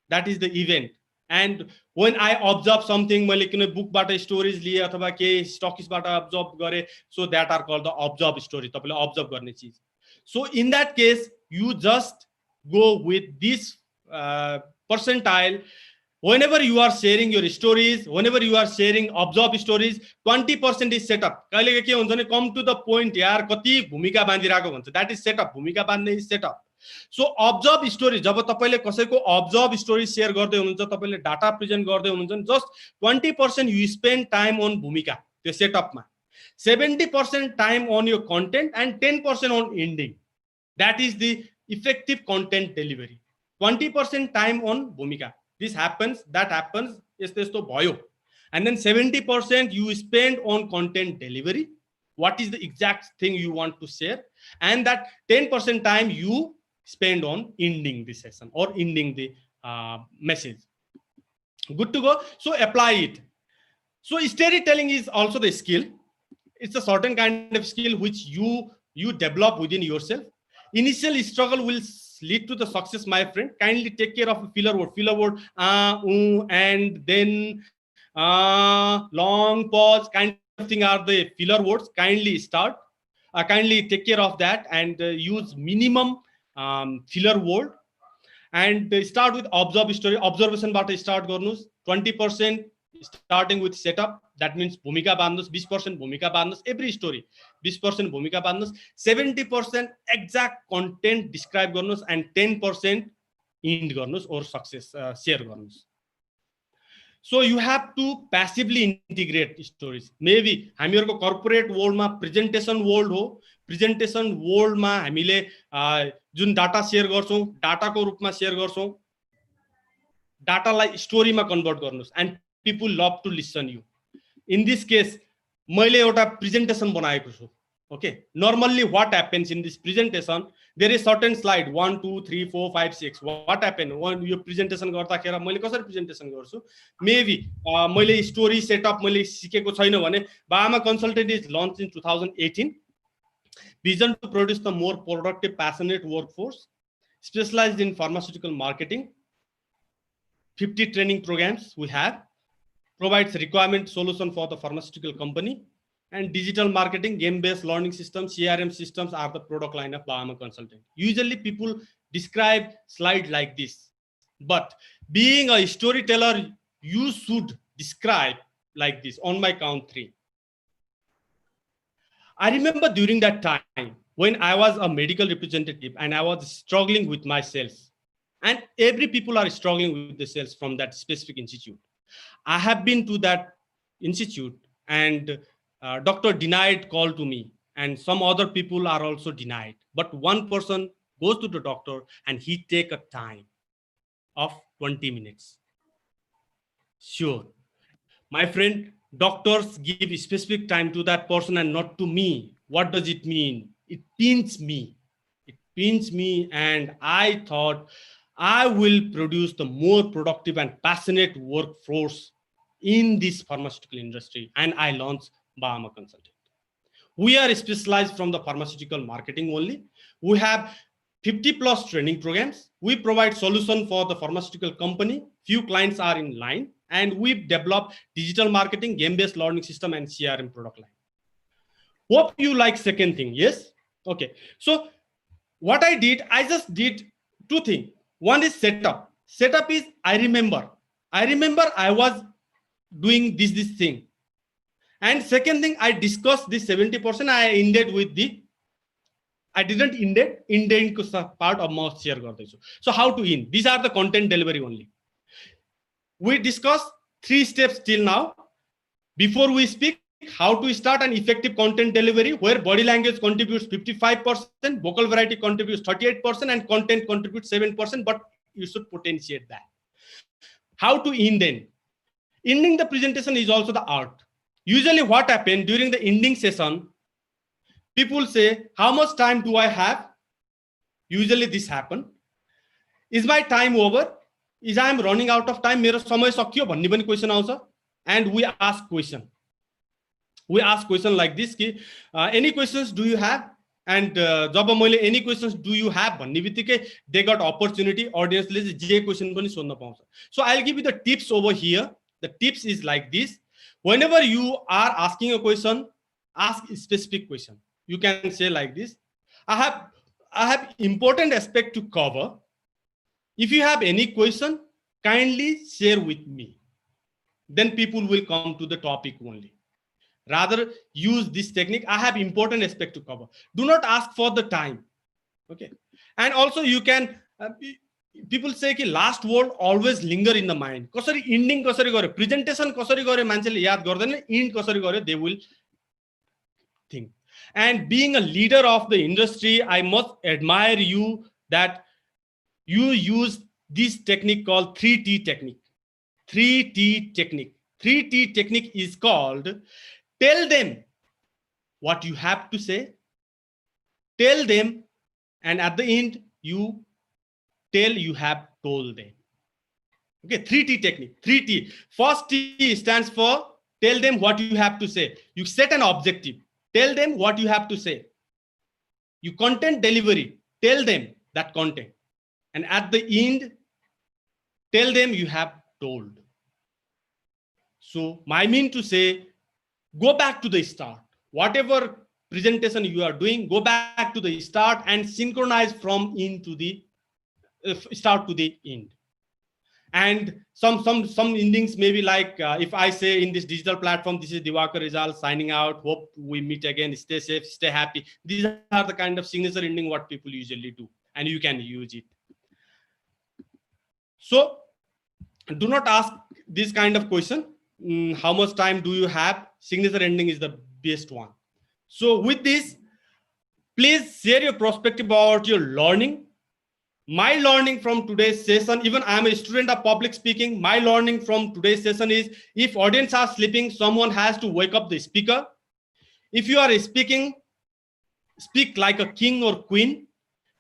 that is the event. And when I observe something, मैले कुनै बुकबाट stories लिए अथवा के स्टकिसबाट अब्जर्भ गरे, so that are called the observe story. तपाईले observe गर्ने चीज. So in that case, you just go with this percentile. Whenever you are sharing your stories, whenever you are sharing observe stories, 20% is setup. कहिले के हुन्छ नि, come to the point यार, कति भूमिका बाँधिरहेको भन्छ. That is setup. भूमिका बाँध्ने is setup. So observe story, जब तपाईले कसैको observe story share गर्दै हुनुहुन्छ, तपाईले डाटा प्रेजेन्ट गर्दै हुनुहुन्छ, just 20% you spend time on भूमिका, त्यो setup मा. 70% time on your content and 10% on ending. That is the effective content delivery. 20% time on भूमिका. This happens, that happens, यस्तो भयो. And then 70% you spend on content delivery. What is the exact thing you want to share? And that 10% time you spend on ending the session or ending the message. Good to go. So apply it. So storytelling is also the skill. It's a certain kind of skill which you develop within yourself. Initial struggle will lead to the success, my friend. Kindly take care of a filler word. Filler word, and then long pause kind of thing are the filler words. Kindly start. Kindly take care of that and use minimum filler word. And start with observe story. Observation बाट start गर्नुस्. 20% starting with setup. That means भूमिका बाँध्नुस्. 20% भूमिका बाँध्नुस्. Every story 20% भूमिका बाँध्नुस्. 70% exact content describe गर्नुस् and 10% end गर्नुस् or success share गर्नुस्. So you have to passively integrate stories. Maybe हामीहरुको corporate world मा presentation world हो. Presentation world मा हामीले जुन डाटा शेयर गर्छौं, डाटा को रूपमा शेयर गर्छौं, डाटालाई story मा convert गर्नुस् and people love to listen you. In this case, मैले एउटा presentation बनाएको छु. Okay. Normally what happens in this presentation, there is certain slide 1 2 3 4 5 6. What happened when you presentation गर्दाखेरि मैले कसरी presentation गर्छु? Maybe मैले story setup मैले सिकेको छैन भने Bahama Consultant is launched in 2018. Vision to produce the more productive, passionate workforce, specialized in pharmaceutical marketing. 50 training programs we have, provides requirement solution for the pharmaceutical company, and digital marketing, game-based learning systems, CRM systems are the product line of Bahama Consulting. Usually people describe slide like this, but being a storyteller, you should describe like this on my count 3. I remember during that time when I was a medical representative and I was struggling with my sales, and every people are struggling with the sales from that specific institute. I have been to that institute and doctor denied call to me, and some other people are also denied. But one person goes to the doctor and he take a time of 20 minutes. Sure, my friend, doctors give specific time to that person and not to me. What does it mean? It pains me. It pains me, and I thought I will produce the more productive and passionate workforce in this pharmaceutical industry, and I launched Bahama Consulting. We are specialized from the pharmaceutical marketing only. We have 50+ training programs. We provide solution for the pharmaceutical company. Few clients are in line, and we've developed digital marketing, game-based learning system, and CRM product line. Hope you like second thing, yes? Okay, so what I did, I just did 2 things. One is setup. Setup is I remember I was doing this thing. And second thing, I discussed this 70%. I ended with the, I didn't indent part of my share. So how to end? These are the content delivery only. We discussed 3 steps till now. Before we speak, how to start an effective content delivery where body language contributes 55%, vocal variety contributes 38%, and content contributes 7%, but you should potentiate that. How to end then? Ending the presentation is also the art. Usually what happens during the ending session, people say, how much time do I have? Usually this happens. Is my time over? Is I am running out of time? Mero samay sakyo bhanne pani question aउँछ. And we ask question. We ask question like this, ki, any questions do you have? And जब मैले any questions do you have भन्ने बित्तिकै they got opportunity, audience ले जे question पनि सोध्न पाउँछ. So I'll give you the tips over here. The tips is like this. Whenever you are asking a question, ask a specific question. You can say like this. I have important aspect to cover. If you have any question, kindly share with me. Then people will come to the topic only. Rather use this technique. I have important aspect to cover. Do not ask for the time. Okay. And also you can, people say कि last word always linger in the mind. कसरी ending कसरी गर्यो, presentation कसरी गर्यो मान्छेले याद गर्दैन, end कसरी गर्यो they will think. And being a leader of the industry, I must admire you that you use this technique called 3T technique. 3T technique. 3T technique is called tell them what you have to say, tell them, and at the end, you tell you have told them. Okay, 3T technique. 3T. First T stands for tell them what you have to say. You set an objective. Tell them what you have to say. You content delivery. Tell them that content. And at the end, tell them you have told. So I mean to say, go back to the start. Whatever presentation you are doing, go back to the start and synchronize from in to the start to the end. And some endings maybe like if I say in this digital platform, this is Diwakar Rizal signing out. Hope we meet again. Stay safe, stay happy. These are the kind of signature ending what people usually do, and you can use it. So do not ask this kind of question. How much time do you have? Signature ending is the best one. So with this, please share your perspective about your learning. My learning from today's session, even I am a student of public speaking, my learning from today's session is if audience are sleeping, someone has to wake up the speaker. If you are speaking, speak like a king or queen.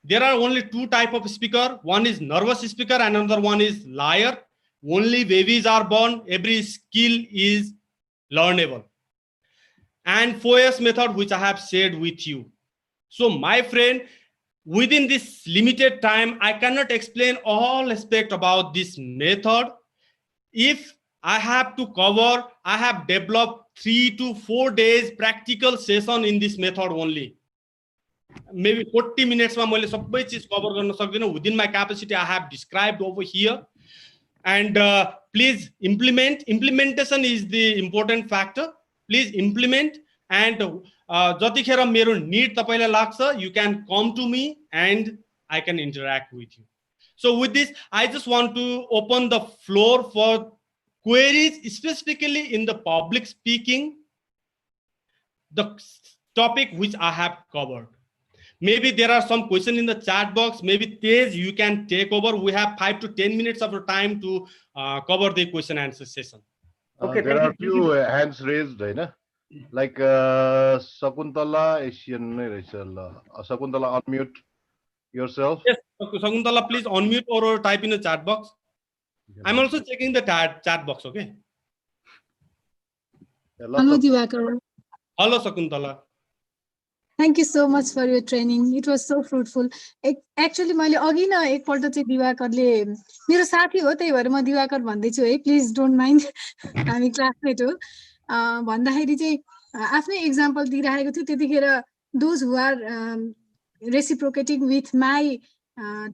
There are only 2 types of speaker. One is nervous speaker and another one is liar. Only babies are born. Every skill is learnable. And 4S method, which I have shared with you. So my friend, within this limited time, I cannot explain all aspects about this method. If I have to cover, I have developed 3 to 4 days practical session in this method only. Maybe 40 minutes ma मैले सबै चीज cover गर्न सक्दिन. Within my capacity I have described over here. And please implement. Implementation is the important factor. Please implement. And जतिखेर मेरो need तपाईलाई लाग्छ, you can come to me and I can interact with you. So with this, I just want to open the floor for queries, specifically in the public speaking, the topic which I have covered. Maybe there are some questions in the chat box. Maybe Tej, you can take over. We have 5 to 10 minutes of our time to cover the question answer session. Okay, there are few hands raised, right? Like Sakuntala, Asian, Sakuntala, unmute yourself. Yes, Sakuntala, please unmute or type in the chat box. I'm also checking the chat box, okay? Hello, Divakar. Hello, Sakuntala. Thank you so much for your training. It was so fruitful. Actually, मैले अघि न एकपल्ट चाहिँ दिवाकरले मेरो साथी हो त्यही भएर म दिवाकर भन्दैछु है, प्लिज डोन्ट माइन्ड, हामी क्लासमेट हो भन्दाखेरि चाहिँ आफ्नै एक्जाम्पल दिइराखेको थियो. त्यतिखेर those who are reciprocating with my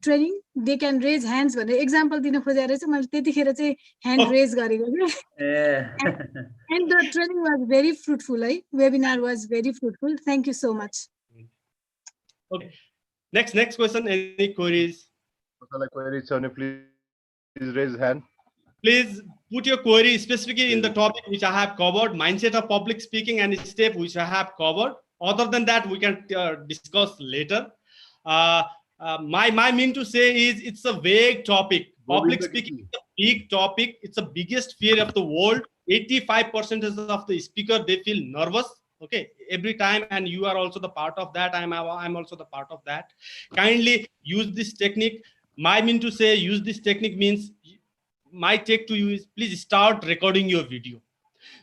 training they can raise hands भनेर एक्जाम्पल दिन खोजेर चाहिँ मैले त्यतिखेर चाहिँ ह्यान्ड रेज गरेको थिएँ. And the training was very fruitful है, webinar was very fruitful. Thank you so much. Okay. Next question. Any queries? Queries, please raise hand. Please put your query specifically in the topic which I have covered, mindset of public speaking and step which I have covered. Other than that, we can discuss later. My mean to say is it's a vague topic. Public speaking is a big topic. It's the biggest fear of the world. 85% of the speaker, they feel nervous. Okay, every time, and you are also the part of that. I'm also the part of that. Kindly use this technique. My mean to say use this technique means my take to you is please start recording your video.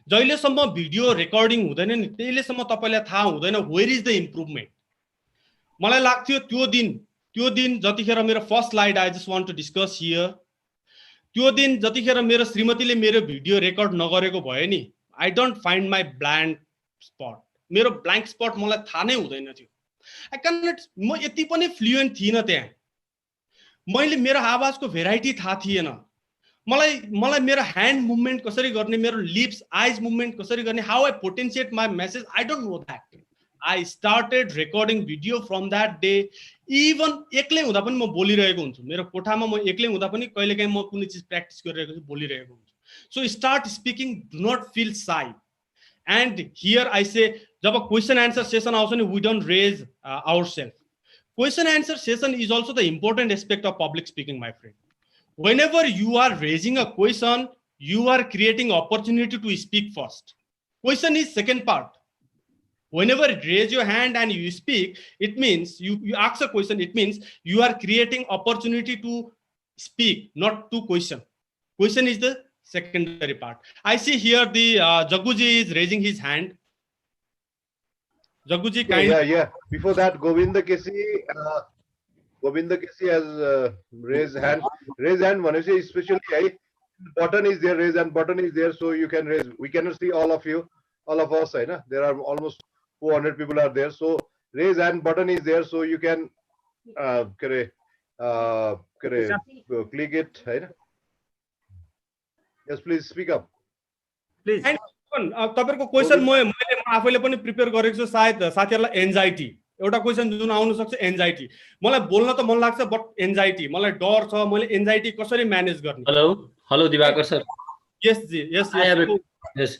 जहिलेसम्म video recording हुँदैन नि त्यसलेसम्म तपाईलाई थाहा हुँदैन where is the improvement. मलाई लाग्थ्यो त्यो दिन जतिखेर मेरो first slide I just want to discuss here. त्यो दिन जतिखेर मेरो श्रीमतीले मेरो भिडियो रेकर्ड नगरेको भयो नि, I don't find my blank spot. मेरो ब्ल्याङ्क स्पट मलाई थाहा नै हुँदैन थियो. I cannot, म यति पनि फ्लुएन्ट थिइन त्यहाँ. मैले मेरो आवाजको भेराइटी थाहा थिएन. मलाई मेरो ह्यान्ड मुभमेन्ट कसरी गर्ने, मेरो लिप्स आइज मुभमेन्ट कसरी गर्ने, how I potentiate my message, I don't know that. I started recording video from that day. Even एक्लै हुँदा पनि म बोलिरहेको हुन्छु. मेरो कोठामा म एक्लै हुँदा पनि कहिलेकाहीँ म कुनै चिज प्र्याक्टिस गरिरहेको छु, बोलिरहेको हुन्छु. So start speaking, do not fill Sai. And here I say, जब question answer session आउँछ नि, we don't raise ourselves. Question answer session is also the important aspect of public speaking, my friend. Whenever you are raising a question, you are creating opportunity to speak first. Question is second part. Whenever you raise your hand and you speak, it means you ask a question, it means you are creating opportunity to speak, not to question. Question is the secondary part. I see here the Jaguji is raising his hand. Jaguji, yeah. Before that, Govinda Kesi has raised hand. Raise hand, Manushi, especially button is there, raise hand button is there, so you can raise. We cannot see all of you, all of us. There are almost 400 people are there, so raise hand button is there, so you can click it. Yes, please speak up. Please. तपाईहरुको question मैले आफैले पनि prepare गरेको छु. सायद साथीहरुलाई anxiety एउटा question जुन आउन सक्छ, एन्जाइटी. मलाई बोल्न त मन लाग्छ, बट एन्जाइटी, मलाई डर छ, मैले एन्जाइटी कसरी म्यानेज गर्ने. Hello Divakar sir. Yes ji, yes. Yes.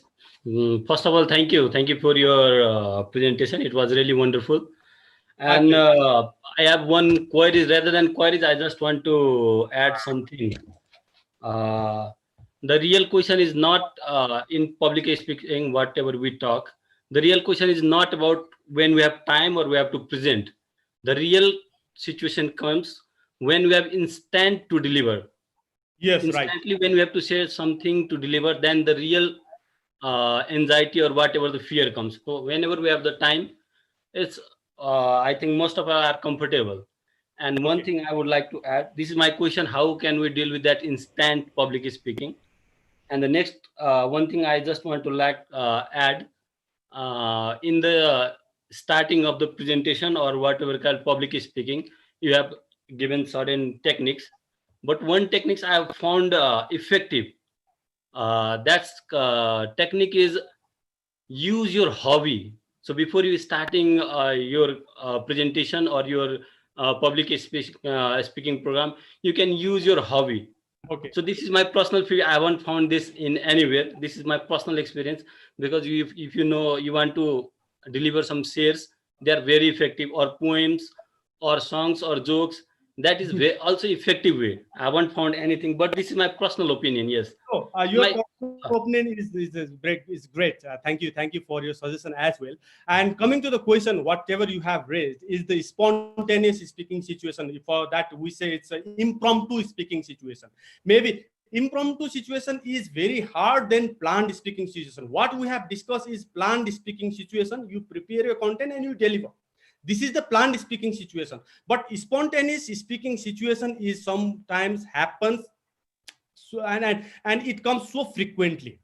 First of all, thank you for your presentation. It was really wonderful. And I have one query. Rather than queries, I just want to add something. The real question is not in public speaking, whatever we talk. The real question is not about when we have time or we have to present. The real situation comes when we have instant to deliver. Yes, instantly, right. When we have to say something to deliver, then the real anxiety or whatever the fear comes. So whenever we have the time, it's I think most of us are comfortable. And one thing I would like to add, this is my question: how can we deal with that instant public speaking? And the next one thing I just want to add, in the starting of the presentation or whatever called public speaking, you have given certain techniques, but one techniques I have found effective. That's technique is use your hobby. So before you starting your presentation or your public speaking program, you can use your hobby. Okay. So this is my personal feel. I haven't found this in anywhere. This is my personal experience, because if you know you want to deliver some shares, they are very effective, or poems or songs or jokes. That is also effective way. I haven't found anything, but this is my personal opinion. Yes. So your opinion is great. Thank you for your suggestion as well. And coming to the question, whatever you have raised is the spontaneous speaking situation. For that, we say it's an impromptu speaking situation. Maybe impromptu situation is very hard than planned speaking situation. What we have discussed is planned speaking situation. You prepare your content and you deliver. This is the planned speaking situation. But spontaneous speaking situation is sometimes happens. So and it comes so frequently.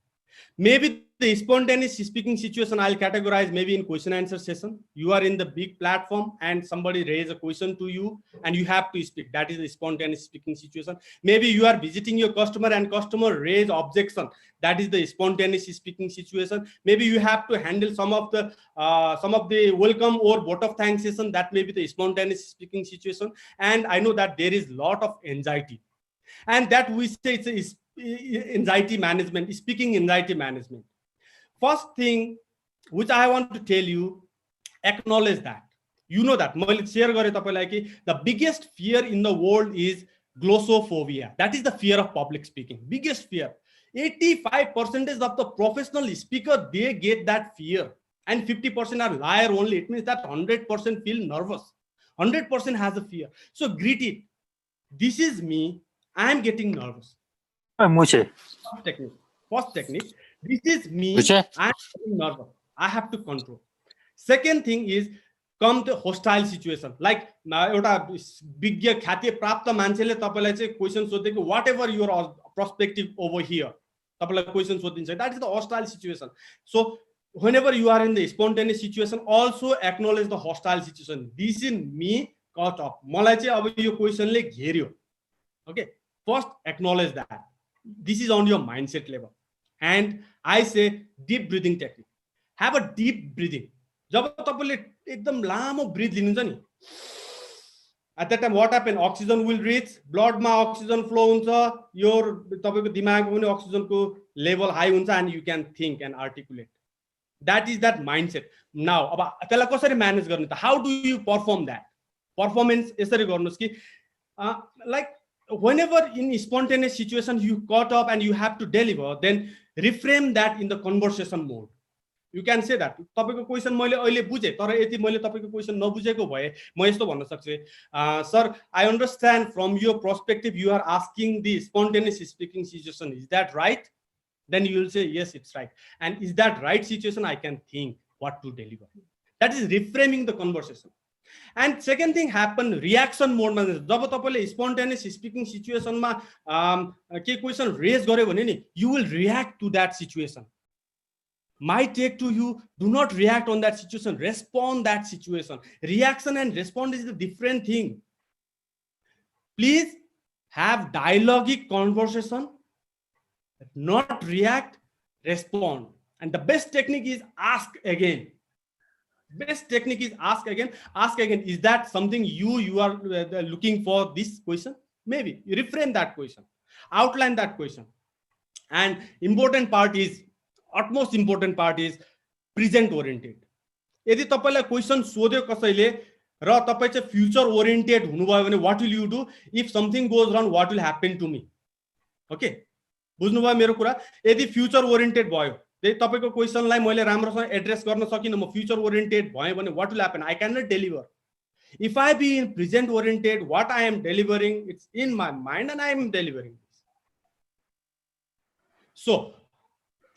Maybe the spontaneous speaking situation I'll categorize maybe in question answer session. You are in the big platform and somebody raise a question to you and you have to speak. That is the spontaneous speaking situation. Maybe you are visiting your customer and customer raise objection. That is the spontaneous speaking situation. Maybe you have to handle some of the welcome or vote of thanks session. That may be the spontaneous speaking situation. And I know that there is a lot of anxiety. And that we say it's anxiety management, speaking anxiety management. First thing which I want to tell you, acknowledge that. You know that. The biggest fear in the world is glossophobia. That is the fear of public speaking. Biggest fear. 85% of the professional speaker, they get that fear. And 50% are liar only. It means that 100% feel nervous. 100% has a fear. So greet it. This is me. I am getting nervous. First technique. This is me. I am getting nervous. I have to control. Second thing is come to hostile situation. Like big ख्याति प्राप्त मान्छेले तपाईलाई चाहिँ question सोध्दै कि whatever your perspective over here. तपाईलाई question सोधिन्छ. That is the hostile situation. So whenever you are in the spontaneous situation, also acknowledge the hostile situation. This is me caught up. मलाई चाहिँ अब यो क्वेशनले घेर्यो. Okay. First, acknowledge that. This is on your mindset level. And I say deep breathing technique. Have a deep breathing. जब तपाईले एकदम लामो breathe लिनुहुन्छ नि, at that time what happen? Oxygen will reach, blood ma oxygen flow हुन्छ, your तपाईको दिमागमा पनि oxygen को level high हुन्छ, and you can think and articulate. That is that mindset. Now, अब त्यसलाई कसरी manage गर्ने त? How do you perform that? Performance यसरी गर्नुस् कि like whenever in spontaneous situation you caught up and you have to deliver, then reframe that in the conversation mode. You can say that तपाईको question मैले अहिले बुझे, तर यदि मैले तपाईको क्वेशन नबुझेको भए म यस्तो भन्न सक्छु, sir, I understand from your perspective you are asking the spontaneous speaking situation, is that right? Then you will say yes, it's right. And is that right situation? I can think what to deliver. That is reframing the conversation. And second thing happen, reaction mode मा जब तपाईले spontaneous speaking situation मा के question raise गर्यो भने नि, you will react to that situation. My take to you, do not react on that situation, respond that situation. Reaction and respond is a different thing. Please have dialogic conversation, not react, respond. And the best technique is ask again. Best technique is ask again. Ask again. Is that something you are looking for this question? Maybe you reframe that question, outline that question. And important part is, utmost important part is present oriented. यदि तपाईलाई question सोध्यो कसैले र तपाई चाहिँ future oriented हुनुभयो भने what will you do if something goes wrong, what will happen to me? Okay, बुझ्नुभयो मेरो कुरा? यदि फ्युचर ओरिएन्टेड भयो, त्यही तपाईको क्वेशनलाई मैले राम्रोसँग एड्रेस गर्न सकिन, म फ्युचर ओरिएन्टेड भए भने what will happen? I cannot deliver. If I be in present oriented, what I am delivering, it's in my mind and I am delivering this. So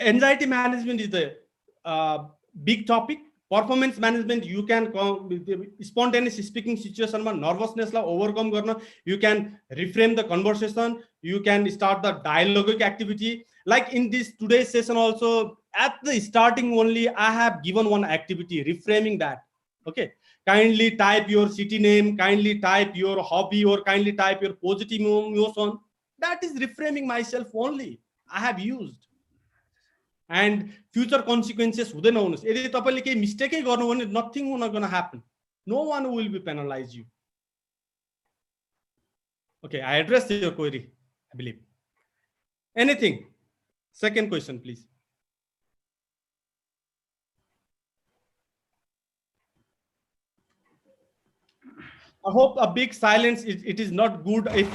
anxiety management is the big topic. Performance management you can spontaneous speaking सिचुएसनमा नर्भसनेसलाई overcome गर्न you can reframe the conversation, you can start the dialogic activity. Like in this today's session also, at the starting only, I have given one activity, reframing that. Okay, kindly type your city name, kindly type your hobby, or kindly type your positive emotion. That is reframing myself only. I have used. And future consequences हुँदैन हुनुहोस्. यदि तपाईले केही मिस्टेकै गर्नु भने nothing gonna happen. No one will be penalize you. Okay, I addressed your query, I believe. Anything? Second question, please. I hope a big silence. It is not good. If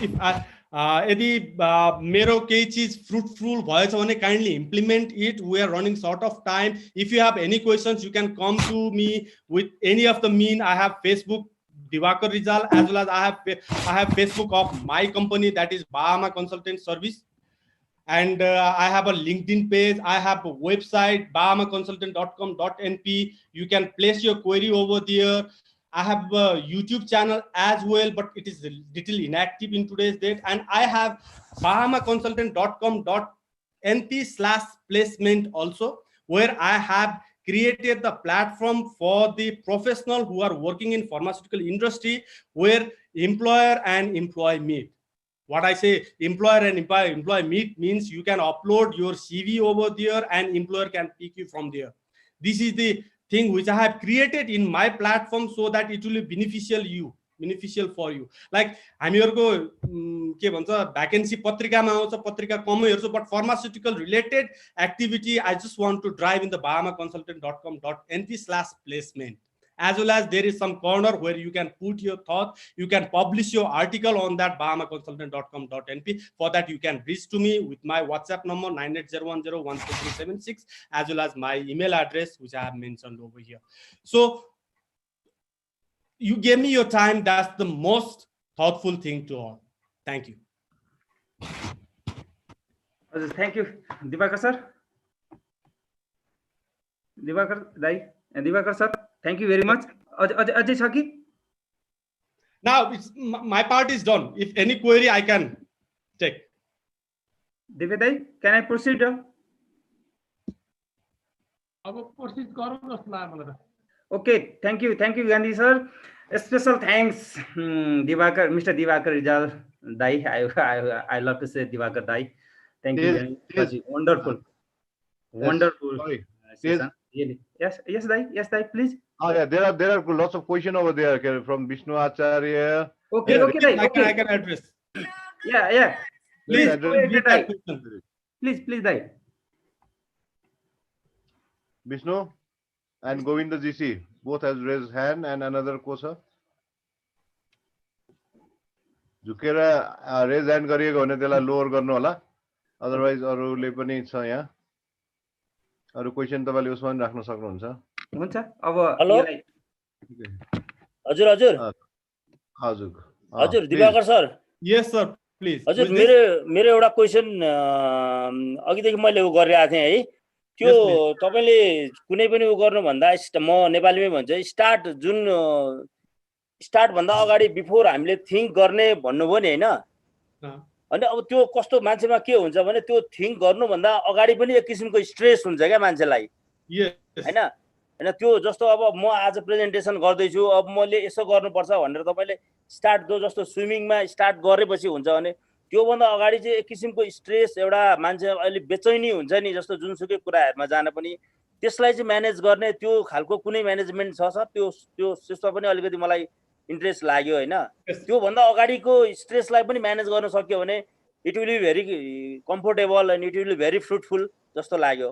यदि मेरो केही चीज fruitful भएछ भने kindly implement it. We are running short of time. If you have any questions, you can come to me with any of the mean. I have Facebook Divakar Rizal, as well as I have Facebook of my company, that is Bahama Consultant Service. And I have a LinkedIn page. I have a website, bahamaconsultant.com.np. You can place your query over there. I have a YouTube channel as well, but it is a little inactive in today's date. And I have bahamaconsultant.com.np/placement also, where I have created the platform for the professional who are working in pharmaceutical industry, where employer and employee meet. What I say, employer and employee meet means you can upload your CV over there and employer can pick you from there. This is the thing which I have created in my platform so that it will be beneficial for you. Like हामीहरुको के भन्छ vacancy पत्रिकामा आउँछ, पत्रिका कमै हेर्छु, but pharmaceutical related activity I just want to drive in the bahamaconsultant.com.np/placement. As well as there is some corner where you can put your thought, you can publish your article on that bahamaconsultant.com.np. For that you can reach to me with my WhatsApp number 9801013376, as well as my email address which I have mentioned over here. So you gave me your time. That's the most thoughtful thing to all. Thank you. Thank you, Divakar sir. Divakar Dai and Divakar sir. Thank you very much. Ajay Saki. Now my part is done. If any query I can take. Devedai, can I proceed? Okay, thank you, Gandhi sir. A special thanks, Divakar, Mr. Divakar Rizal Dai. I love to say Divakar Dai. Thank you very much. Wonderful. Sorry. Really. Yes, Dai, please. Oh yeah, there are lots of questions over there from Vishnu Acharya. Okay, Dai. I can address. Yeah. Please, Dai. Please, Dai. Vishnu and Govinda GC both has raised hand, and another kosa. झुकेर raise hand गरिएको भने त्यसलाई lower गर्नु होला, otherwise अरूले पनि छ यहाँ अरू क्वेशन तपाईले उसमा पनि राख्न सक्नुहुन्छ. हुन्छ. अब हेलो हजुर Diwakar sir. Yes sir please. हजुर मेरो एउटा क्वेशन अघिदेखि मैले उ गरिरहेको थिएँ है. त्यो तपाईले कुनै पनि उ गर्नु भन्दा म नेपालीमै भन्छ स्टार्ट भन्दा अगाडि बिफोर हामीले थिंक गर्ने भन्नुभयो नि हैन. अनि अब त्यो कस्तो मान्छेमा के हुन्छ भने त्यो थिंक गर्नु भन्दा अगाडि पनि एक किसिमको स्ट्रेस हुन्छ क्या मान्छेलाई हैन. त्यो जस्तो अब म आज प्रेजेन्टेसन गर्दै छु, अब मैले यसो गर्नुपर्छ भनेर तपाईले स्टार्ट जस्तो स्विमिङमा स्टार्ट गरेपछि हुन्छ भने त्यो भन्दा अगाडि चाहिँ एक किसिमको स्ट्रेस एउटा मान्छे अहिले बेचैनी हुन्छ नि, जस्तो जुनसुकै कुराहरुमा जान पनि त्यसलाई चाहिँ म्यानेज गर्ने त्यो खालको कुनै म्यानेजमेन्ट छ सर? त्यो सिस्टम पनि अलिकति मलाई इन्ट्रेस्ट लाग्यो हैन. त्यो भन्दा अगाडिको स्ट्रेसलाई पनि म्यानेज गर्न सक्यो भने it will be very comfortable and it will be very fruitful जस्तो लाग्यो.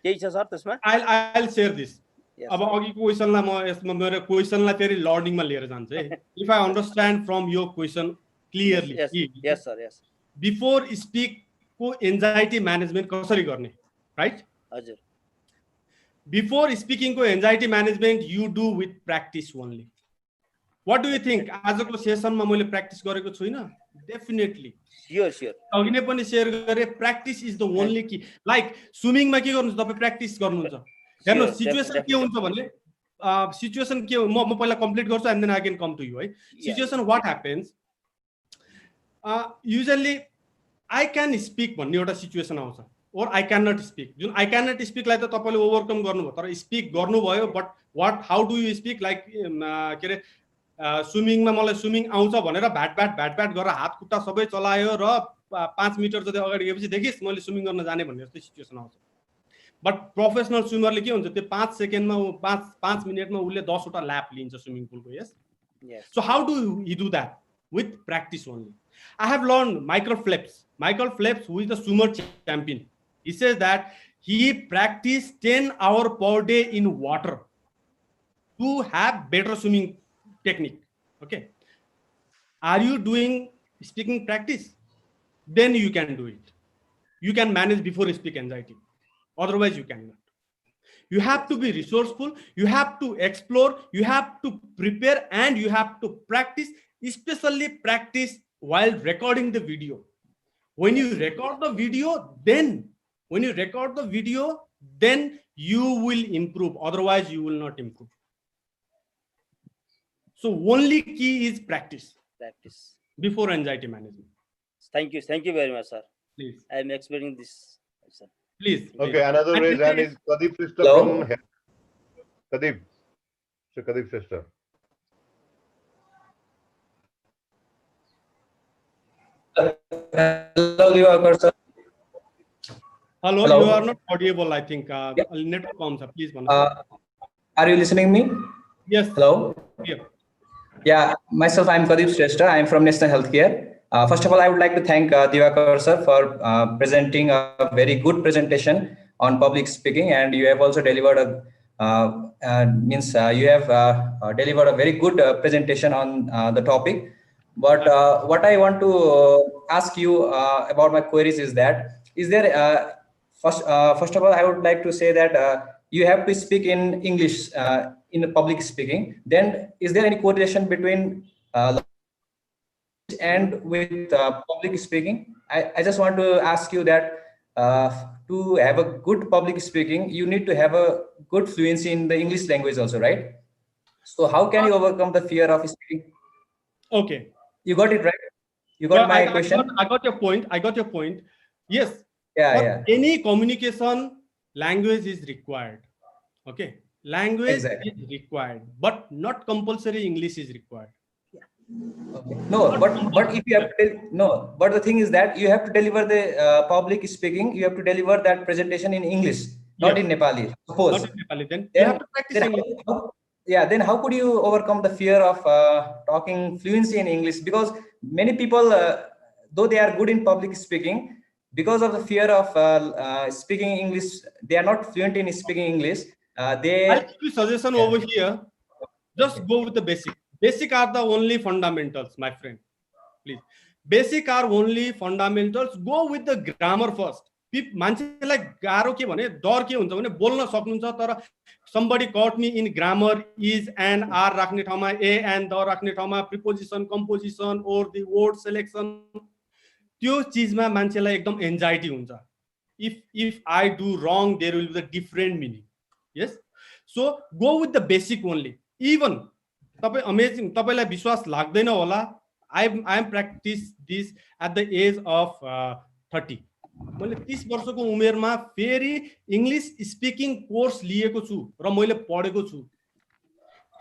केही छ सर त्यसमा? I'll share this. अब अघिको क्वेशनलाई म यसमा मेरो क्वेशनलाई फेरि लर्निङमा लिएर जान्छु है. If I understand from your question clearly. Yes sir, yes. Before speak को एन्जाइटी म्यानेजमेन्ट कसरी गर्ने, राइट? हजुर. बिफोर स्पीकिङ को anxiety management you do with practice only. What do you think? आजको सेसनमा मैले प्र्याक्टिस गरेको छुइनँ? Definitely sure. अघि नै पनि शेयर गरे, प्र्याक्टिस इज द ओन्ली की. लाइक स्विमिङमा के गर्नुहुन्छ तपाईँ? प्र्याक्टिस गर्नुहुन्छ. Sure, सिचुएसन के हुन्छ भने सिचुएसन के म पहिला कम्प्लिट गर्छु and then I can come to you है situation what happens usually I can speak भन्ने एउटा सिचुएसन आउँछ or I cannot speak Jun I cannot speak लाई त तपाईले ओभरकम गर्नुभयो तर स्पिक गर्नुभयो but what how do you speak like के रे स्विमिङमा मलाई स्विमिङ आउँछ भनेर भ्याट गरेर हात खुट्टा सबै चलायो र 5 मिटर जति अगाडि गएपछि देखिस् मैले स्विमिङ गर्न जाने भन्ने जस्तो सिचुएसन आउँछ बट प्रोफेसनल स्विमरले के हुन्छ त्यो 5 सेकेन्डमा 5 मिनेटमा उले 10 वटा ल्याप लिन्छ स्विमिङ पुलको yes so how do you do that with practice only I have learned Michael Phelps who is the swimmer champion. He says that he practiced 10 hours per day in water to have better swimming technique. Okay. Are you doing speaking practice? Then you can do it. You can manage before speak anxiety. Otherwise, you cannot. You have to be resourceful. You have to explore. You have to prepare and you have to practice, especially practice while recording the video. When you record the video, then you will improve. Otherwise, you will not improve. So only key is practice. Practice. Before anxiety management. Thank you very much, sir. Please. I am explaining this, sir. Please. Okay, another raised hand is Kadeep Sister from Kadeep. So Kadeep Sister. Hello, Divakar sir. Hello, you are not audible, I think. Network comes up, please. Are you listening me? Yes. Hello. Yeah, myself, I'm Kadeep Shrestha. I'm from National Healthcare. First of all, I would like to thank Divakar sir for presenting a very good presentation on public speaking, and you have also delivered delivered a very good presentation on the topic. But what I want to ask you about my queries is that, is there, first of all, I would like to say that you have to speak in English in public speaking. Then is there any correlation between and with public speaking? I just want to ask you that to have a good public speaking, you need to have a good fluency in the English language also, right? So how can you overcome the fear of speaking? Okay. You got it right? You got my question? I got your point. Yes. Yeah. Any communication, language is required. Okay. Language is required, but not compulsory English is required. Okay. No, but if you have to, but the thing is that you have to deliver the public speaking, you have to deliver that presentation in English, not in Nepali. Suppose. Not in Nepali, then you have to practice English. Then how could you overcome the fear of talking fluency in English? Because many people, though they are good in public speaking, because of the fear of speaking English, they are not fluent in speaking English. I'll give you suggestion over here. Just go with the basic. Basic are the only fundamentals, my friend. Please. Basic are only fundamentals. Go with the grammar first. मान्छेलाई गाह्रो के भने डर के हुन्छ भने बोल्न सक्नुहुन्छ तर somebody caught me in grammar is and are राख्ने ठाउँमा a and the राख्ने ठाउँमा preposition composition or the word selection त्यो चीजमा मान्छेलाई एकदम एन्जाइटी हुन्छ if I do wrong there will be a different meaning. Yes, so go with the basic only. Even तपाईं amazing तपाईलाई विश्वास लाग्दैन होला I am practice this at the age of 30. मैले 30 वर्षको उमेरमा फेरि इंग्लिश स्पिकिङ कोर्स लिएको छु र मैले पढेको छु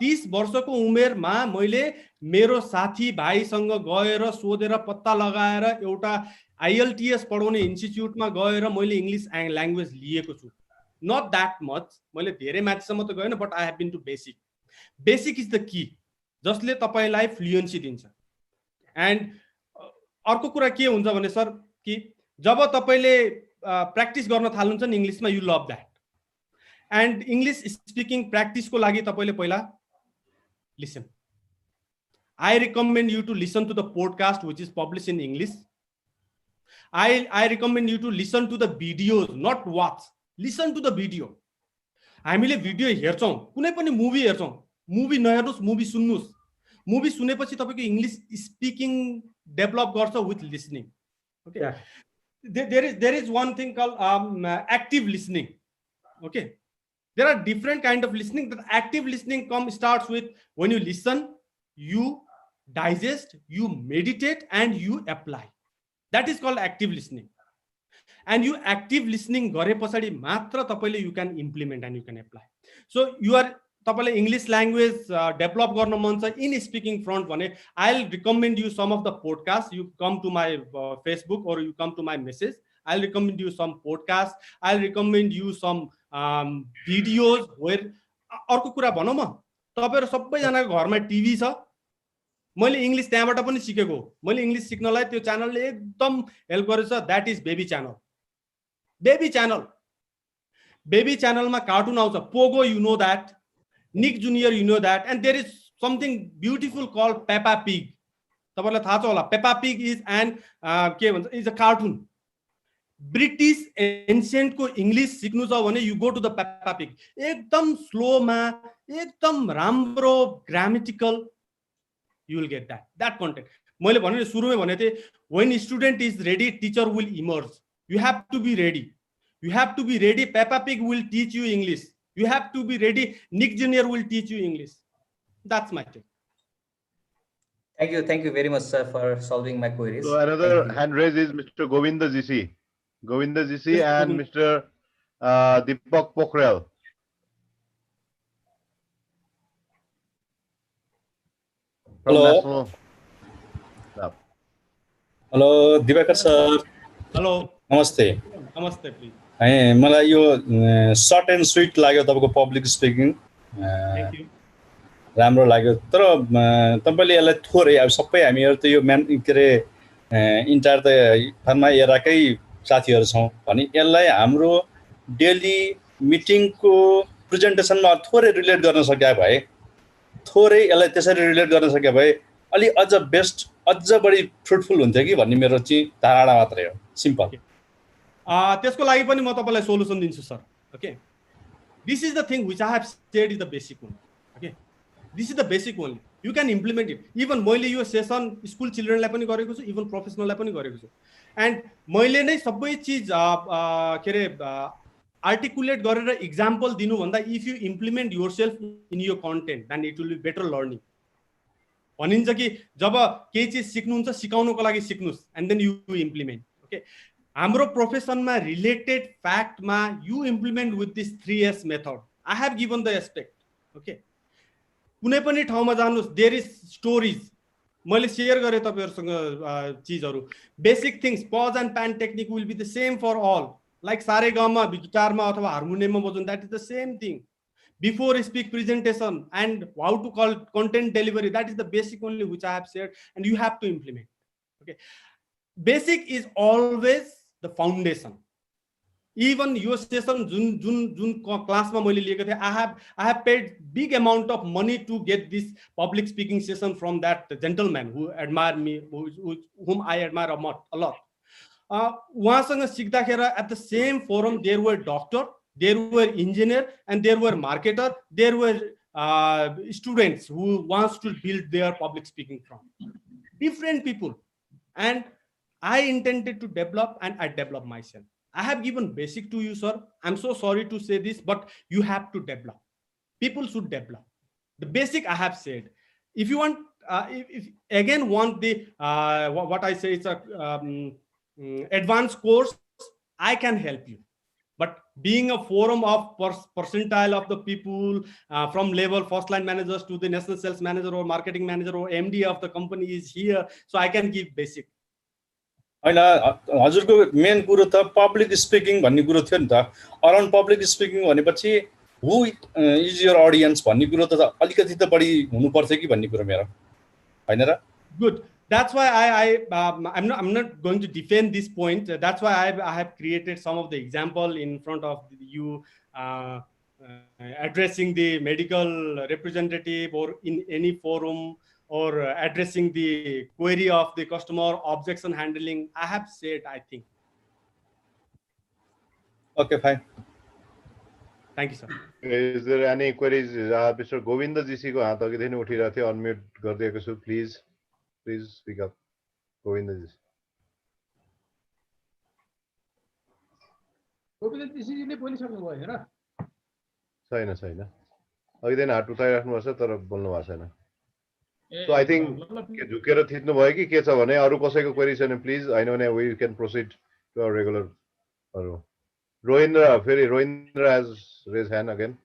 30 वर्षको उमेरमा मैले मेरो साथी भाइसँग गएर सोधेर पत्ता लगाएर एउटा IELTS पढाउने इन्स्टिट्युटमा गएर मैले इंग्लिश ल्याङ्ग्वेज लिएको छु not that much मैले धेरै माथिसम्म त गएन but I have been to basic is the key जसले तपाईलाई फ्लुएन्सी दिन्छ एन्ड अर्को कुरा के हुन्छ भने सर कि जब तपाईले प्र्याक्टिस गर्न थाल्नुहुन्छ नि इंग्लिशमा यु लभ that end English speaking practice को लागि तपाईले पहिला listen I recommend you to listen to the podcast which is published in English. I recommend you to listen to the videos, not watch. Listen to the video. हामीले video हेर्छौं कुनै पनि movie हेर्छौं movie नहेर्नुस् movie सुन्नुस् movie सुनेपछि तपाईको English speaking develop गर्छ with listening okay there is one thing called active listening. Okay, There are different kind of listening. The active listening starts with when you listen, you digest, you meditate, and you apply. That is called active listening. And you active listening gare पछाडी मात्र तपाईले you can implement and you can apply. So you are तपाईले English language develop गर्न मन छ in speaking front भने I'll recommend you some of the podcasts. You come to my Facebook or you come to my message. I'll recommend you some podcasts. I'll recommend you some videos where अर्को कुरा भनौँ म तपाईहरु सबैजनाको घरमा TV छ मैले इंग्लिश त्यहाँबाट पनि सिकेको मैले इंग्लिश सिक्नलाई त्यो च्यानलले एकदम हेल्प गरेछ that is baby channel baby च्यानलमा कार्टुन आउँछ Pogo you know that Nick Junior you know that and there is something beautiful called Peppa Pig तपाईलाई थाहा छ होला पेपा पिग इज एन्ड के भन्छ is a cartoon British ancient को English सिक्नु छ भने you go to the Peppa Pig एकदम स्लोमा एकदम राम्रो grammatical you will get that content. मैले भने सुरुमै भने थिए when student is ready teacher will emerge. You have to be ready. You have to be ready. Peppa Pig will teach you English. You have to be ready. Nick Jr. will teach you English. That's my take. Thank you very much, sir, for solving my queries. So another hand raised is Mr. Govinda GC. Govinda GC and Mr. Deepak Pokhrel. Hello. Hello, Divakar sir. Hello. Namaste. Namaste, please. मलाई यो short and sweet लाग्यो तपाईको public speaking Thank you. राम्रो लाग्यो तर तपाईले यसलाई थोरै अब सबै हामीहरु त यो के रे इन्टायर त फर्मा एराकै साथीहरु छौं भने यसलाई हाम्रो डेली मिटिङको प्रेजेन्टेसनमा थोरै रिलेट गर्न सके भए थोरै यसलाई त्यसरी रिलेट गर्न सके भए अलि अझ बेस्ट अझ बढी फ्रुटफुल हुन्थ्यो कि भन्ने मेरो चाहिँ धारणा मात्रै हो सिम्पल त्यसको लागि पनि म तपाईलाई सोलुसन दिन्छु sir okay this is the thing which I have stayed is the basic one okay this is the basic one you can implement it even मैले यो सेसन स्कुल चिल्ड्रेनलाई पनि गरेको छु इभन प्रोफेसनललाई पनि गरेको छु एन्ड मैले नै सबै चीज के रे आर्टिकुलेट गरेर एक्जाम्पल दिनु भन्दा if you implement yourself in your content then it will be better learning भनिन्छ कि जब केही चीज सिक्नुहुन्छ सिकाउनको लागि सिक्नुस् and then you implement okay हाम्रो प्रोफेसनमा रिलेटेड फ्याक्टमा you implement with this 3S method I have given the aspect okay कुनै पनि ठाउँमा जानुस् देयर इज स्टोरीज मैले शेयर गरे तपाईहरुसँग चीजहरु basic things pause and pan technique will be the same for Al like सारेगामा गिटारमा अथवा हार्मोनियममा बजाउनु that is the same thing before speak presentation and how to call content delivery that is the basic only which I have said and you have to implement okay basic is always the foundation even your session jun class ma मैले लिएको थिए I have paid big amount of money to get this public speaking session from that gentleman who admire me whom I admire a lot उहाँसँग सिक्दाखेरि at the same forum there were doctor there were engineer and there were marketer there were students who wants to build their public speaking from different people and I intended to develop and I developed myself. I have given basic to you sir. I'm so sorry to say this but you have to develop. People should develop. The basic I have said. If you want if again want the what I say it's a advanced course I can help you. But being a forum of percentile of the people from level first line managers to the national sales manager or marketing manager or MD of the company is here, so I can give basic. हैन हजुरको main कुरो त public speaking भन्ने कुरो थियो नि त around public speaking भनेपछि who is your audience भन्ने कुरो त अलिकति त बढी हुनु पर्छ कि भन्ने कुरो मेरो हैन र good That's why I'm not going to defend this point. That's why I have created some of the example in front of you addressing the medical representative or in any forum or addressing the query of the customer objection handling. I have said, I think. Okay, fine. Thank you, sir. Is there any queries? Mr. Govinda GC को हात अघिदेखि नै उठिरहेको थियो unmute गरिदिएको छु please Please speak up. Govinda ji. Govinda ji ले बोलिसक्नु भयो हैन छैन छैन अघिदेखि हात उठाइराख्नु भएको छ तर बोल्नु भएको छैन सो आई थिङ्क के झुकेर थिच्नु भयो कि के छ भने अरू कसैको क्वेरी छैन प्लिज होइन भने we can proceed to our regular Rohindra फेरि Rohindra has raise hand again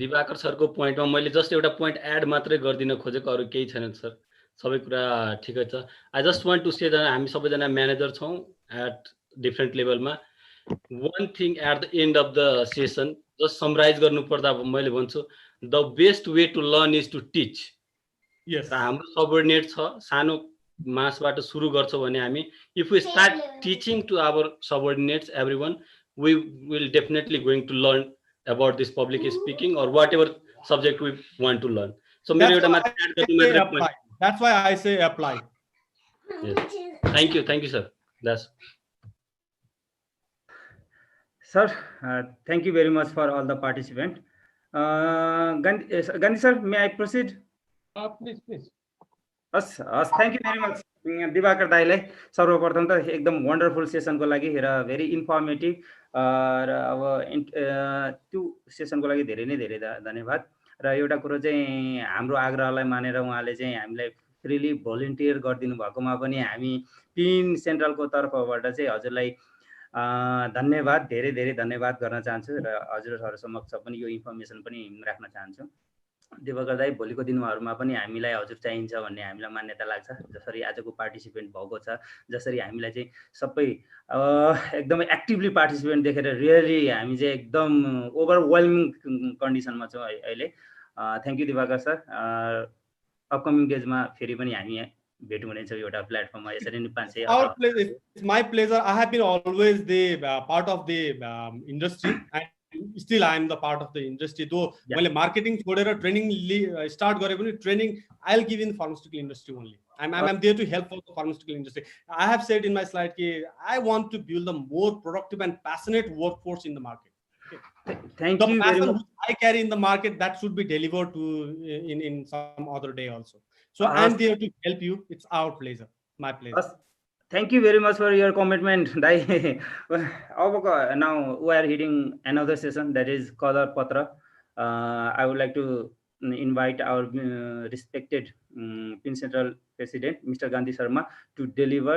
Diwakar सरको पोइन्टमा मैले जस्ट एउटा पोइन्ट एड मात्रै गरिदिन खोजेको अरू केही छैन सर सबै कुरा ठिकै छ I just want to say हामी सबैजना म्यानेजर छौँ एट डिफ्रेन्ट लेभलमा one thing at the end of the session just summarise गर्नु पर्दा मैले भन्छु the best way to learn is to teach हाम्रो सबअर्डिनेट छ सानो मासबाट सुरु गर्छौँ भने हामी if we start teaching to our subordinates every one we will definitely going to learn about this public speaking or whatever subject we want to learn. So that's why I say apply. Yes. Thank you sir. That's sir. Thank you very much for all the participants. Gandhi sir, may I proceed? Please. Yes, thank you very much. Diwakar दाइलाई सर्वप्रथम त एकदम wonderful सेसनको लागि र भेरी informative र अब त्यो सेसनको लागि धेरै नै धेरै धन्यवाद र एउटा कुरो चाहिँ हाम्रो आग्रहलाई मानेर उहाँले चाहिँ हामीलाई फ्रीली भोलिन्टियर गरिदिनु भएकोमा पनि हामी पिन सेन्ट्रलको तर्फबाट चाहिँ हजुरलाई धन्यवाद धेरै धेरै धन्यवाद गर्न चाहन्छु र हजुरहरू समक्ष पनि यो इन्फर्मेसन पनि राख्न चाहन्छु दिवाकर दाइ भोलिको दिनहरूमा पनि हामीलाई हजुर चाहिन्छ भन्ने हामीलाई मान्यता लाग्छ जसरी आजको पार्टिसिपेन्ट भएको छ जसरी हामीलाई चाहिँ सबै एकदमै एक्टिभली पार्टिसिपेन्ट देखेर रियली हामी चाहिँ एकदम ओभरवेल्मिङ कन्डिसनमा छौँ अहिले thank you Diwakar sir upcoming डेजमा फेरि पनि हामी भेट हुनेछौँ एउटा प्लेटफर्ममा यसरी नै 500 It's my pleasure. I have been always the part of the industry and still I am the part of the industry though मैले मार्केटिङ छोडेर ट्रेनिङ स्टार्ट गरे पनि training I'll give in pharmaceutical industry only. I'm there to help for the pharmaceutical industry. I have said in my slide I want to build a more productive and passionate workforce in the market. Thank you very much. I carry in the market that should be delivered to in some other day also. So I'm there to help you. It's our pleasure, my pleasure. Thank you very much for your commitment, Dai. Now we are hitting another session that is Kadar Patra. I would like to invite our respected PIN Central President, Mr. Gandhi Sharma, to deliver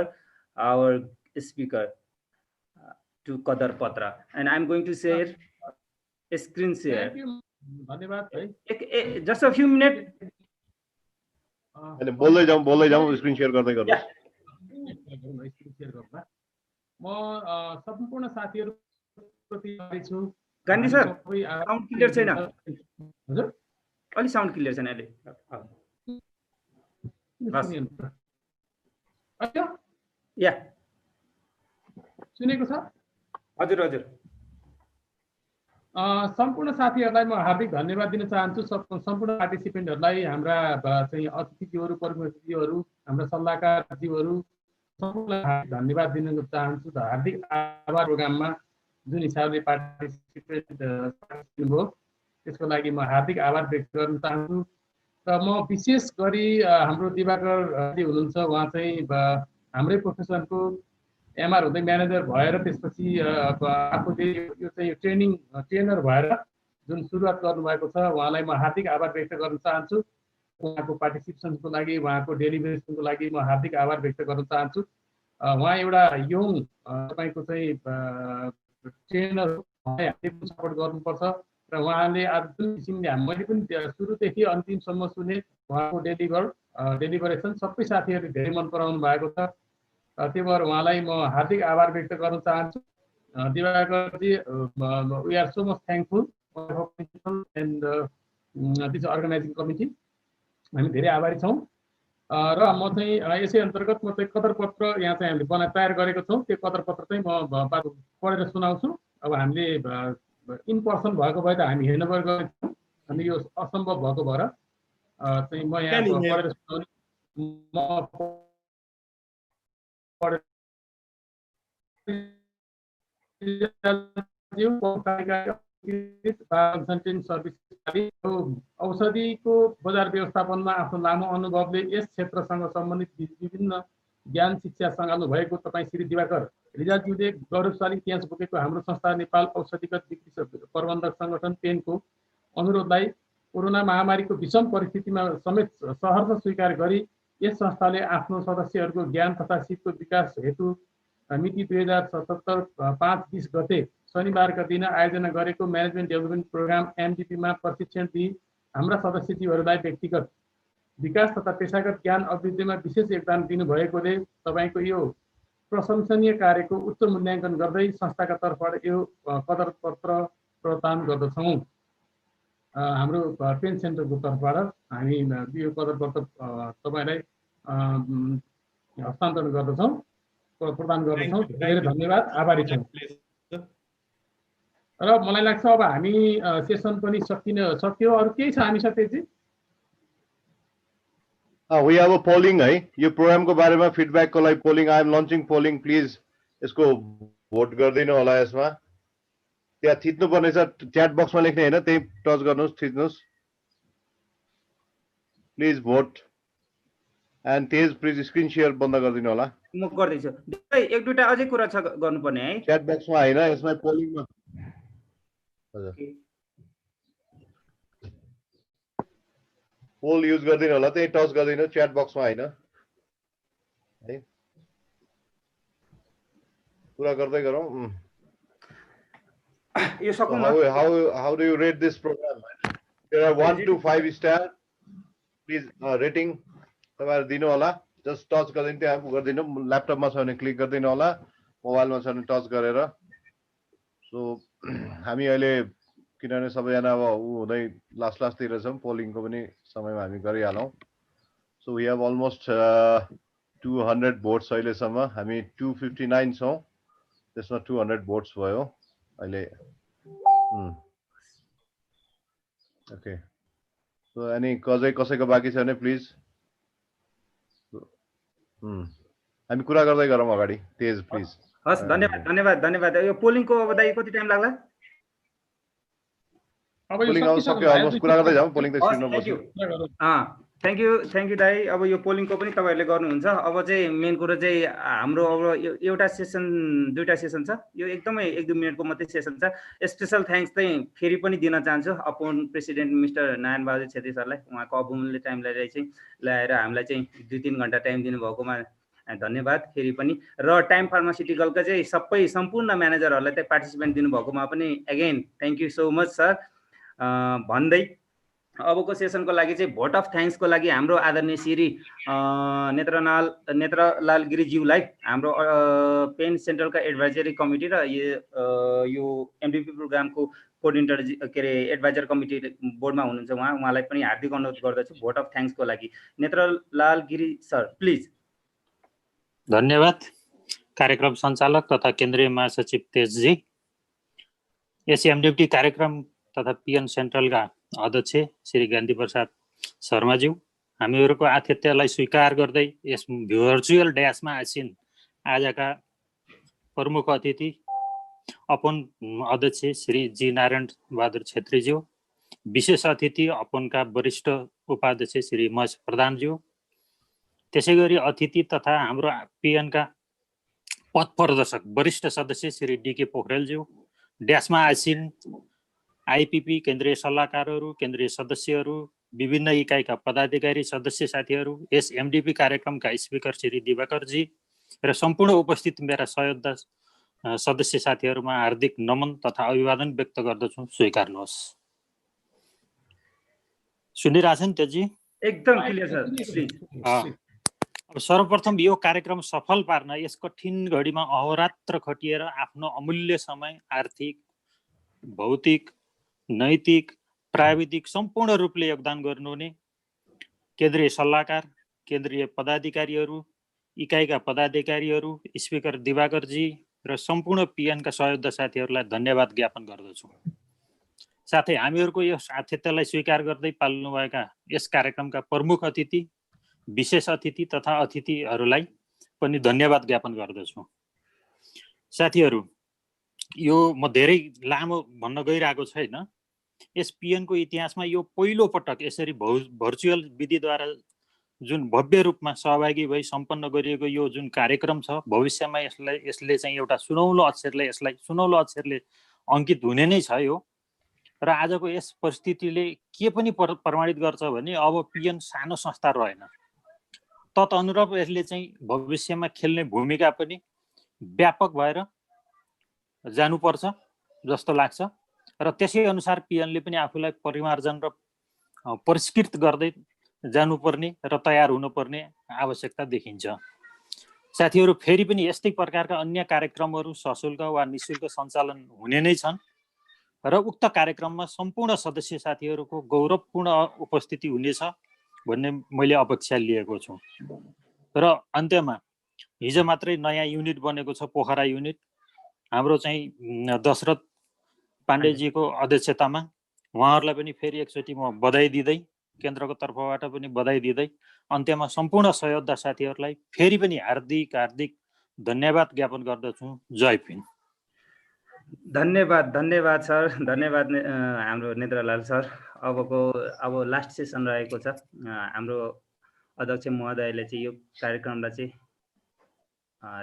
our speaker to Kadar Patra. And I'm going to share a screen share. Thank you. Just a few minutes. बोल्दै जाउँ screen share गर्दै गर्दा म सम्पूर्ण साथीहरुप्रति आभारी छु Gandhi sir sound clear छैन हजुर अलि साउन्ड क्लियर छैन अहिले या सुनेको छ हजुर हजुर सम्पूर्ण साथीहरुलाई म हार्दिक धन्यवाद दिन चाहन्छु सम्पूर्ण पार्टिसिपेन्टहरुलाई हाम्रा चाहिँ अतिथिज्यूहरु प्रमुख अतिथिज्यूहरु हाम्रा सल्लाहकारज्यूहरु सम्पूर्णलाई धन्यवाद दिन चाहन्छु हार्दिक आभार प्रोग्राममा जुन हिसाबले पार्टिसिपेट गर्नुभयो त्यसको लागि म हार्दिक आभार व्यक्त गर्न चाहन्छु र म विशेष गरी हाम्रो दिवाकर हुनुहुन्छ उहाँ चाहिँ हाम्रै प्रोफेसनको एमआर हुँदै म्यानेजर भएर त्यसपछि आफूले यो चाहिँ ट्रेनर भएर जुन सुरुवात गर्नुभएको छ उहाँलाई म हार्दिक आभार व्यक्त गर्न चाहन्छु उहाँको पार्टिसिपेसनको लागि उहाँको डेलिभरेसनको लागि म हार्दिक आभार व्यक्त गर्न चाहन्छु उहाँ एउटा यङ तपाईको चाहिँ ट्रेनर हामीले सपोर्ट गर्नुपर्छ र उहाँले आज जुन किसिमले मैले पनि सुरुदेखि अन्तिमसम्म सुने उहाँको डेलिभरेसन सबै साथीहरूले धेरै मन पराउनु भएको छ त्यही भएर उहाँलाई म हार्दिक आभार व्यक्त गर्न चाहन्छु Diwakarji we are so much thankful and this organizing committee हामी धेरै आभारी छौँ र म चाहिँ यसै अन्तर्गत म चाहिँ कदरपत्र यहाँ चाहिँ हामीले तयार गरेको छौँ त्यो कदरपत्र चाहिँ म पढेर सुनाउँछु अब हामीले इन पर्सन भएको भए त हामी हेर्न गएको छौँ अनि यो असम्भव भएको भएर चाहिँ म यहाँ पढेर सुनाउने म औषधिको बजार व्यवस्थापनमा आफ्नो लामो अनुभवले यस क्षेत्रसँग सम्बन्धित विभिन्न ज्ञान शिक्षा सङ्घाल्नु भएको तपाईँ श्री दिवाकर रिजालज्यूले गौरवशाली इतिहास बोकेको हाम्रो संस्था नेपाल औषधिगत बिक्री प्रबन्धक सङ्गठन पेनको अनुरोधलाई कोरोना महामारीको विषम परिस्थितिमा समेत सहर्ष स्वीकार गरी यस संस्थाले आफ्नो सदस्यहरूको ज्ञान तथा सिपको विकास हेतु मिति 2077 5-20 गते शनिबारका दिन आयोजना गरेको म्यानेजमेन्ट डेभलपमेन्ट प्रोग्राम एमडिपीमा प्रशिक्षण दिई हाम्रा सदस्यजीवहरूलाई व्यक्तिगत विकास तथा पेशागत ज्ञान अभिवृद्धिमा विशेष योगदान दिनुभएकोले तपाईँको यो प्रशंसनीय कार्यको उच्च मूल्याङ्कन गर्दै संस्थाका तर्फबाट यो कदर पत्र प्रदान गर्दछौँ। हाम्रो पेन सेन्टरको तर्फबाट हामी यो कदर पत्र तपाईँलाई हस्तान्तरण गर्दछौँ, प्रदान गर्दछौँ। धेरै धन्यवाद, आभारी छौँ। र मलाई लाग्छ अब हामी सेसन पनि सक्यो। अरू केही छ हामीसँग त्यति? We have a polling है, यो प्रोग्रामको बारेमा फिडब्याकको लागि polling, I am launching polling, please यसको भोट गरिदिनु होला। यसमा त्यहाँ थिच्नु पर्ने छ, च्याट बक्समा लेख्ने हैन, त्यही टच गर्नुहोस्, थिच्नुहोस् प्लिज भोट। एन्ड तेज प्लिज स्क्रिन शेयर बन्द गरिदिनु होला। म गर्दैछु। एक दुईटा अझै कुरा छ गर्नुपर्ने है, च्याट बक्समा हैन, यसमा पोलिङमा। हजुर पोल युज गरिदिनु होला, त्यही टच गरिदिनु, च्याट बक्समा हैन है। कुरा गर्दै गरौँ। यो सकौँ न। How do you rate this program? There are 1 to 5 star. Please rating तपाईहरु दिनु होला। जस्ट टच गरिदिनु, त्यहाँ गरिदिनु। ल्यापटपमा छ भने क्लिक गरिदिनु होला, मोबाइलमा छ भने टच गरेर। सो हामी अहिले किनभने सबैजना अब हुँदै लास्टतिर छौँ, पोलिङको पनि समयमा हामी गरिहालौँ। So we have almost 200 votes अहिलेसम्म। हामी 259 छौँ, त्यसमा 200 भोट्स भयो अहिले। ओके, सो अनि कसैको बाँकी छ भने प्लिज हामी कुरा गर्दै गरौँ अगाडि। तेज प्लिज। हस्, धन्यवाद। यो पोलिङको अब दाइ कति टाइम लाग्ला? पोलिङ आउन सक्यो, अलमोस्ट कुरा गर्दै जाउँ। पोलिङ त स्क्रिनमा बस्यो। थ्याङ्क यू दाइ। अब यो पोलिङको पनि तपाईँहरूले गर्नुहुन्छ। अब चाहिँ मेन कुरो चाहिँ हाम्रो अब एउटा सेसन, दुईटा सेसन छ, यो एकदमै 1-2 मिनटको मात्रै सेसन छ। स्पेसल थ्याङ्क्स चाहिँ फेरि पनि दिन चाहन्छु अपन प्रेसिडेन्ट मिस्टर नारायण बहादुर छेत्री सरलाई। उहाँको अबुमूल्य टाइम ल्याएर हामीलाई चाहिँ 2-3 घन्टा टाइम दिनुभएकोमा धन्यवाद फेरि पनि। र टाइम फार्मास्युटिकलका चाहिँ सम्पूर्ण म्यानेजरहरूलाई चाहिँ पार्टिसिपेन्ट दिनुभएकोमा पनि again thank you so much sir भन्दै अबको सेसनको लागि चाहिँ भोट अफ थ्याङ्क्सको लागि हाम्रो आदरणीय श्री नेत्रलाल गिरिज्यूलाई हाम्रो पेन सेन्ट्रलका एडभाइजरी कमिटी र यो एमडिपी प्रोग्रामको कोअर्डिनेटर के अरे एडभाइजर कमिटी बोर्डमा हुनुहुन्छ उहाँलाई पनि हार्दिक अनुरोध गर्दछु भोट अफ थ्याङ्क्सको लागि। नेत्रलाल गिरी सर प्लिज। धन्यवाद कार्यक्रम सञ्चालक तथा केन्द्रीय महासचिव तेजजी। यस एमडिपी कार्यक्रम तथा पिएन सेन्ट्रलका अध्यक्ष श्री गान्धी प्रसाद शर्माज्यू, हामीहरूको आतिथ्यलाई स्वीकार गर्दै यस भर्चुअल ड्यासमा आसिन आजका प्रमुख अतिथि अपन अध्यक्ष श्री जी नारायण बहादुर छेत्रीज्यू, विशेष अतिथि अपनका वरिष्ठ उपाध्यक्ष श्री महेश प्रधानज्यू, त्यसै गरी अतिथि तथा हाम्रो पिएनका पथ प्रदर्शक वरिष्ठ सदस्य श्री डीके पोखरेलज्यू, ड्यासमा आसिन आइपिपी केन्द्रीय सल्लाहकारहरू, केन्द्रीय सदस्यहरू, विभिन्न इकाइका पदाधिकारी सदस्य साथीहरू, यस एमडिपी कार्यक्रमका स्पिकर श्री दिवाकरजी र सम्पूर्ण उपस्थित मेरा सहयोद्धा सदस्य साथीहरूमा हार्दिक नमन तथा अभिवादन व्यक्त गर्दछु, स्वीकार्नुहोस्। सुनिरहेछन् तेजी? एकदम क्लियर सर, प्लिज। अब सर्वप्रथम यो कार्यक्रम सफल पार्न यस कठिन घडीमा अहोरात्र खटिएर आफ्नो अमूल्य समय आर्थिक, भौतिक, नैतिक, प्राविधिक सम्पूर्ण रूपले योगदान गर्नुहुने केन्द्रीय सल्लाहकार, केन्द्रीय पदाधिकारीहरू, इकाइका पदाधिकारीहरू, स्पिकर दिवाकरजी र सम्पूर्ण पिएनका सहयोद्धा साथीहरूलाई धन्यवाद ज्ञापन गर्दछु। साथै हामीहरूको यस आतिथ्यलाई स्वीकार गर्दै पाल्नुभएका यस कार्यक्रमका प्रमुख अतिथि, विशेष अतिथि तथा अतिथिहरूलाई पनि धन्यवाद ज्ञापन गर्दछु। साथीहरू, यो म धेरै लामो भन्न गइरहेको छैन। यस पिएनको इतिहासमा यो पहिलो पटक यसरी भर्चुअल विधिद्वारा जुन भव्य रूपमा सहभागी भई सम्पन्न गरिएको यो जुन कार्यक्रम छ, भविष्यमा यसले चाहिँ एउटा सुनौलो अक्षरले अङ्कित हुने नै छ यो। र आजको यस परिस्थितिले के पनि प्रमाणित गर्छ भने अब पिएन सानो संस्था रहेन, तदनुरूप यसले चाहिँ भविष्यमा खेल्ने भूमिका पनि व्यापक भएर जानुपर्छ जस्तो लाग्छ। र त्यसै अनुसार पिएनले पनि आफूलाई परिमार्जन र परिष्कृत गर्दै जानुपर्ने र तयार हुनुपर्ने आवश्यकता देखिन्छ। साथीहरू, फेरि पनि यस्तै प्रकारका अन्य कार्यक्रमहरू सशुल्क वा निशुल्क सञ्चालन हुने नै छन् र उक्त कार्यक्रममा सम्पूर्ण सदस्य साथीहरूको गौरवपूर्ण उपस्थिति हुनेछ भन्ने मैले अपेक्षा लिएको छु। र अन्त्यमा हिजो मात्रै नयाँ युनिट बनेको छ, पोखरा युनिट, हाम्रो चाहिँ दशरथ पाण्डेजीको अध्यक्षतामा। उहाँहरूलाई पनि फेरि एकचोटि म बधाई दिँदै, केन्द्रको तर्फबाट पनि बधाई दिँदै, अन्त्यमा सम्पूर्ण सहयोद्धा साथीहरूलाई फेरि पनि हार्दिक हार्दिक धन्यवाद ज्ञापन गर्दछु। जय भीम। धन्यवाद सर, धन्यवाद हाम्रो नेत्रलाल सर। अब लास्ट सेसन रहेको छ। हाम्रो अध्यक्ष महोदयले चाहिँ यो कार्यक्रमलाई चाहिँ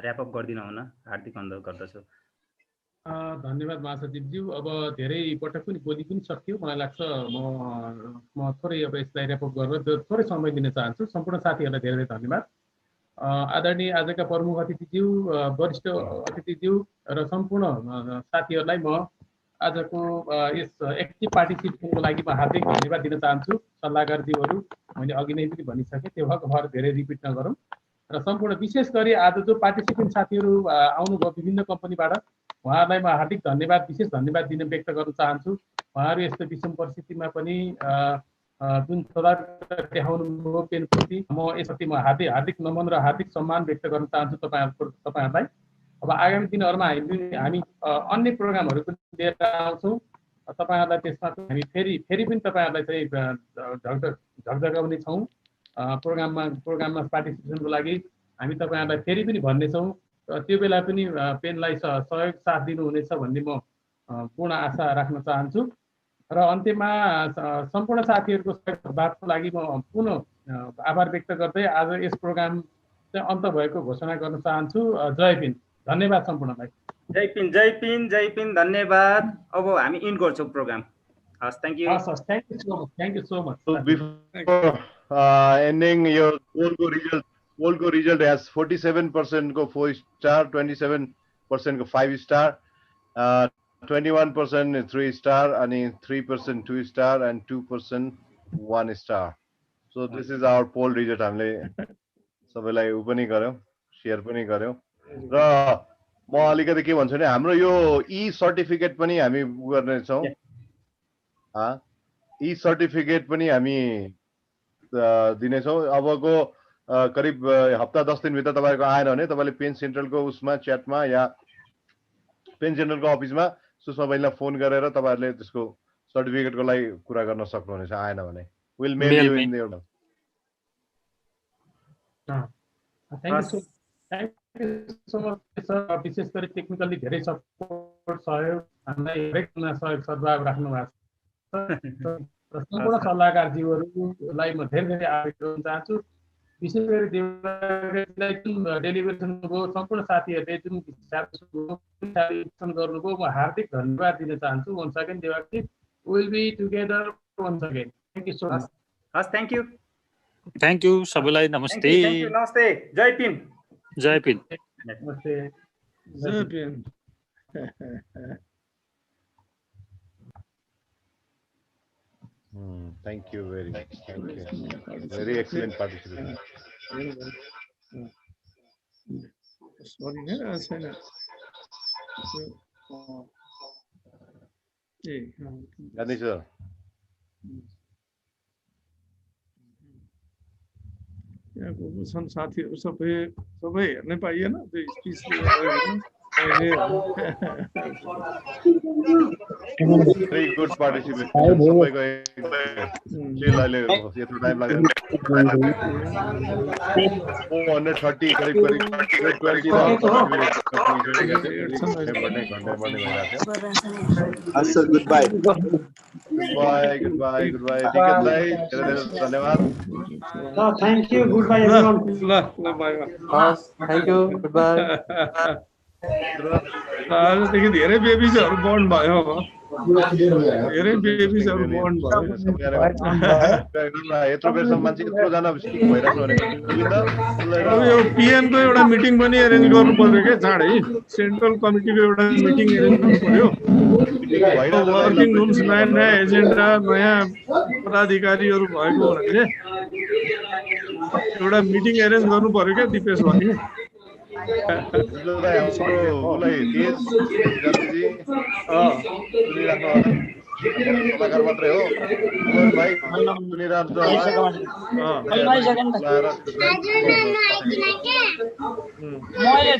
ऱ्यापअप गरिदिनु हुन हार्दिक अनुरोध गर्दछु। धन्यवाद महासचिवज्यू। अब धेरै पटक पनि बोली पनि सक्यो, मलाई लाग्छ म थोरै अब यसलाई ऱ्यापअप गरेर थोरै समय दिन चाहन्छु। सम्पूर्ण साथीहरूलाई धेरै धेरै धन्यवाद। आदरणीय आजका प्रमुख अतिथिज्यू, वरिष्ठ अतिथिज्यू र सम्पूर्ण साथीहरूलाई म आजको यस एक्टिभ पार्टिसिपेसनको लागि म हार्दिक धन्यवाद दिन चाहन्छु। सल्लाहकारज्यूहरू मैले अघि नै पनि भनिसकेँ, त्यो भएको भएर धेरै रिपिट नगरौँ। र सम्पूर्ण विशेष गरी आज जो पार्टिसिपेन्ट साथीहरू आउनुभयो विभिन्न कम्पनीबाट, उहाँहरूलाई म हार्दिक धन्यवाद, विशेष धन्यवाद दिन व्यक्त गर्न चाहन्छु। उहाँहरू यस्तो विषम परिस्थितिमा पनि जुन सदाचार देखाउनु भयो पेनप्रति, म यसप्रति म हार्दिक नमन र हार्दिक सम्मान व्यक्त गर्न चाहन्छु तपाईँहरूलाई। अब आगामी दिनहरूमा हामी अन्य प्रोग्रामहरू पनि लिएर आउँछौँ। तपाईँहरूलाई त्यसमा हामी फेरि पनि तपाईँहरूलाई चाहिँ झकझगाउने छौँ। प्रोग्राममा पार्टिसिपेसनको लागि हामी तपाईँहरूलाई फेरि पनि भन्नेछौँ। त्यो बेला पनि पेनलाई सहयोग साथ दिनुहुनेछ भन्ने म पूर्ण आशा राख्न चाहन्छु। र अन्त्यमा सम्पूर्ण साथीहरूको सहभागको लागि म पुनः आभार व्यक्त गर्दै आज यस प्रोग्राम चाहिँ अन्त भएको घोषणा गर्न चाहन्छु। जय भीम। धन्यवाद सम्पूर्णलाई। जय पिन, जय पिन, जय पिन। धन्यवाद। अब हामी इन गर्छौँ प्रोग्राम। हस्, थ्याङ्क यू। हस्, thank you so much, thank you so much. Before ending, your poll को result has 47% को 4 star, 27% को 5 star, 21% 3 star, and 3% 2 star, and 2% 1 star. So this is our poll result. हामीले सबैलाई उ पनि गर्यौं, शेयर पनि गर्यौं। र म अलिकति के भन्छु भने हाम्रो यो ई सर्टिफिकेट पनि हामी गर्ने छौं। ई सर्टिफिकेट पनि हामी दिनेछौँ। अबको करिब हप्ता 10 दिनभित्र तपाईँको आएन भने तपाईँले पेन सेन्ट्रलको उसमा च्याटमा या पेन सेन्ट्रलको अफिसमा सुषमा बहिनीलाई फोन गरेर तपाईँहरूले त्यसको सर्टिफिकेटको लागि कुरा गर्न सक्नुहुनेछ। आएन भने will mail you in the thank you so much sir. विशेष गरी टेक्निकली धेरै सपोर्ट सहयोग हामीलाई हरेक सहयोग सद्भाव राख्नु भएको छ। सम्पूर्ण सल्लाहकारज्यूहरूलाई म धेरै धेरै आभार गर्न चाहन्छु। विशेष गरी देवलाई जुन डेलिभरेसन भयो, सम्पूर्ण साथीहरूले जुन गर्नुभयो, म हार्दिक धन्यवाद दिन चाहन्छु। Once again Devaji, will be together once again. Thank you so much. Has, thank you. Thank you सबैलाई। नमस्ते। नमस्ते। जय पिन। जय पिन। नमस्ते। जय pin. Thank you very much. Thank you. Very excellent participation. Sorry, no, छैन। Gandhi sir. यहाँको छन् साथीहरू सबै हेर्नै पाइएन त्यो स्पिच। Very good participation. सबैको अहिले यत्रो टाइम लाग्दैन 430 करिब 20 घन्टा बढ्ने भइरहेको थियो goodbye. Goodbye. Tiket दाइ धेरै धेरै धन्यवाद. Thank you. Goodbye, everyone. Thank you. Goodbye. आजदेखि धेरै बेबिजहरू बन्ड भयो धेरै बेबिजहरू बन्ड भयो यत्रो बेरसम्म मान्छे यत्रोजना स्पिक भइरहेको अब यो PN को एउटा मिटिङ पनि एरेन्ज गर्नु पर्यो क्या चाँडै सेन्ट्रल कमिटीको एउटा मिटिङ एरेन्ज गर्नु पर्यो वर्किङ रुल्स नयाँ एजेन्डा नयाँ पदाधिकारीहरू भएको हुनाले एउटा मिटिङ एरेन्ज गर्नु पर्यो क्या दिपेश भाइ कलाकार मात्रै हो भाइ सुनिरहेको मैले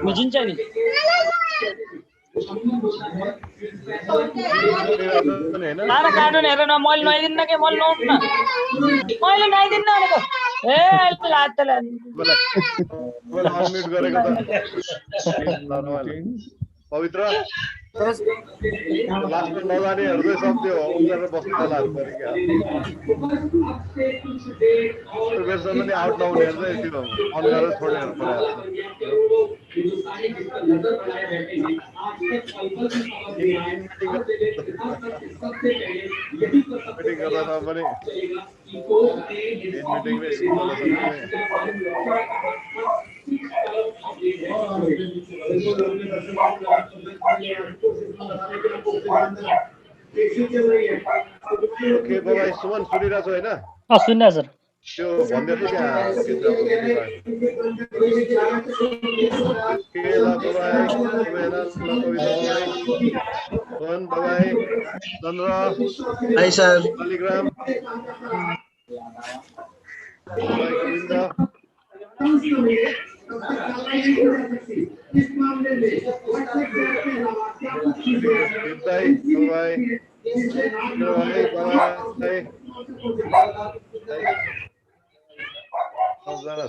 बुझिन्छ नि कार्टुन हेरेर मैले नुहाइदिन्न कि मैले नुहाउनु न मैले नुहाइदिन्न भनेको ए अनम्युट गरेको त पवित्र लास्टमा नजानेहरू चाहिँ सब त्यो उनीहरू बस्नेवालाहरू पऱ्यो क्या बेरसम्म नि आउट नहुनेहरू चाहिँ त्यो अन गरेर छोड्नेहरू पऱ्यो मिटिङ गर्दा पनि मिटिङले ओके बाबा सुमन सुनिरहेको होइन सुन्दा सर त्यो भन्दै थियो त्यहाँ चन्द्र Hi, sir. शालिग्राम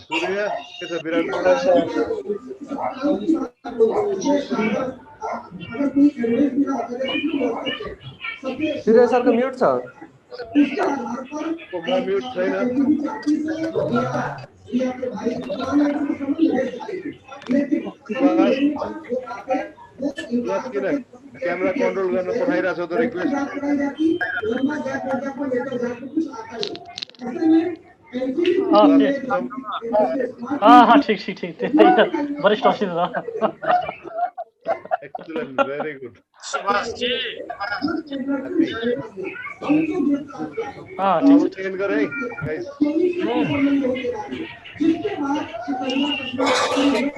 सूर्य के छ विराट सूर्य सर को म्यूट छ म्यूट छैन किन क्यामेरा कन्ट्रोल गर्न पठाइरहेको छ त रिक्वेस्ट ठीक त्यही त वरिष्ठ असित छ एक्सलेन्ट भेरी गुड चेन्ज गरे है गाइस